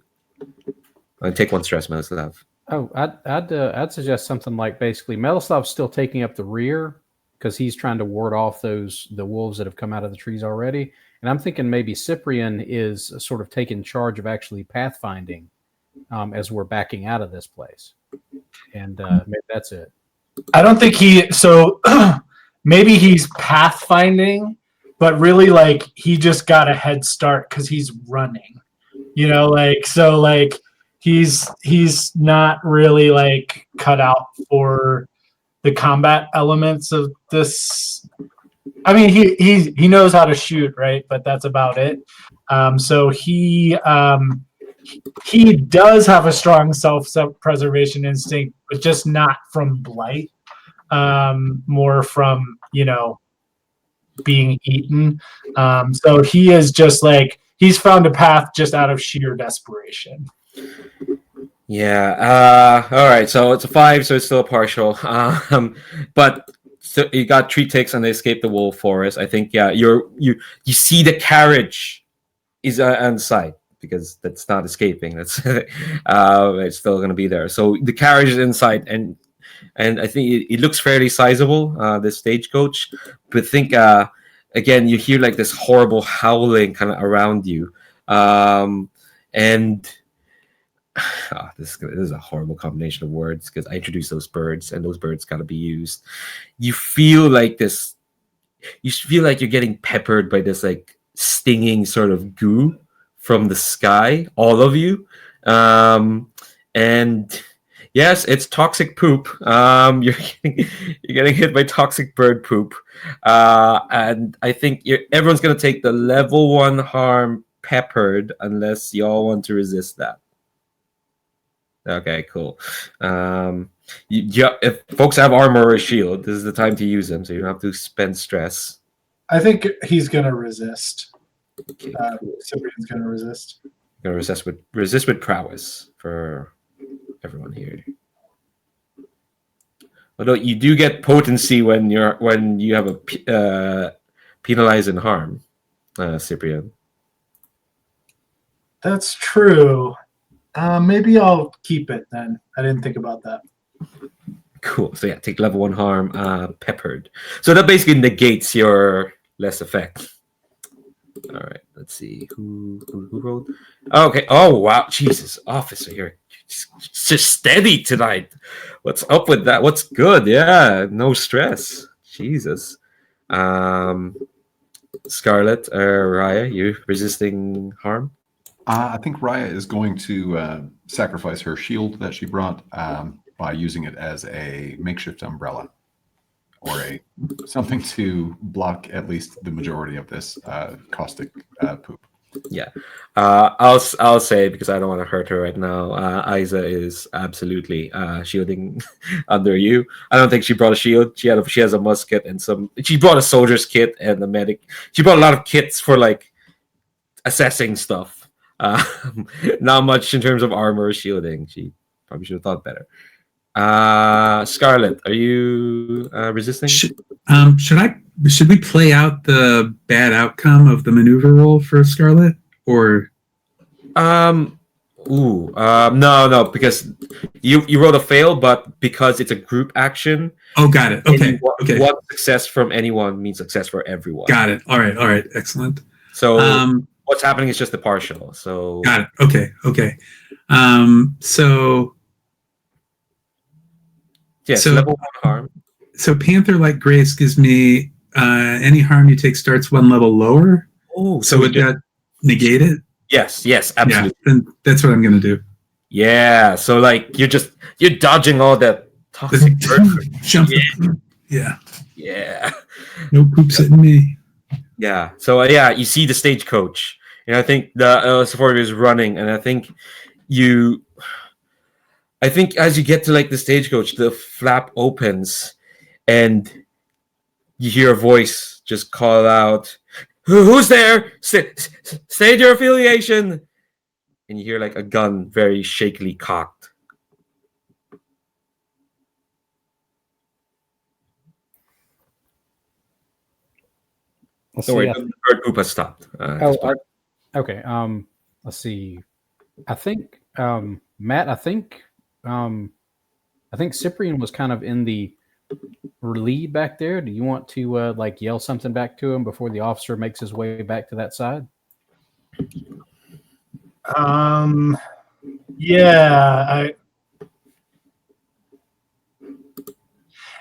S1: Take one stress, Melislav.
S5: Oh, I'd suggest something like basically Melislav's still taking up the rear because he's trying to ward off the wolves that have come out of the trees already. And I'm thinking maybe Cyprian is sort of taking charge of actually pathfinding as we're backing out of this place. And maybe that's it.
S2: I don't think maybe he's pathfinding, but really like he just got a head start because he's running. He's not really like cut out for the combat elements of this. I mean, he knows how to shoot, right? But that's about it. So he does have a strong self-preservation instinct, but just not from blight. More from being eaten. So he is just like he's found a path just out of sheer desperation.
S1: Yeah. All right. So it's a 5, so it's still a partial. But so you got 3 takes on the escape the wolf forest. I think you see the carriage is on site because that's not escaping. That's it's still going to be there. So the carriage is inside, and I think it looks fairly sizable. This stagecoach, but think again you hear like this horrible howling kind of around you, and. This is a horrible combination of words because I introduced those birds and those birds got to be used. You feel like you're getting peppered by this like stinging sort of goo from the sky, all of you. And yes, it's toxic poop. You're getting hit by toxic bird poop. And I think everyone's going to take the level 1 harm peppered unless y'all want to resist that. Okay, cool. If folks have armor or a shield, this is the time to use them, so you don't have to spend stress.
S2: I think he's gonna resist. Cyprian's gonna resist.
S1: Gonna resist with prowess for everyone here. Although you do get potency when you have a penalize and harm, Cyprian.
S2: That's true. Maybe I'll keep it then. I didn't think about that.
S1: Cool. So yeah, take level 1 harm, peppered. So that basically negates your less effect. All right, let's see who rolled. Oh, okay. Oh wow, Jesus, officer, you're just steady tonight. What's up with that? What's good? Yeah, no stress. Jesus. Um, Scarlet or Raya, you resisting harm?
S3: I think Raya is going to sacrifice her shield that she brought by using it as a makeshift umbrella, or something to block at least the majority of this caustic poop.
S1: Yeah, I'll say, because I don't want to hurt her right now. Isa is absolutely shielding under you. I don't think she brought a shield. She has a musket and some. She brought a soldier's kit and a medic. She brought a lot of kits for like assessing stuff. Not much in terms of armor or shielding. She probably should have thought better. Scarlet, are you resisting?
S4: Should we play out the bad outcome of the maneuver roll for Scarlet, or
S1: No, because you rolled a fail, but because it's a group action.
S4: Oh, got it. Okay. Okay.
S1: One success from anyone means success for everyone.
S4: Got it. All right. Excellent.
S1: So what's happening is just the partial. So
S4: got it. Okay. So
S1: yes, level 1 harm.
S4: So Panther like Grace gives me any harm you take starts 1 level lower.
S1: Oh,
S4: so would that negate it?
S1: Yes, absolutely.
S4: Yeah, then that's what I'm gonna do.
S1: Yeah, so like you're dodging all that toxic
S4: jumping. Yeah. No poops at me.
S1: Yeah. So you see the stagecoach, and I think the Sephora is running, and I think as you get to like the stagecoach, the flap opens, and you hear a voice just call out, "Who's there? State your affiliation!" And you hear like a gun very shakily cocked.
S5: Let's
S1: Don't
S5: see.
S1: worry, the bird poop has stopped.
S5: Okay. Let's see. I think Matt. I think Cyprian was kind of in the lead back there. Do you want to like yell something back to him before the officer makes his way back to that side?
S2: Yeah.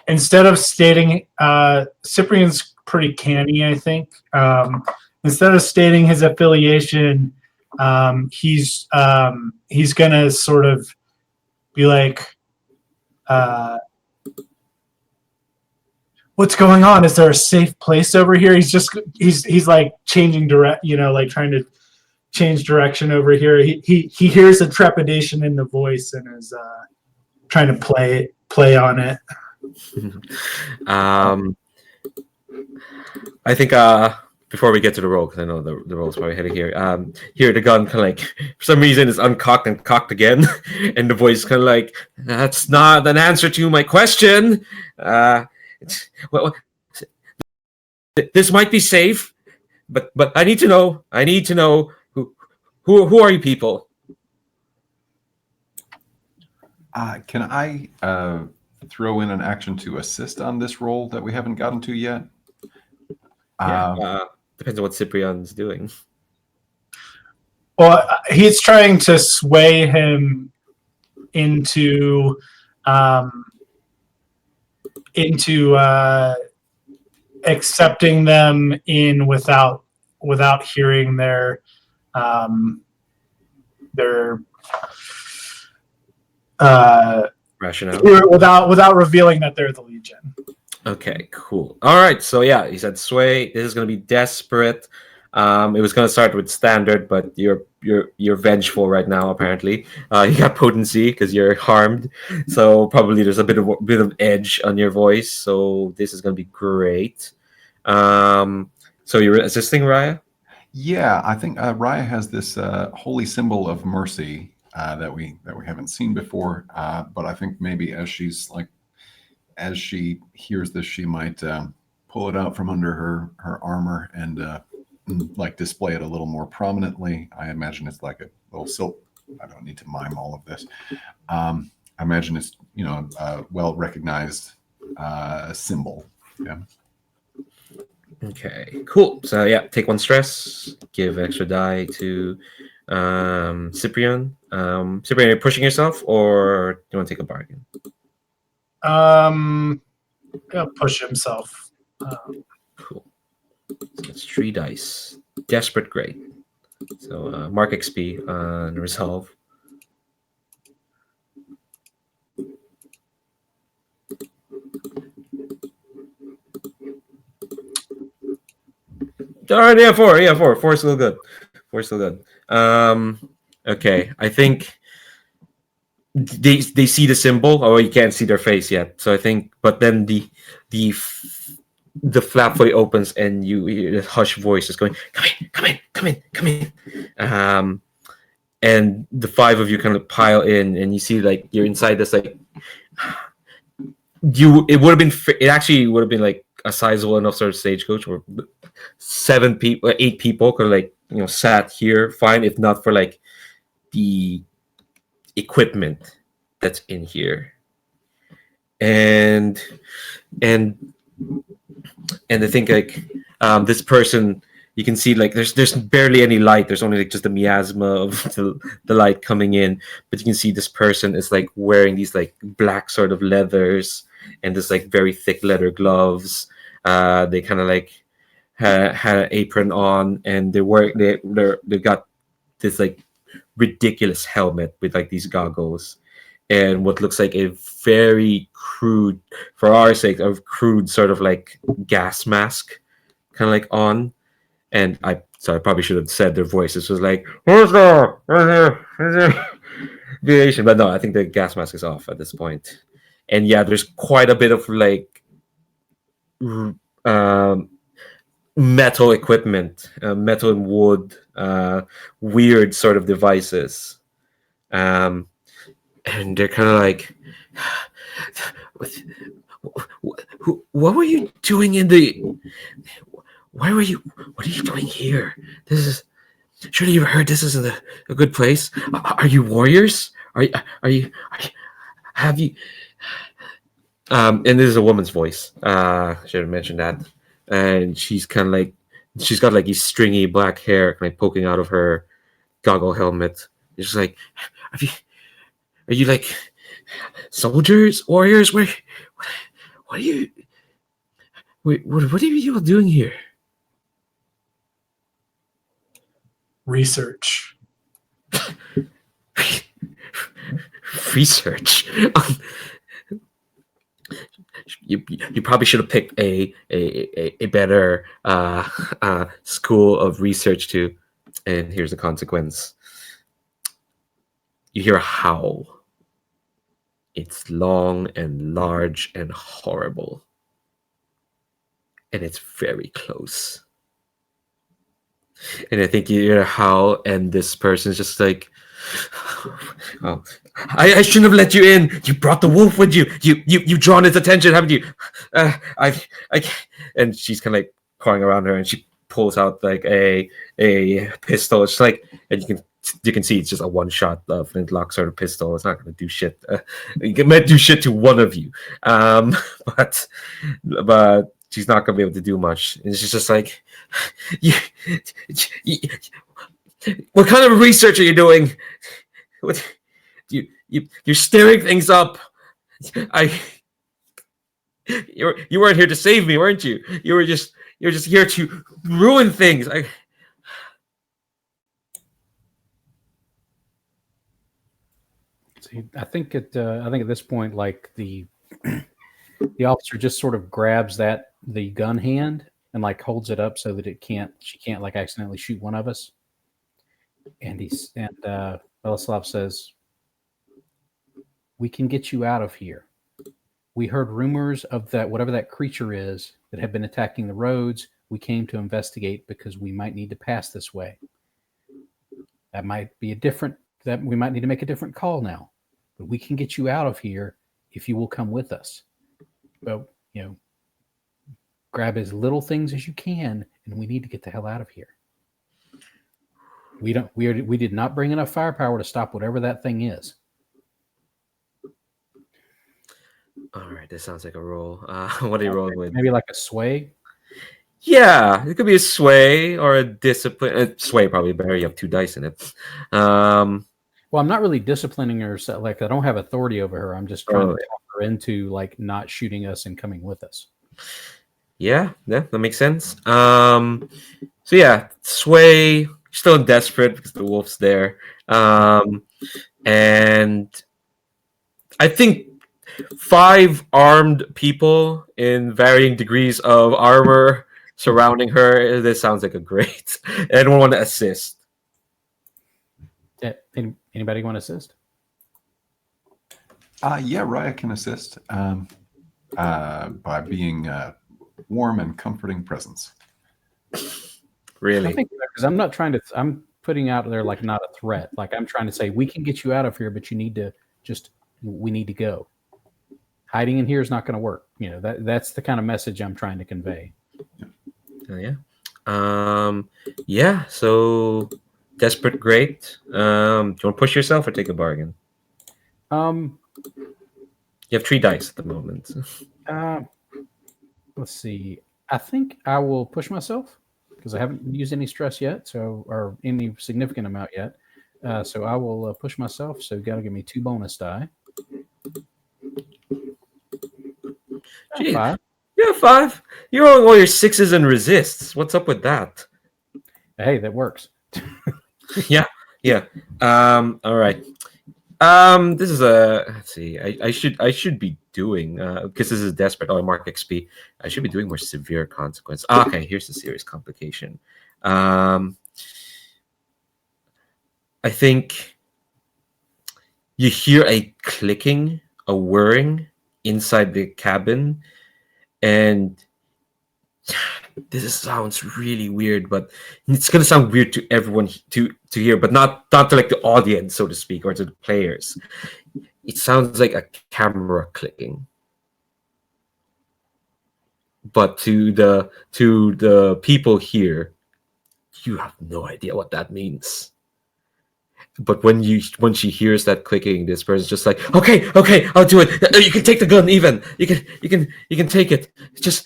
S2: Instead of stating, Cyprian's pretty canny, I think. Instead of stating his affiliation, he's gonna sort of be like, "What's going on? Is there a safe place over here?" He's like changing like trying to change direction over here. He hears the trepidation in the voice and is trying to play on it.
S1: I think before we get to the roll, because I know the roll's probably headed here. Here the gun kind of like for some reason is uncocked and cocked again, and the voice kind of like, "That's not an answer to my question. Well, this might be safe, but I need to know. I need to know who are you people?"
S3: Can I throw in an action to assist on this roll that we haven't gotten to yet?
S1: Depends on what Cyprian's doing.
S2: Well, he's trying to sway him into accepting them in without hearing their
S1: Rationale.
S2: without revealing that they're the Legion.
S1: Okay, cool. All right, so yeah, he said sway. This is going to be desperate. It was going to start with standard, but you're vengeful right now. Apparently, you got potency because you're harmed. So probably there's a bit of edge on your voice. So this is going to be great. So you're assisting Raya?
S3: Yeah, I think Raya has this holy symbol of mercy that we haven't seen before. But I think maybe as she hears this, she might pull it out from under her armor and like display it a little more prominently. I imagine it's like a little silk. I don't need to mime all of this. I imagine it's well recognized symbol. Yeah.
S1: Okay, cool. So yeah, take 1 stress. Give extra die to Cyprian. Cyprian, are you pushing yourself, or do you want to take a bargain?
S2: He'll push himself.
S1: Cool. So it's 3 dice. Desperate great. So mark XP on resolve. All right, yeah, 4. Yeah, 4. 4 is still good. 4 is still good. Okay, I think they see the symbol. Oh, you can't see their face yet. So I think, but then the flap fully opens and you hear this hush voice is going, "Come in, come in, come in, come in." And the 5 of you kind of pile in, and you see like you're inside this like it would have been it actually would have been like a sizable enough sort of stagecoach where 7 people, 8 people could like sat here fine, if not for like the equipment that's in here. And I think like this person, you can see like there's barely any light. There's only like just the miasma of the light coming in, but you can see this person is like wearing these like black sort of leathers and this like very thick leather gloves. They kind of like had an apron on, and they got this like ridiculous helmet with like these goggles and what looks like a very crude, for our sake, a crude sort of like gas mask kind of like on. And I probably should have said their voices was like, who's there? Where's there? Variation. But no, I think the gas mask is off at this point. And yeah, there's quite a bit of like metal equipment, metal and wood, weird sort of devices. And they're kind of like, what were you doing in the? Why were you? What are you doing here? This is. Surely you've heard this isn't a good place. Are you warriors? Are you? Have you? And this is a woman's voice. Should have mentioned that. And she's kind of like, she's got like these stringy black hair kind of poking out of her goggle helmet. It's just like, are you like soldiers, warriors? What are you? What are you all doing here?
S2: Research.
S1: Research. You probably should have picked a better school of research too. And here's the consequence. You hear a howl. It's long and large and horrible. And it's very close. And I think you hear a howl, and this person's just like, oh, I shouldn't have let you in. You brought the wolf with you. You've drawn its attention, haven't you? And she's kind of like crawling around her, and she pulls out like a pistol. It's like, and you can see it's just a one-shot flintlock sort of pistol. It's not going to do shit. It might do shit to one of you, but she's not going to be able to do much. And she's just like, what kind of research are you doing? What, you're stirring things up. You weren't here to save me, weren't you? You're just here to ruin things.
S5: See, I think at this point, like the officer just sort of grabs the gun hand and like holds it up so that she can't like accidentally shoot one of us. And Velislav says, "We can get you out of here. We heard rumors of that whatever that creature is that had been attacking the roads. We came to investigate because we might need to pass this way. That might be that we might need to make a different call now. But we can get you out of here if you will come with us. But grab as little things as you can, and we need to get the hell out of here. We did not bring enough firepower to stop whatever that thing is."
S1: All right, this sounds like a roll. What are you rolling with?
S5: Maybe like a sway.
S1: Yeah, it could be a sway or a discipline. Sway probably better. You have 2 dice in it.
S5: Well, I'm not really disciplining her. So, like, I don't have authority over her. I'm just trying to talk her into like not shooting us and coming with us.
S1: Yeah, that makes sense. So yeah, sway. Still desperate because the wolf's there. And I think 5 armed people in varying degrees of armor surrounding her. This sounds like a great. Anyone want to assist?
S5: Yeah, anybody want to assist?
S3: Yeah, Raya can assist by being a warm and comforting presence.
S1: Really?
S5: I think because I'm not trying to. I'm putting out there like not a threat. Like I'm trying to say we can get you out of here, but you need to we need to go. Hiding in here is not going to work. That's the kind of message I'm trying to convey.
S1: Oh, yeah. Yeah. So desperate, great. Do you want to push yourself or take a bargain?
S5: Um.
S1: You have 3 dice at the moment.
S5: Let's see. I think I will push myself because I haven't used any stress yet, or any significant amount yet. So I will push myself. So you got to give me 2 bonus die.
S1: Jeez.
S5: 5.
S1: Yeah, 5. You're rolling all your 6s and resists. What's up with that?
S5: Hey, that works.
S1: Yeah. All right. This is a. Let's see. I should be doing because this is desperate. Oh, I mark XP. I should be doing more severe consequence. Okay, here's the serious complication. I think you hear a clicking, a whirring inside the cabin, and this sounds really weird, but it's gonna sound weird to everyone to hear, but not to like the audience, so to speak, or to the players. It sounds like a camera clicking, but to the people here, you have no idea what that means. But when she hears that clicking, this person's just like, okay, I'll do it. You can take the gun, even. You can take it. Just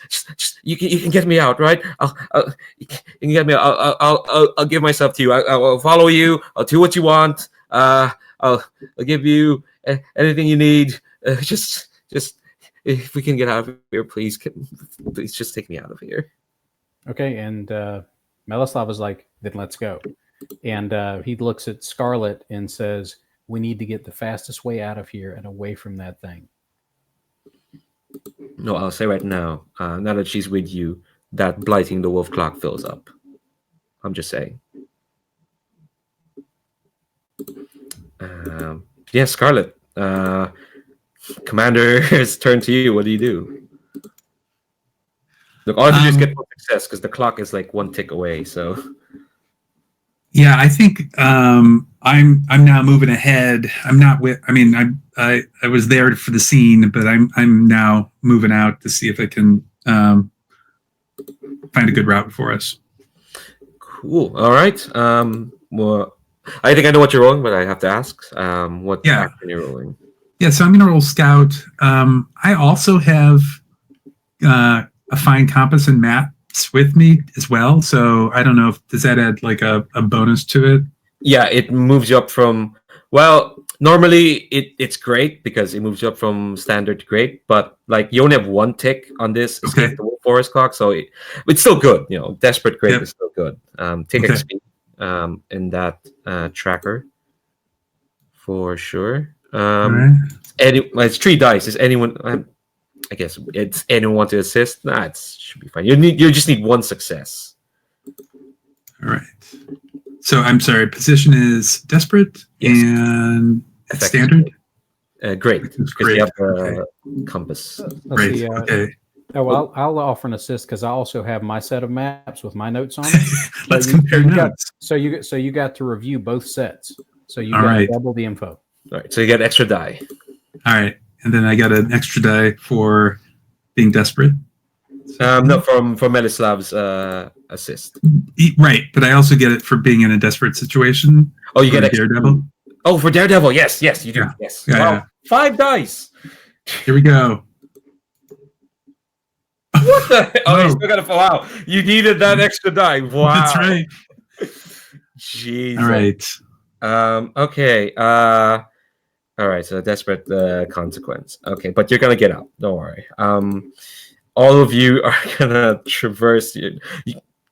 S1: you can get me out, right? You can get me out. I'll give myself to you. I'll follow you. I'll do what you want. I'll give you anything you need. Just if we can get out of here, please just take me out of here.
S5: Okay, and Melislav is like, then let's go. And he looks at Scarlet and says, we need to get the fastest way out of here and away from that thing.
S1: No, I'll say right now, now that she's with you, that blighting the wolf clock fills up. I'm just saying. Yeah, Scarlet. Commander's turn to you. What do you do? Look, all of you just get one success because the clock is like 1 tick away. So.
S4: Yeah, I think I'm now moving ahead. I'm not with. I mean, I was there for the scene, but I'm now moving out to see if I can find a good route for us.
S1: Cool. All right. Well, I think I know what you're rolling, but I have to ask. What action you're rolling?
S4: Yeah, so I'm going to roll Scout. I also have a fine compass and maps with me as well. So I don't know if does that add like a bonus to it?
S1: Yeah, it moves you up from. Well, normally it's great because it moves you up from standard to great, but like you only have 1 tick on this escape the wolf forest clock, so it's still good. Desperate great is still good. Take XP in that tracker for sure. It's 3 dice. Is anyone? I guess it's anyone want to assist? Nah, it should be fine. You just need 1 success.
S4: All right. So I'm sorry. Position is desperate and standard.
S1: Great, because you have the compass.
S5: Let's see,
S4: okay.
S5: Oh, I'll offer an assist because I also have my set of maps with my notes on it.
S4: Let's compare notes.
S5: So you got to review both sets. So you got double the info.
S1: All right. So you get extra die.
S4: All right. And then I got an extra die for being desperate.
S1: No, from Melislav's assist.
S4: Right, but I also get it for being in a desperate situation.
S1: Oh, you get extra.
S4: Daredevil.
S1: Oh, for Daredevil, yes, you do.
S4: Yeah.
S1: Yes.
S4: Yeah,
S1: Wow,
S4: yeah.
S1: 5 dice.
S4: Here we go.
S1: What the? Oh, you
S4: Whoa.
S1: still got to. Wow, you needed that extra die. Wow,
S4: That's right.
S1: Jesus.
S4: All right.
S1: Okay. All right. So desperate consequence. Okay, but you're gonna get out. Don't worry. All of you are gonna traverse. You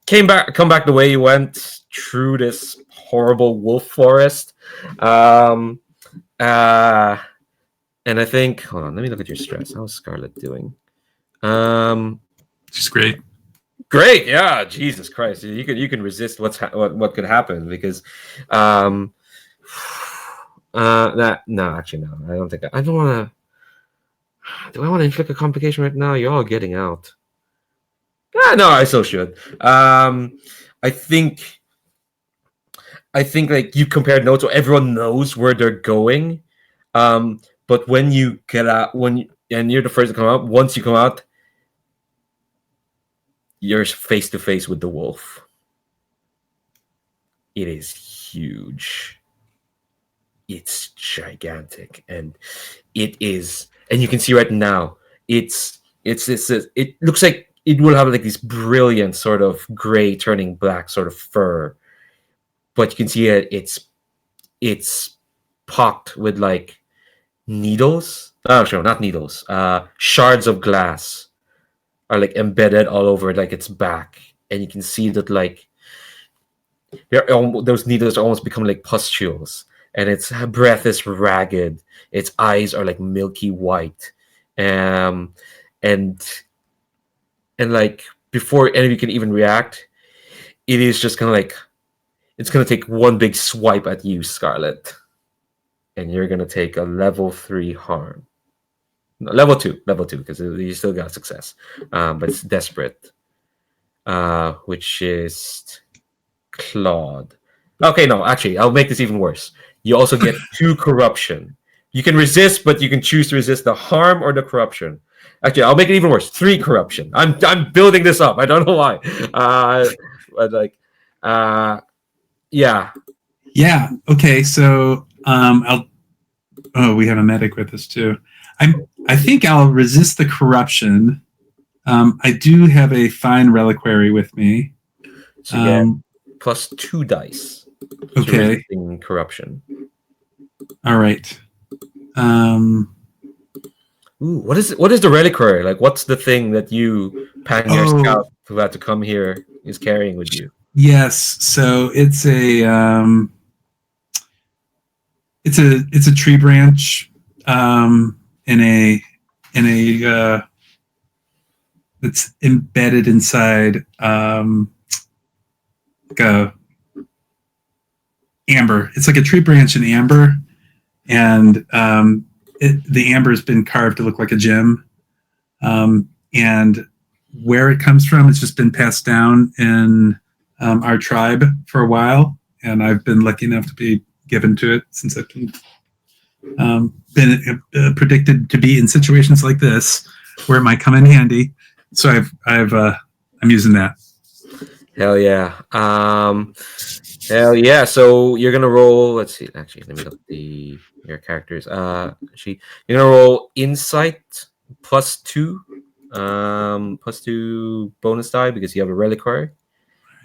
S1: come back the way you went through this horrible wolf forest. And I think. Hold on. Let me look at your stress. How's Scarlet doing?
S4: She's great.
S1: Great, yeah. Jesus Christ, you can resist what could happen because, actually no, I don't think I don't want to. Do I want to inflict a complication right now? You're all getting out. No, I still should. I think like you compared notes, so everyone knows where they're going. But when you get out, and you're the first to come out, once you come out, you're face to face with the wolf. It is huge. It's gigantic, and it is. And you can see right now, it looks like it will have like this brilliant sort of gray turning black sort of fur, but you can see it's pocked with like needles. Oh, sure, not needles. Shards of glass are like embedded all over like its back, and you can see that like those needles are almost becoming like pustules, and its breath is ragged. Its eyes are like milky white, and like before any of you can even react, it is just gonna like it's gonna take one big swipe at you, Scarlet, and you're gonna take a level 3 harm. No, level 2 because you still got success, but it's desperate, which is clawed. Okay, no, actually, I'll make this even worse. You also get 2 corruption. You can resist, but you can choose to resist the harm or the corruption. Actually, I'll make it even worse. 3 corruption. I'm building this up. I don't know why. But like, yeah.
S4: Yeah. Okay. So we have a medic with us too. I think I'll resist the corruption. I do have a fine reliquary with me.
S1: So you get plus 2 dice.
S4: Okay.
S1: Corruption.
S4: All right.
S1: Ooh, what is the reliquary? Like, what's the thing that you, Pioneer Scout, who had to come here, is carrying with you?
S4: Yes. So it's a tree branch in a it's embedded inside like a amber. It's like a tree branch in amber, and the amber has been carved to look like a gem. And where it comes from, it's just been passed down in our tribe for a while, and I've been lucky enough to be given to it since I've been predicted to be in situations like this where it might come in handy. So I'm using that.
S1: Hell yeah. Hell yeah. So you're gonna roll. Let's see. Actually, let me look at your characters. You're gonna roll insight +2, +2 bonus die because you have a reliquary.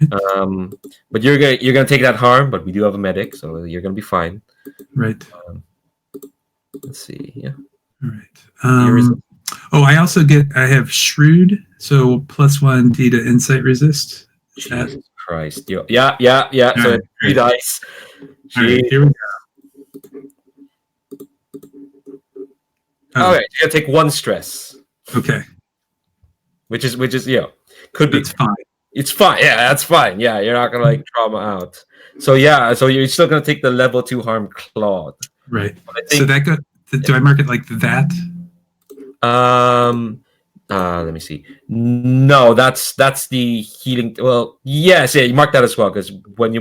S1: But you're gonna take that harm. But we do have a medic, so you're gonna be fine.
S4: Right.
S1: Let's see. Yeah.
S4: All right. I also I have shrewd, so +1 D to insight resist.
S1: Jesus Christ. Yeah. So
S4: right,
S1: 3 dice.
S4: All right, here we go.
S1: All right, you gotta take 1 stress.
S4: Okay.
S1: Which is could be.
S4: That's fine.
S1: It's fine. Yeah, that's fine. Yeah, you're not gonna like trauma out. So so you're still gonna take the level 2 harm clawed.
S4: Right. So that do I mark it like that?
S1: Let me see. No, that's the healing. Well, yes, yeah, you mark that as well because when we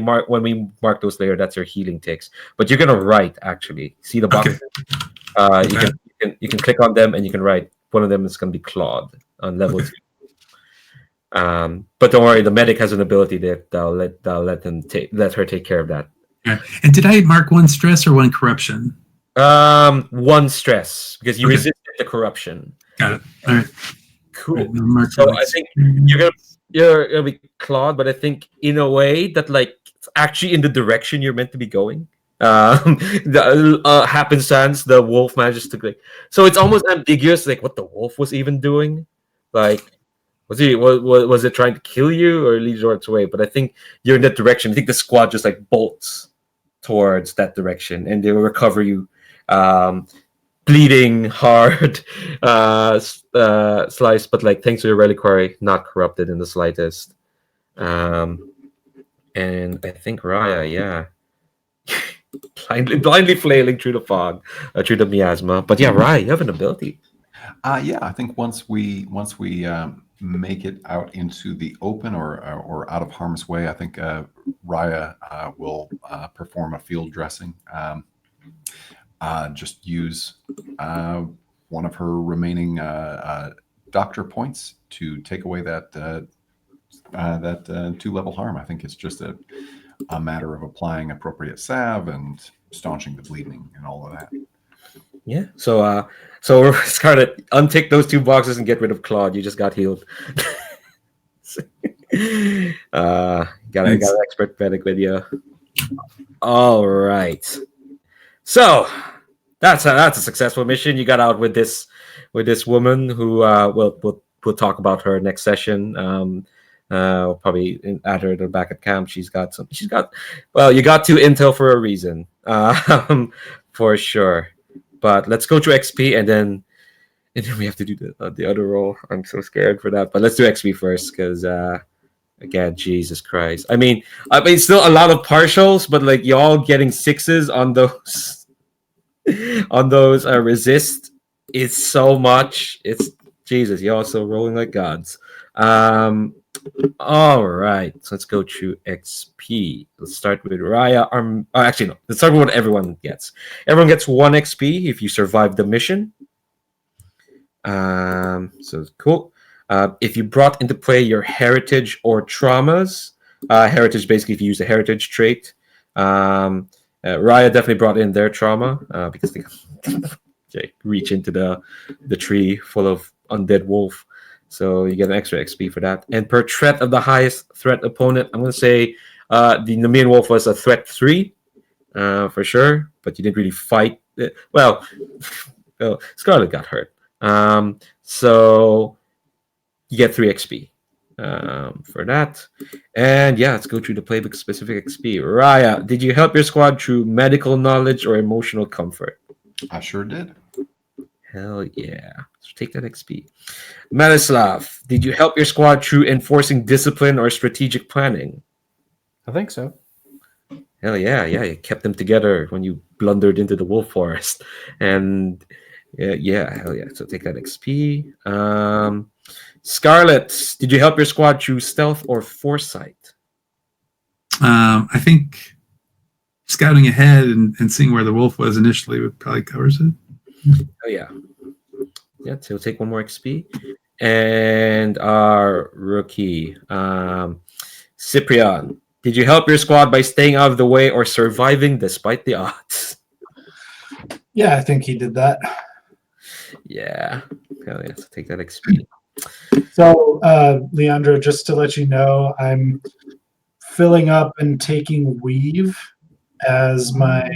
S1: mark those later, that's your healing ticks. But you're gonna write actually. See the box?
S4: Okay.
S1: You can click on them and you can write. One of them is gonna be clawed on level 2. But don't worry, the medic has an ability that'll let her take care of that.
S4: Yeah. And did I mark 1 stress or 1 corruption?
S1: 1 stress because you resisted the corruption.
S4: Got it. All right.
S1: Cool.
S4: Mark
S1: So I
S4: Alex.
S1: think you're gonna be clawed, but I think in a way that like it's actually in the direction you're meant to be going. The happenstance, the wolf manages to like. So it's almost ambiguous, like what the wolf was even doing. Like, was it trying to kill you or lead you its way? But I think you're in that direction. I think the squad just like bolts towards that direction, and they will recover you. Bleeding hard, slice, but like thanks to your reliquary, not corrupted in the slightest. And I think Raya, yeah, blindly flailing through the fog, through the miasma. But yeah, Raya, you have an ability.
S3: Yeah, I think once we make it out into the open or out of harm's way, I think Raya will perform a field dressing. Just use one of her remaining doctor points to take away that 2-level harm. I think it's just a matter of applying appropriate salve and staunching the bleeding and all of that.
S1: Yeah. So Scarlet, untick those 2 boxes and get rid of Claude. You just got healed. Got an expert medic with you. All right. So that's a successful mission. You got out with this woman who we'll talk about her next session. We'll probably add her to the back at camp. You got 2 intel for a reason, for sure. But let's go through XP and then we have to do the other role. I'm so scared for that. But let's do XP first because again, Jesus Christ. I mean, still a lot of partials, but like y'all getting 6s on those resist is so much. It's Jesus. Y'all still rolling like gods. All right, so let's go through XP. Let's start with Raya. Actually, no. Let's start with what everyone gets. Everyone gets 1 XP if you survive the mission. So cool. If you brought into play your heritage or traumas, heritage basically if you use the heritage trait. Raya definitely brought in their trauma because they reach into the tree full of undead wolf. So you get an extra XP for that. And per threat of the highest threat opponent, I'm going to say the Nemean Wolf was a threat 3 for sure, but you didn't really fight. Well, Scarlet got hurt. So you get 3 XP for that. And yeah, let's go through the playbook specific XP. Raya, did you help your squad through medical knowledge or emotional comfort?
S3: I sure did.
S1: Hell yeah. So take that XP. Madislav, did you help your squad through enforcing discipline or strategic planning?
S5: I think so.
S1: Hell yeah. You kept them together when you blundered into the wolf forest. And yeah, hell yeah. So take that XP. Scarlet, did you help your squad through stealth or foresight?
S4: I think scouting ahead and seeing where the wolf was initially would probably covers it.
S1: Oh yeah. Yeah, so we'll take 1 more XP. And our rookie, Cyprian, did you help your squad by staying out of the way or surviving despite the odds?
S2: Yeah, I think he did that.
S1: Yeah. Hell yeah, so take that XP.
S2: So, Leandro, just to let you know, I'm filling up and taking weave as my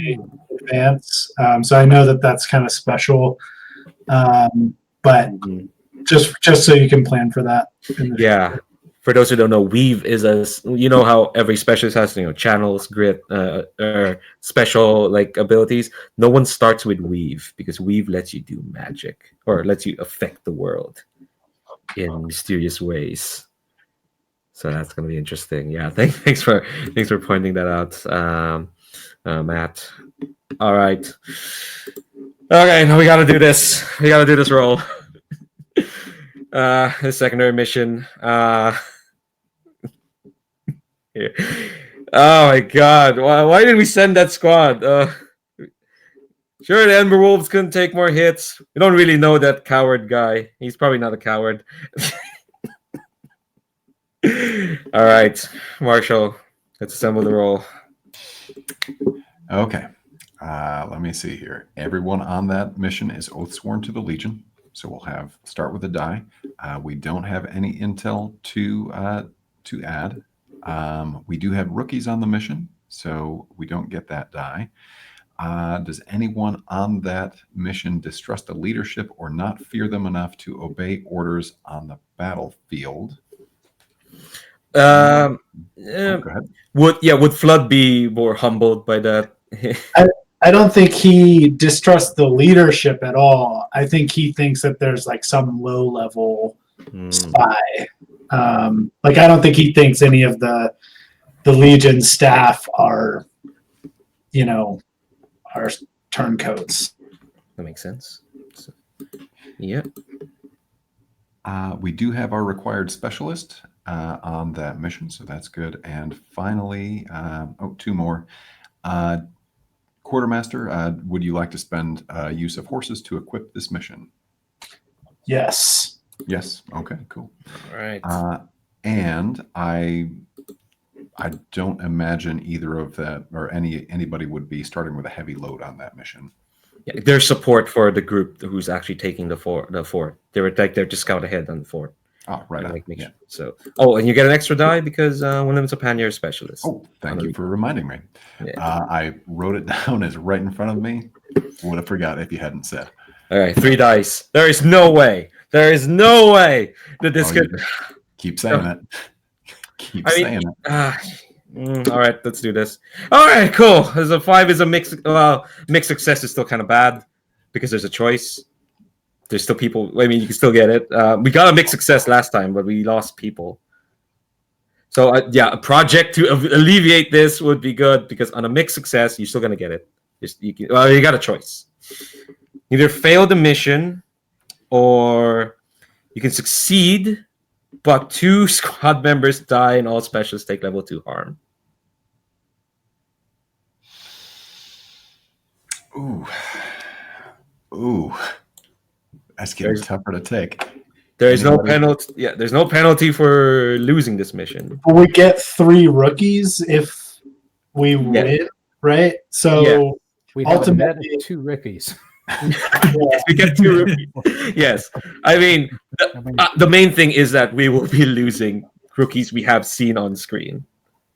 S2: advance. So I know that that's kind of special, but just so you can plan for that.
S1: Yeah. For those who don't know, weave is how every specialist has channels, grit, or special like abilities. No one starts with weave because weave lets you do magic or lets you affect the world in mysterious ways. So that's gonna be interesting. Yeah, thanks for pointing that out, Matt. All right. Okay, now we gotta do this. We gotta do this roll. The secondary mission. Here. Oh my god. Why did we send that squad? Sure, the Ember Wolves couldn't take more hits. We don't really know that coward guy. He's probably not a coward. All right, Marshall, let's assemble the roll.
S3: Okay. Let me see here. Everyone on that mission is oath sworn to the Legion. So we'll start with a die. We don't have any intel to add. We do have rookies on the mission, so we don't get that die. Does anyone on that mission distrust the leadership or not fear them enough to obey orders on the battlefield?
S1: Um,
S3: Go ahead.
S1: would Flood be more humbled by that?
S2: I don't think he distrusts the leadership at all. I think he thinks that there's like some low level spy. Like I don't think he thinks any of the Legion staff are, are turncoats.
S1: That makes sense. So, yeah.
S3: We do have our required specialist on that mission, so that's good. And finally, two more. Quartermaster, would you like to spend use of horses to equip this mission?
S2: Yes.
S3: Yes. Okay. Cool.
S1: All right.
S3: And I don't imagine either of that or anybody would be starting with a heavy load on that mission.
S1: Yeah, there's support for the group who's actually taking the fort. They're to scout ahead on the fort.
S3: Oh, right.
S1: Sure. So, and you get an extra die because one of them's a pannier specialist.
S3: Oh, thank you for reminding me.
S1: Yeah.
S3: I wrote it down as right in front of me. Would have forgot if you hadn't said.
S1: All right, 3 dice. There is no way that this could.
S3: Keep saying it. Keep saying it.
S1: All right, let's do this. All right, cool. As a 5 is a mix. Well, mixed success is still kind of bad because there's a choice. There's still people. I mean, you can still get it. We got a mixed success last time, but we lost people. So a project to alleviate this would be good because on a mixed success, you're still gonna get it. You got a choice. Either fail the mission, or you can succeed, but 2 squad members die and all specialists take level 2 harm.
S3: Ooh. That's getting tougher to take.
S1: There's no penalty. Yeah, there's no penalty for losing this mission.
S2: We get 3 rookies if we win, right? So
S5: we have
S2: ultimately
S5: 2 rookies.
S1: Yes, we get 2 rookies. Yes, I mean the main thing is that we will be losing rookies we have seen on screen.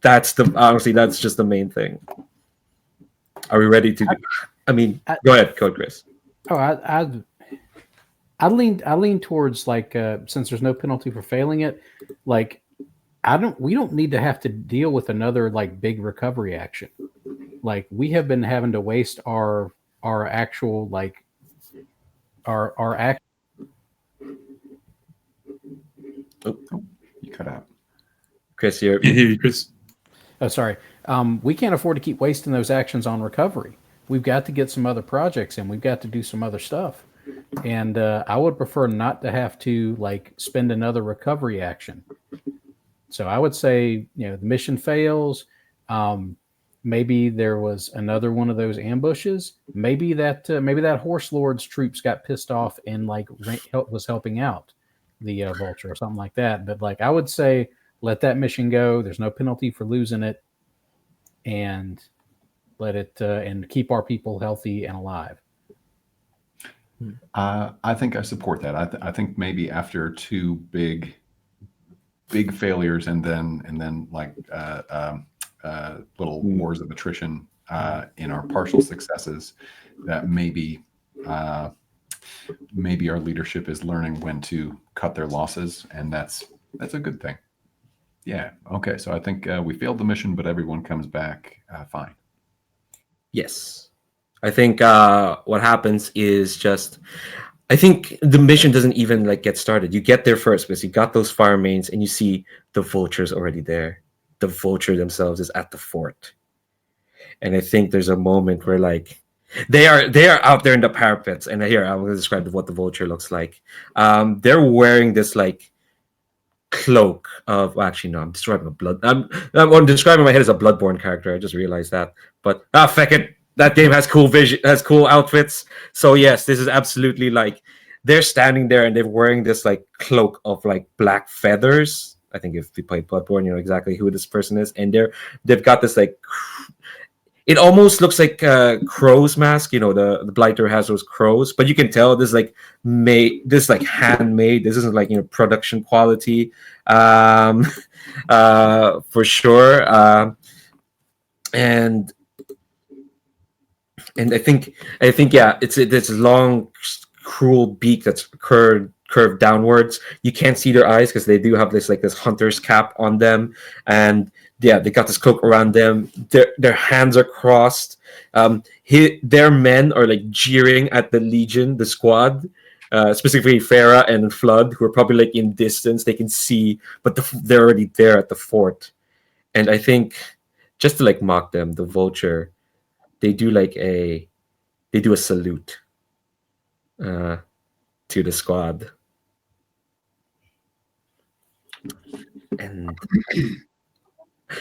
S1: That's just the main thing. Are we ready to? Go ahead, Code Chris.
S5: I lean towards like since there's no penalty for failing it, like we don't need to have to deal with another like big recovery action. Like we have been having to waste our actual like our act.
S3: Oh, you cut out.
S1: Chris, you're
S4: Can't hear you, Chris.
S5: Oh, sorry. We can't afford to keep wasting those actions on recovery. We've got to get some other projects in. We've got to do some other stuff. And I would prefer not to have to like spend another recovery action. So I would say, the mission fails. Maybe there was another one of those ambushes. Maybe that horse lord's troops got pissed off and like was helping out the Vulture or something like that. But like I would say, let that mission go. There's no penalty for losing it, and let it and keep our people healthy and alive.
S3: I think I support that. I think maybe after 2 big failures and then like little wars of attrition in our partial successes, that maybe our leadership is learning when to cut their losses, and that's a good thing. Yeah. Okay. So I think we failed the mission, but everyone comes back fine.
S1: Yes. I think what happens is I think the mission doesn't even like get started. You get there first because you got those fire mains and you see the Vultures already there. The Vulture themselves is at the fort. And I think there's a moment where like they are out there in the parapets. And here I'm going to describe what the Vulture looks like. They're wearing this like cloak of I'm describing a blood. I'm describing my head as a Bloodborne character. I just realized that. But feck it. That game has cool vision, has cool outfits. So yes, this is absolutely like they're standing there and they're wearing this like cloak of like black feathers. I think if you played Bloodborne, you know exactly who this person is. And they've got this like it almost looks like crow's mask. You know, the blighter has those crows, but you can tell this is like made. This is like handmade. This isn't like production quality, for sure. And I think yeah, it's this long, cruel beak that's curved downwards. You can't see their eyes because they do have this hunter's cap on them, and yeah, they got this cloak around them. Their hands are crossed. Their men are like jeering at the legion, the squad, specifically Farah and Flood, who are probably like in distance. They can see, but they're already there at the fort. And I think just to like mock them, the Vulture, they do a salute to the squad. And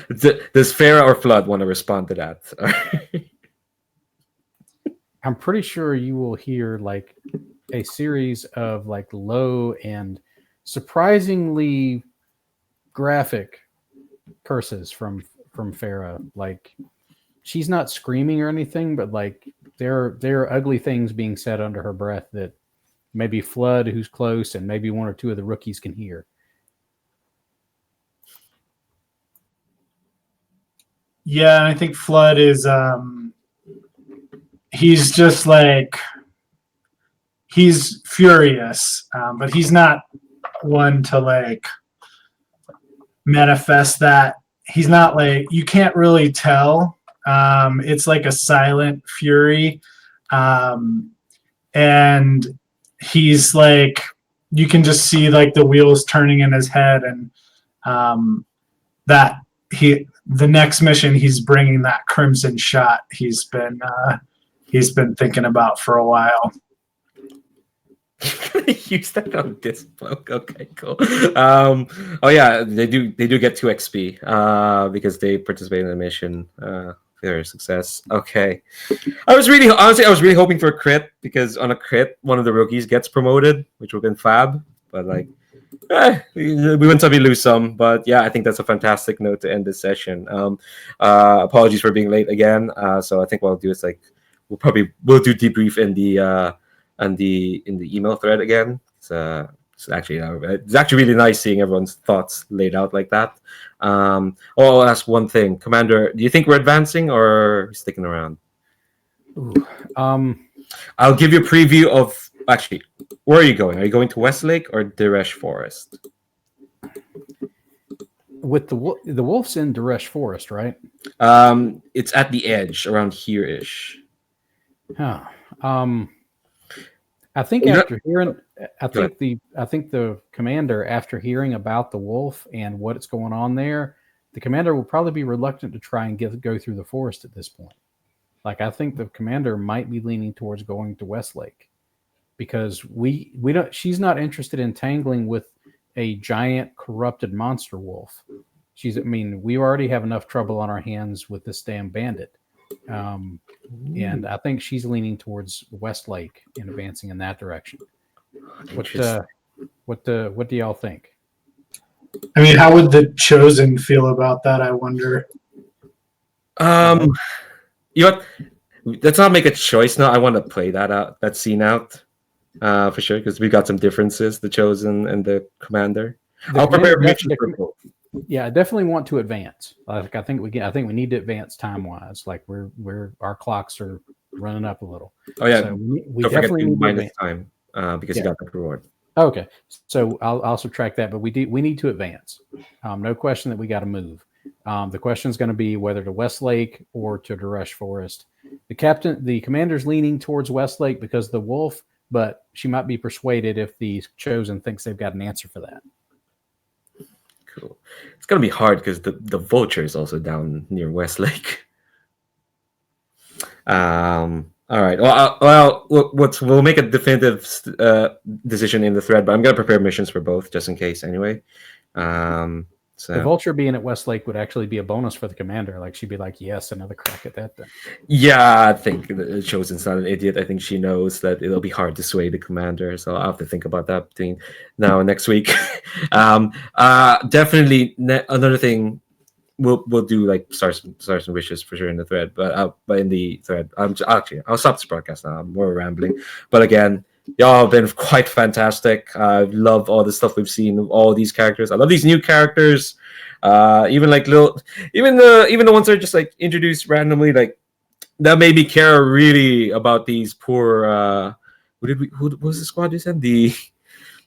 S1: does Farah or Flood want to respond to that?
S5: I'm pretty sure you will hear like a series of like low and surprisingly graphic curses from Farah. Like, she's not screaming or anything, but like there are ugly things being said under her breath that maybe Flood, who's close, and maybe one or two of the rookies can hear.
S2: Yeah, I think Flood is he's just like, he's furious, but he's not one to like manifest that. He's not like, you can't really tell. It's like a silent fury. And he's like, you can just see like the wheels turning in his head, and that the next mission he's bringing that crimson shot he's been thinking about for a while.
S1: Use that on this bloke. Okay, cool. Oh yeah, they do get 2 XP because they participate in the mission. Their success. Okay. I was really hoping for a crit, because on a crit one of the rookies gets promoted, which would have been fab. But like, we win some, we lose some. But yeah, I think that's a fantastic note to end this session. Apologies for being late again. So I think what I'll do is like we'll do debrief in the email thread again. It's actually really nice seeing everyone's thoughts laid out like that. I'll ask one thing, Commander. Do you think we're advancing or sticking around?
S5: Ooh,
S1: I'll give you a preview of. Actually, where are you going? Are you going to Westlake or Diresh Forest?
S5: with the wolf's in Diresh Forest, right?
S1: It's at the edge, around here-ish.
S5: Huh. I think after hearing, I think the commander, after hearing about the wolf and what it's going on there, the commander will probably be reluctant to try and go through the forest at this point. Like, I think the commander might be leaning towards going to Westlake, because we don't. She's not interested in tangling with a giant corrupted monster wolf. I mean, we already have enough trouble on our hands with this damn bandit. And I think she's leaning towards Westlake and advancing in that direction. What do y'all think?
S2: I mean, how would the Chosen feel about that, I wonder?
S1: You know what? Let's not make a choice now. I want to play that scene out for sure, because we got some differences, the Chosen and the Commander. I'll prepare missions for both.
S5: Yeah, I definitely want to advance. Like, I think we need to advance time wise. Like, our clocks are running up a little.
S1: Oh yeah,
S5: so we
S1: don't
S5: definitely
S1: forget to
S5: need to
S1: minus
S5: advance.
S1: time because you got the reward.
S5: Okay, so I'll subtract that, but we need to advance. No question that we got to move. The question is going to be whether to Westlake or to Diresh Forest. The commander's leaning towards Westlake because of the wolf, but she might be persuaded if the Chosen thinks they've got an answer for that.
S1: Cool. It's gonna be hard because the Vulture is also down near Westlake. All right. We'll make a definitive decision in the thread, but I'm gonna prepare missions for both just in case anyway. So
S5: the Vulture being at Westlake would actually be a bonus for the commander. Like, she'd be like, yes, another crack at that then.
S1: Yeah, I think the Chosen's not an idiot. I think she knows that it'll be hard to sway the commander, so I'll have to think about that between now and next week. Definitely, another thing we'll do like stars and wishes for sure in the thread, but in the thread, I'll stop this broadcast now. I'm more rambling, but again, y'all have been quite fantastic. I love all the stuff we've seen of all these characters. I love these new characters. Even like even the ones that are just like introduced randomly, like that made me care really about these poor. Who was the squad you said?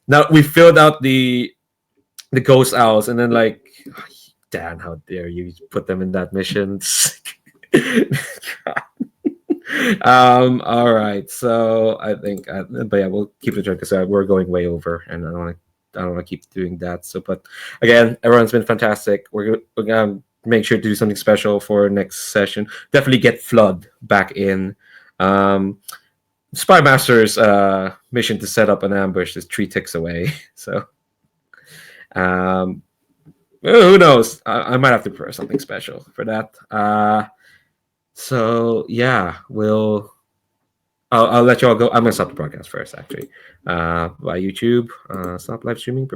S1: Now we filled out the ghost owls, and then like, Dan, how dare you put them in that mission? All right, so I think, but yeah, we'll keep it track because we're going way over, and I don't want to keep doing that. So, but again, everyone's been fantastic. We're gonna make sure to do something special for next session. Definitely get Flood back in. Spy Master's mission to set up an ambush is 3 ticks away. So, who knows? I might have to prepare something special for that. So yeah, I'll let you all go. I'm gonna stop the broadcast first, actually. By YouTube, stop live streaming.